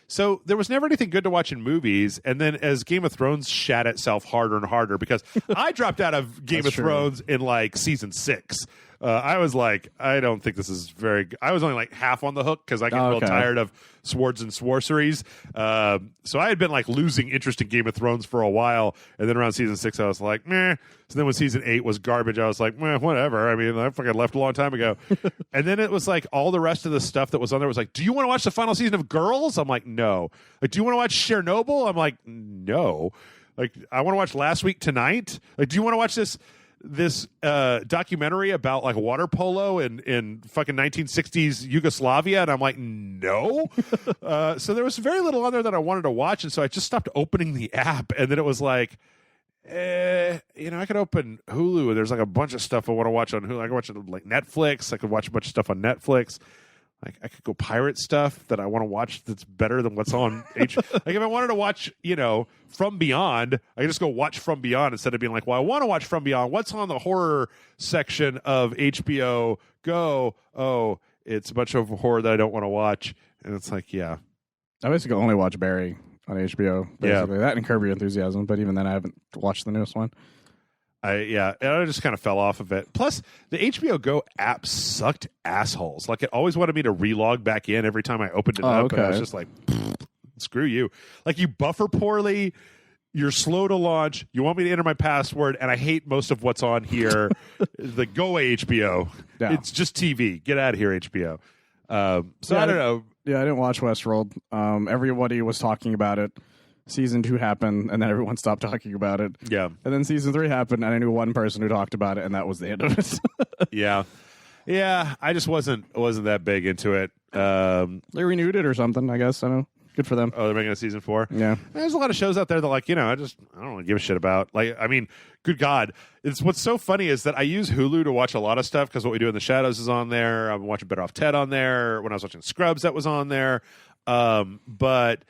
Speaker 1: so there was never anything good to watch in movies. And then as Game of Thrones shat itself harder and harder, because I dropped out of Game of Thrones in like season 6. I was like, I don't think this is very good. I was only like half on the hook because I get real tired of swords and sorceries. So I had been like losing interest in Game of Thrones for a while. And then around season 6, I was like, meh. So then when season 8 was garbage, I was like, meh, whatever. I mean, I fucking left a long time ago. And then it was like all the rest of the stuff that was on there was like, do you want to watch the final season of Girls? I'm like, no. Like, do you want to watch Chernobyl? I'm like, no. Like, I want to watch Last Week Tonight. Like, do you want to watch this documentary about like water polo in fucking 1960s Yugoslavia? And I'm like, no. So there was very little on there that I wanted to watch, and so I just stopped opening the app. And then it was like, I could open Hulu and there's like a bunch of stuff I want to watch on Hulu. I could watch like Netflix. I could watch a bunch of stuff on Netflix. Like, I could go pirate stuff that I want to watch that's better than what's on Like, if I wanted to watch, From Beyond, I could just go watch From Beyond instead of being like, well, I want to watch From Beyond. What's on the horror section of HBO Go? Oh, it's a bunch of horror that I don't want to watch. And it's like, yeah.
Speaker 2: I basically only watch Barry on HBO. Basically. That and Curb Your Enthusiasm, but even then I haven't watched the newest one.
Speaker 1: And I just kind of fell off of it. Plus, the HBO Go app sucked assholes. Like, it always wanted me to relog back in every time I opened it up.
Speaker 2: Okay.
Speaker 1: And I was just like, screw you. Like, you buffer poorly. You're slow to launch. You want me to enter my password, and I hate most of what's on here. Go away, HBO. Yeah. It's just TV. Get out of here, HBO. I don't know.
Speaker 2: Yeah, I didn't watch Westworld. Everybody was talking about it. Season 2 happened, and then everyone stopped talking about it.
Speaker 1: Yeah.
Speaker 2: And then season 3 happened, and I knew one person who talked about it, and that was the end of it.
Speaker 1: Yeah. I just wasn't that big into it.
Speaker 2: They renewed it or something, I guess. I don't know. Good for them.
Speaker 1: Oh, they're making a season 4?
Speaker 2: Yeah.
Speaker 1: There's a lot of shows out there that, like, I don't really give a shit about. Like, I mean, good God. What's so funny is that I use Hulu to watch a lot of stuff because What We Do in the Shadows is on there. I'm watching Better Off Ted on there. When I was watching Scrubs, that was on there. But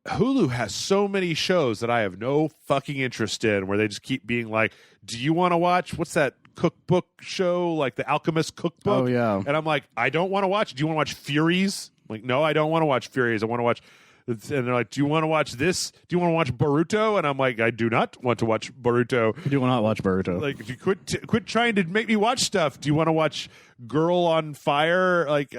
Speaker 1: Hulu has so many shows that I have no fucking interest in, where they just keep being like, do you want to watch, what's that cookbook show, like The Alchemist Cookbook?
Speaker 2: Oh, yeah.
Speaker 1: And I'm like, I don't want to watch. Do you want to watch Furies? I'm like, no, I don't want to watch Furies. I want to watch And they're like, do you want to watch this? Do you want to watch Boruto? And I'm like, I do not want to watch Boruto.
Speaker 2: You do not watch Boruto.
Speaker 1: Like, if you quit trying to make me watch stuff. Do you want to watch Girl on Fire? Like,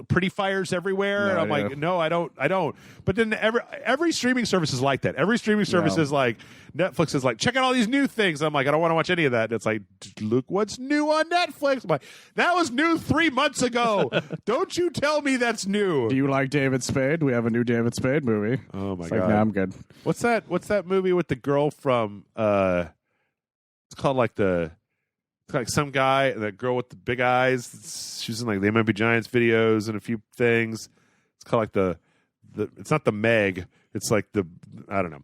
Speaker 1: Pretty Fires Everywhere?
Speaker 2: No,
Speaker 1: and I'm like, no, I don't. But then every streaming service is like that. Every streaming service is like, Netflix is like, check out all these new things. I'm like, I don't want to watch any of that. And it's like, look what's new on Netflix. I'm like, that was new 3 months ago. Don't you tell me that's new.
Speaker 2: Do you like David Spade? We have a new David Spade movie.
Speaker 1: Oh my
Speaker 2: It's
Speaker 1: god,
Speaker 2: like, nah, I'm good.
Speaker 1: What's that movie with the girl from? It's called like it's like some guy and that girl with the big eyes. She's in like the MLB Giants videos and a few things. It's called like the. It's not the Meg. It's like I don't know.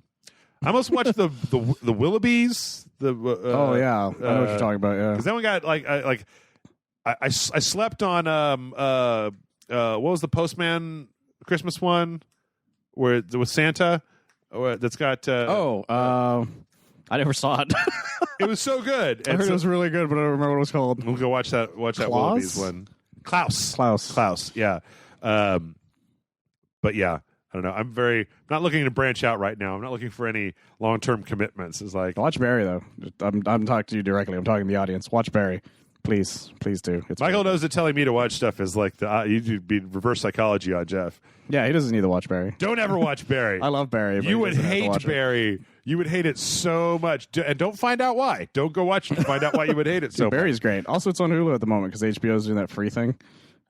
Speaker 1: I almost watched the Willoughbys.
Speaker 2: Oh yeah, I know what you're talking about. Yeah,
Speaker 1: because that one got I slept on what was the Postman Christmas one where it was Santa that's got
Speaker 2: I never saw it.
Speaker 1: it was so good.
Speaker 2: I heard it was really good, but I don't remember what it was called.
Speaker 1: We'll go watch that Willoughby's one. Klaus. Yeah. But yeah, I don't know. I'm not looking to branch out right now. I'm not looking for any long-term commitments. It's like
Speaker 2: watch Barry though. I'm talking to you directly. I'm talking to the audience. Watch Barry. Please do.
Speaker 1: Michael knows that telling me to watch stuff is like you'd be reverse psychology on Jeff.
Speaker 2: Yeah, he doesn't need to watch Barry.
Speaker 1: Don't ever watch Barry.
Speaker 2: I love Barry. But
Speaker 1: you would hate Barry. You would hate it so much. And don't find out why. Don't go watch it to find out why you would hate it so much.
Speaker 2: Barry's great. Also, it's on Hulu at the moment because HBO's doing that free thing.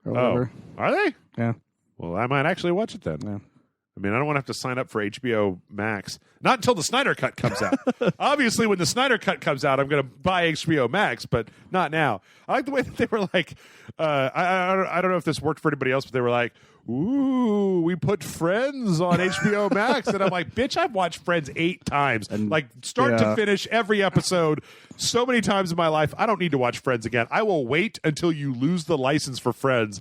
Speaker 2: Or whatever.
Speaker 1: Are they?
Speaker 2: Yeah.
Speaker 1: Well, I might actually watch it then.
Speaker 2: Yeah.
Speaker 1: I mean, I don't want to have to sign up for HBO Max. Not until the Snyder Cut comes out. Obviously, when the Snyder Cut comes out, I'm going to buy HBO Max, but not now. I like the way that they were like, I don't know if this worked for anybody else, but they were like, ooh, we put Friends on HBO Max. And I'm like, bitch, I've watched Friends 8 times. And, like, start to finish, every episode, so many times in my life. I don't need to watch Friends again. I will wait until you lose the license for Friends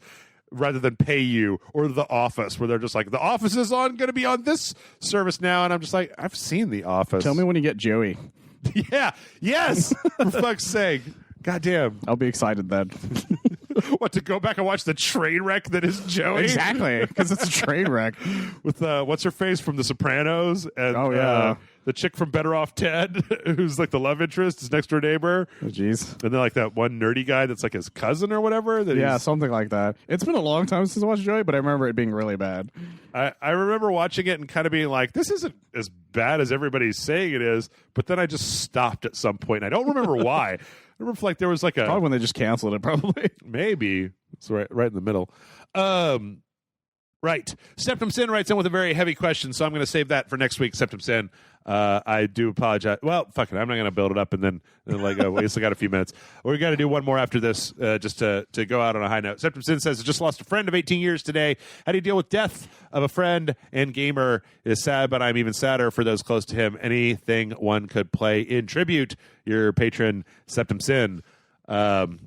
Speaker 1: rather than pay you, or The Office, where they're just like, The Office is going to be on this service now. And I'm just like, I've seen The Office.
Speaker 2: Tell me when you get Joey.
Speaker 1: Yeah. Yes. For fuck's sake. Goddamn.
Speaker 2: I'll be excited then.
Speaker 1: What, to go back and watch the train wreck that is Joey?
Speaker 2: Exactly, because it's a train wreck.
Speaker 1: With what's her face from The Sopranos, and the chick from Better Off Ted, who's like the love interest, his next door neighbor.
Speaker 2: Oh, jeez.
Speaker 1: And then like that one nerdy guy that's like his cousin or whatever.
Speaker 2: Something like that. It's been a long time since I watched Joey, but I remember it being really bad.
Speaker 1: I remember watching it and kind of being like, this isn't as bad as everybody's saying it is. But then I just stopped at some point. I don't remember why. I remember if, like, there was like
Speaker 2: probably when they just canceled it, probably.
Speaker 1: Maybe. It's right in the middle. Right. Septum Sin writes in with a very heavy question, so I'm going to save that for next week, Septum Sin. I do apologize. Well, fuck it. I'm not going to build it up and then like, we still got a few minutes. We got to do one more after this, just to go out on a high note. Septum Sin says, I just lost a friend of 18 years today. How do you deal with death of a friend and gamer? It is sad, but I'm even sadder for those close to him. Anything one could play in tribute. Your patron, Septum Sin. I'm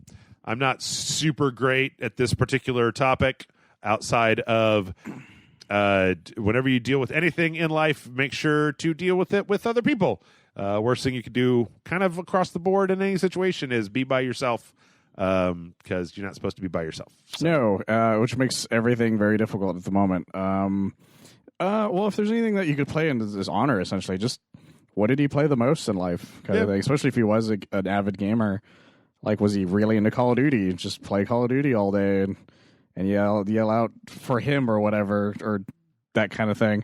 Speaker 1: not super great at this particular topic. Outside of whenever you deal with anything in life, make sure to deal with it with other people. Worst thing you could do kind of across the board in any situation is be by yourself, because you're not supposed to be by yourself. So.
Speaker 2: No, which makes everything very difficult at the moment. Well, if there's anything that you could play in his honor, essentially, just what did he play the most in life kind of thing, especially if he was an avid gamer. Like, was he really into Call of Duty? Just play Call of Duty all day and yell out for him or whatever, or that kind of thing.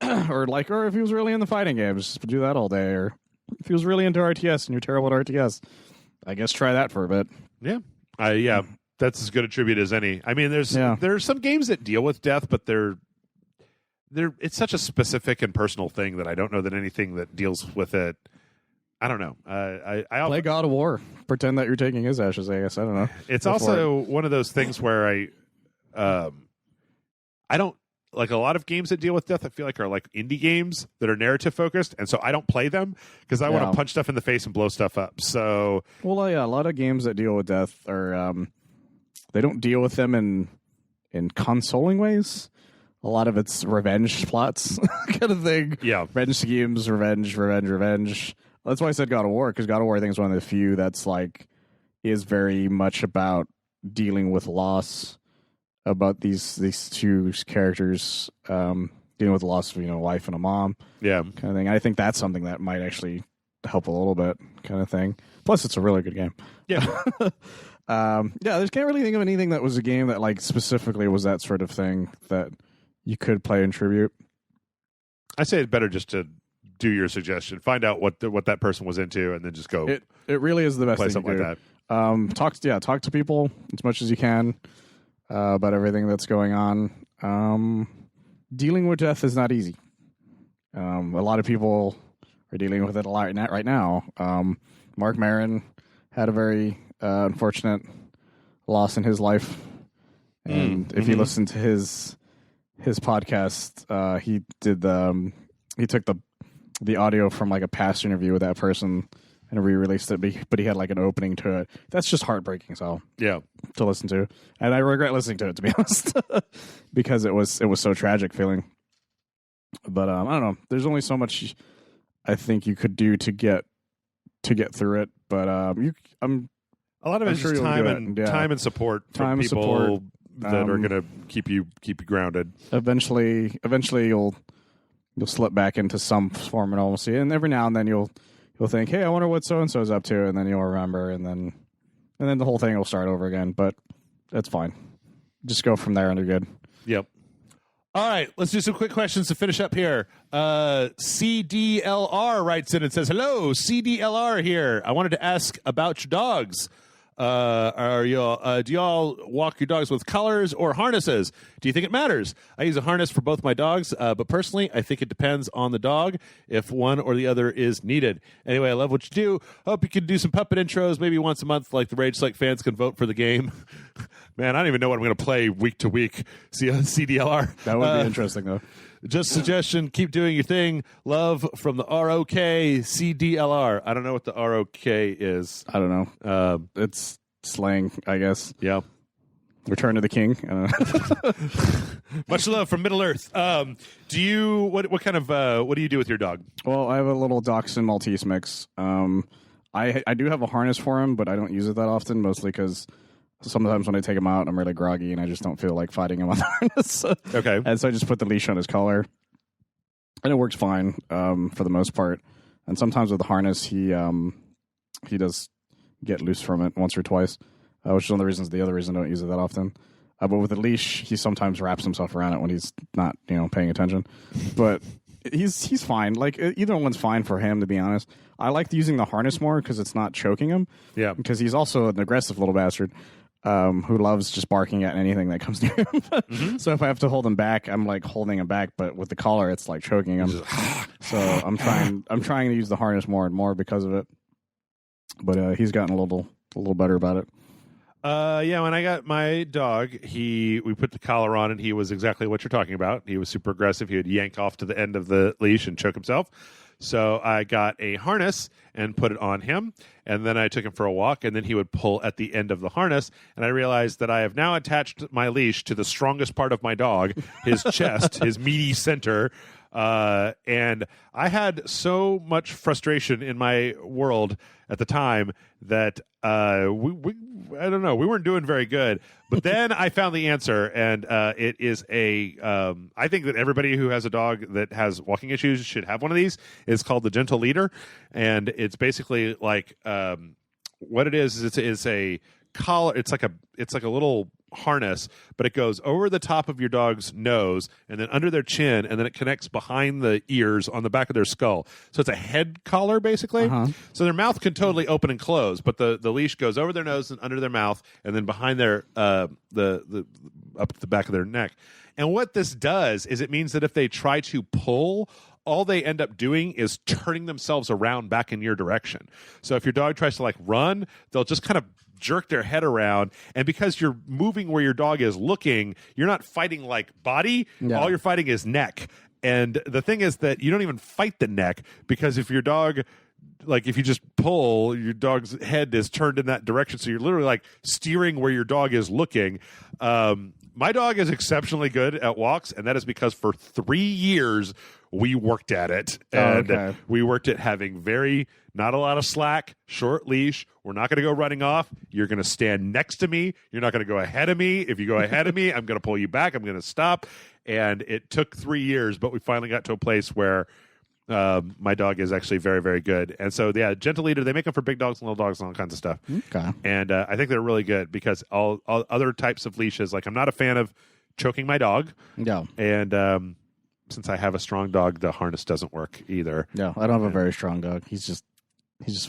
Speaker 2: or if he was really into fighting games, just do that all day. Or if he was really into RTS and you're terrible at RTS, I guess try that for a bit.
Speaker 1: Yeah. That's as good a tribute as any. I mean, there's some games that deal with death, but it's such a specific and personal thing that I don't know that anything that deals with it. I don't know. I
Speaker 2: play God of War. Pretend that you're taking his ashes, I guess. I don't know.
Speaker 1: It's also one of those things where I don't like a lot of games that deal with death. I feel like are like indie games that are narrative focused, and so I don't play them because I want to punch stuff in the face and blow stuff up. So,
Speaker 2: well, yeah, a lot of games that deal with death are they don't deal with them in consoling ways. A lot of it's revenge plots kind of thing.
Speaker 1: Yeah,
Speaker 2: revenge schemes, revenge. That's why I said God of War, because God of War I think is one of the few that's like is very much about dealing with loss. about these two characters dealing with the loss of a wife and a mom,
Speaker 1: Yeah.
Speaker 2: kind of thing. I think that's something that might actually help a little bit, kind of thing. Plus, it's a really good game.
Speaker 1: Yeah.
Speaker 2: I just can't really think of anything that was a game that like specifically was that sort of thing that you could play in tribute.
Speaker 1: I say it's better just to do your suggestion, find out what that person was into, and then just go.
Speaker 2: It really is the best
Speaker 1: play
Speaker 2: thing
Speaker 1: something
Speaker 2: to
Speaker 1: like
Speaker 2: do.
Speaker 1: that.
Speaker 2: Talk to people as much as you can about everything that's going on. Dealing with death is not easy. A lot of people are dealing with it a lot right now. Mark Maron had a very unfortunate loss in his life, and if you listen to his podcast, he took the audio from like a past interview with that person and re-released it, but he had like an opening to it. That's just heartbreaking, so
Speaker 1: Yeah.
Speaker 2: to listen to, and I regret listening to it, to be honest, because it was so tragic feeling. But I don't know. There's only so much I think you could do to get through it. But
Speaker 1: A lot of it is
Speaker 2: sure
Speaker 1: just
Speaker 2: you'll do it.
Speaker 1: time and support from people that are going to keep you grounded.
Speaker 2: Eventually you'll slip back into some form of normalcy, and every now and then you'll think, hey, I wonder what so and so is up to, and then you'll remember, and then the whole thing will start over again. But that's fine. Just go from there, and you're good.
Speaker 1: Yep. All right, let's do some quick questions to finish up here. CDLR writes in and says, "Hello, CDLR here. I wanted to ask about your dogs. Do y'all walk your dogs with collars or harnesses? Do you think it matters? I use a harness for both my dogs, but personally, I think it depends on the dog if one or the other is needed. Anyway, I love what you do. Hope you can do some puppet intros maybe once a month, like the Rage Select fans can vote for the game." Man, I don't even know what I'm going to play week to week. CDLR.
Speaker 2: That would be interesting, though.
Speaker 1: Just suggestion, keep doing your thing. Love from the ROK CDLR. I don't know what the ROK is.
Speaker 2: I don't know. It's slang, I guess.
Speaker 1: Yeah.
Speaker 2: Return to the King. I don't know.
Speaker 1: Much love from Middle Earth. What do you do with your dog?
Speaker 2: Well, I have a little Dachshund Maltese mix. I do have a harness for him, but I don't use it that often, mostly because sometimes when I take him out, I'm really groggy and I just don't feel like fighting him on the harness.
Speaker 1: Okay.
Speaker 2: And so I just put the leash on his collar, and it works fine for the most part. And sometimes with the harness, he does get loose from it once or twice, which is one of the reasons. The other reason I don't use it that often. But with the leash, he sometimes wraps himself around it when he's not, paying attention. But he's fine. Like either one's fine for him, to be honest. I like using the harness more because it's not choking him.
Speaker 1: Yeah.
Speaker 2: Because he's also an aggressive little bastard. Who loves just barking at anything that comes near him. Mm-hmm. So if I have to hold him back, I'm like holding him back, but with the collar, it's like choking him. So I'm trying to use the harness more and more because of it. But he's gotten a little better about it.
Speaker 1: When I got my dog, we put the collar on, and he was exactly what you're talking about. He was super aggressive. He would yank off to the end of the leash and choke himself. So I got a harness and put it on him, and then I took him for a walk, and then he would pull at the end of the harness, and I realized that I have now attached my leash to the strongest part of my dog, his chest, his meaty center, and I had so much frustration in my world at the time that I don't know, we weren't doing very good. But then I found the answer, and it is I think that everybody who has a dog that has walking issues should have one of these. It's called the Gentle Leader, and it's basically like what it is it's a collar. It's like a little harness, but it goes over the top of your dog's nose and then under their chin, and then it connects behind the ears on the back of their skull. So it's a head collar, basically. So their mouth can totally open and close, but the leash goes over their nose and under their mouth, and then behind their the up the back of their neck. And what this does is it means that if they try to pull, all they end up doing is turning themselves around back in your direction. So if your dog tries to run, they'll just kind of jerk their head around, and because you're moving where your dog is looking, you're not fighting body.
Speaker 2: Yeah.
Speaker 1: All you're fighting is neck. And the thing is that you don't even fight the neck, because if your dog, if you just pull, your dog's head is turned in that direction, so you're literally steering where your dog is looking. My dog is exceptionally good at walks, and that is because for 3 years we worked at it. And we worked at having not a lot of slack, short leash. We're not going to go running off. You're going to stand next to me. You're not going to go ahead of me. If you go ahead of me, I'm going to pull you back. I'm going to stop. And it took 3 years, but we finally got to a place where my dog is actually very, very good. And so, yeah, Gentle Leader, they make them for big dogs and little dogs and all kinds of stuff.
Speaker 2: Okay.
Speaker 1: And I think they're really good because all other types of leashes, like I'm not a fan of choking my dog.
Speaker 2: Yeah.
Speaker 1: And since I have a strong dog, the harness doesn't work either.
Speaker 2: Yeah, I don't have a very strong dog. He's just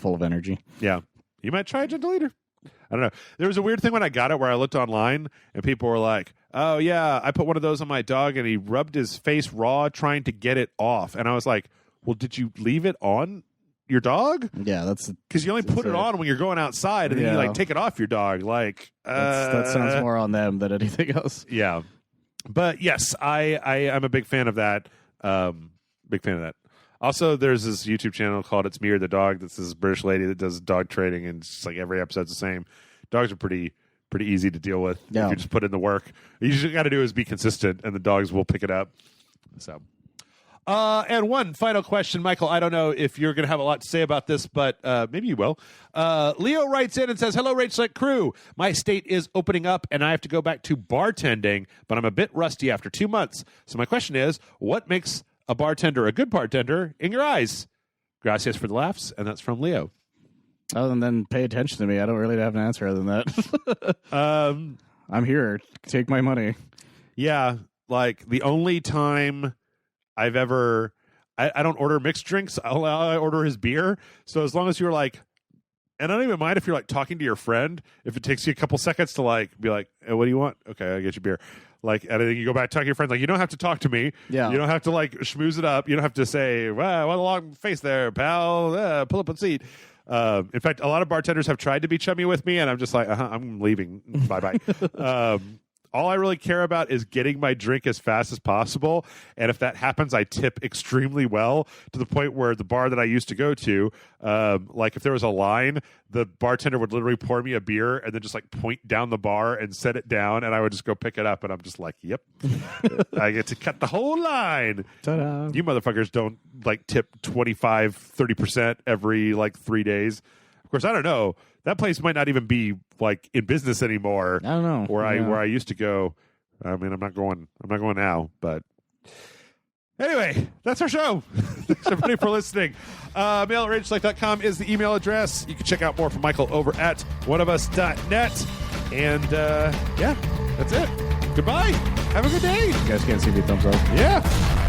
Speaker 2: full of energy.
Speaker 1: Yeah. You might try a Gentle Leader. I don't know. There was a weird thing when I got it where I looked online and people were like, oh, yeah, I put one of those on my dog and he rubbed his face raw trying to get it off. And I was like, well, did you leave it on your dog?
Speaker 2: Yeah, that's
Speaker 1: because you only put it on when you're going outside, and then you like take it off your dog. Like
Speaker 2: that sounds more on them than anything else.
Speaker 1: Yeah, but yes, I'm a big fan of that. Big fan of that. Also, there's this YouTube channel called It's Me or the Dog. That's this British lady that does dog training, and it's just like every episode's the same. Dogs are pretty easy to deal with if you just put in the work. You just got to do is be consistent, and the dogs will pick it up. So. And one final question, Michael. I don't know if you're going to have a lot to say about this, but maybe you will. Leo writes in and says, hello, Rage Select crew. My state is opening up, and I have to go back to bartending, but I'm a bit rusty after 2 months. So my question is, what makes a bartender a good bartender in your eyes? Gracias for the laughs, and that's from Leo.
Speaker 2: Other than pay attention to me, I don't really have an answer other than that. I'm here. Take my money.
Speaker 1: Yeah, like the only time I've ever I don't order mixed drinks. I order his beer. So as long as you're like, and I don't even mind if you're like talking to your friend, if it takes you a couple seconds to like be like, hey, what do you want? Okay, I get you beer. Like, and then you go back to talk to your friends. Like, you don't have to talk to me.
Speaker 2: Yeah.
Speaker 1: You don't have to like schmooze it up. You don't have to say, wow, what a long face there, pal. Pull up a seat. In fact, a lot of bartenders have tried to be chummy with me, and I'm just like, I'm leaving. Bye-bye. All I really care about is getting my drink as fast as possible. And if that happens, I tip extremely well to the point where the bar that I used to go to, like if there was a line, the bartender would literally pour me a beer and then just like point down the bar and set it down. And I would just go pick it up. And I'm just like, yep, I get to cut the whole line.
Speaker 2: Ta-da.
Speaker 1: You motherfuckers don't like tip 25, 30% every like 3 days. Of course, I don't know. That place might not even be like in business anymore.
Speaker 2: I don't know
Speaker 1: where I used to go. I mean, I'm not going now. But anyway, that's our show. Thanks everybody for listening. Mail at rageselect.com is the email address. You can check out more from Michael over at oneofus.net. And yeah, that's it. Goodbye. Have a good day.
Speaker 2: You guys can't see me. Thumbs up.
Speaker 1: Yeah.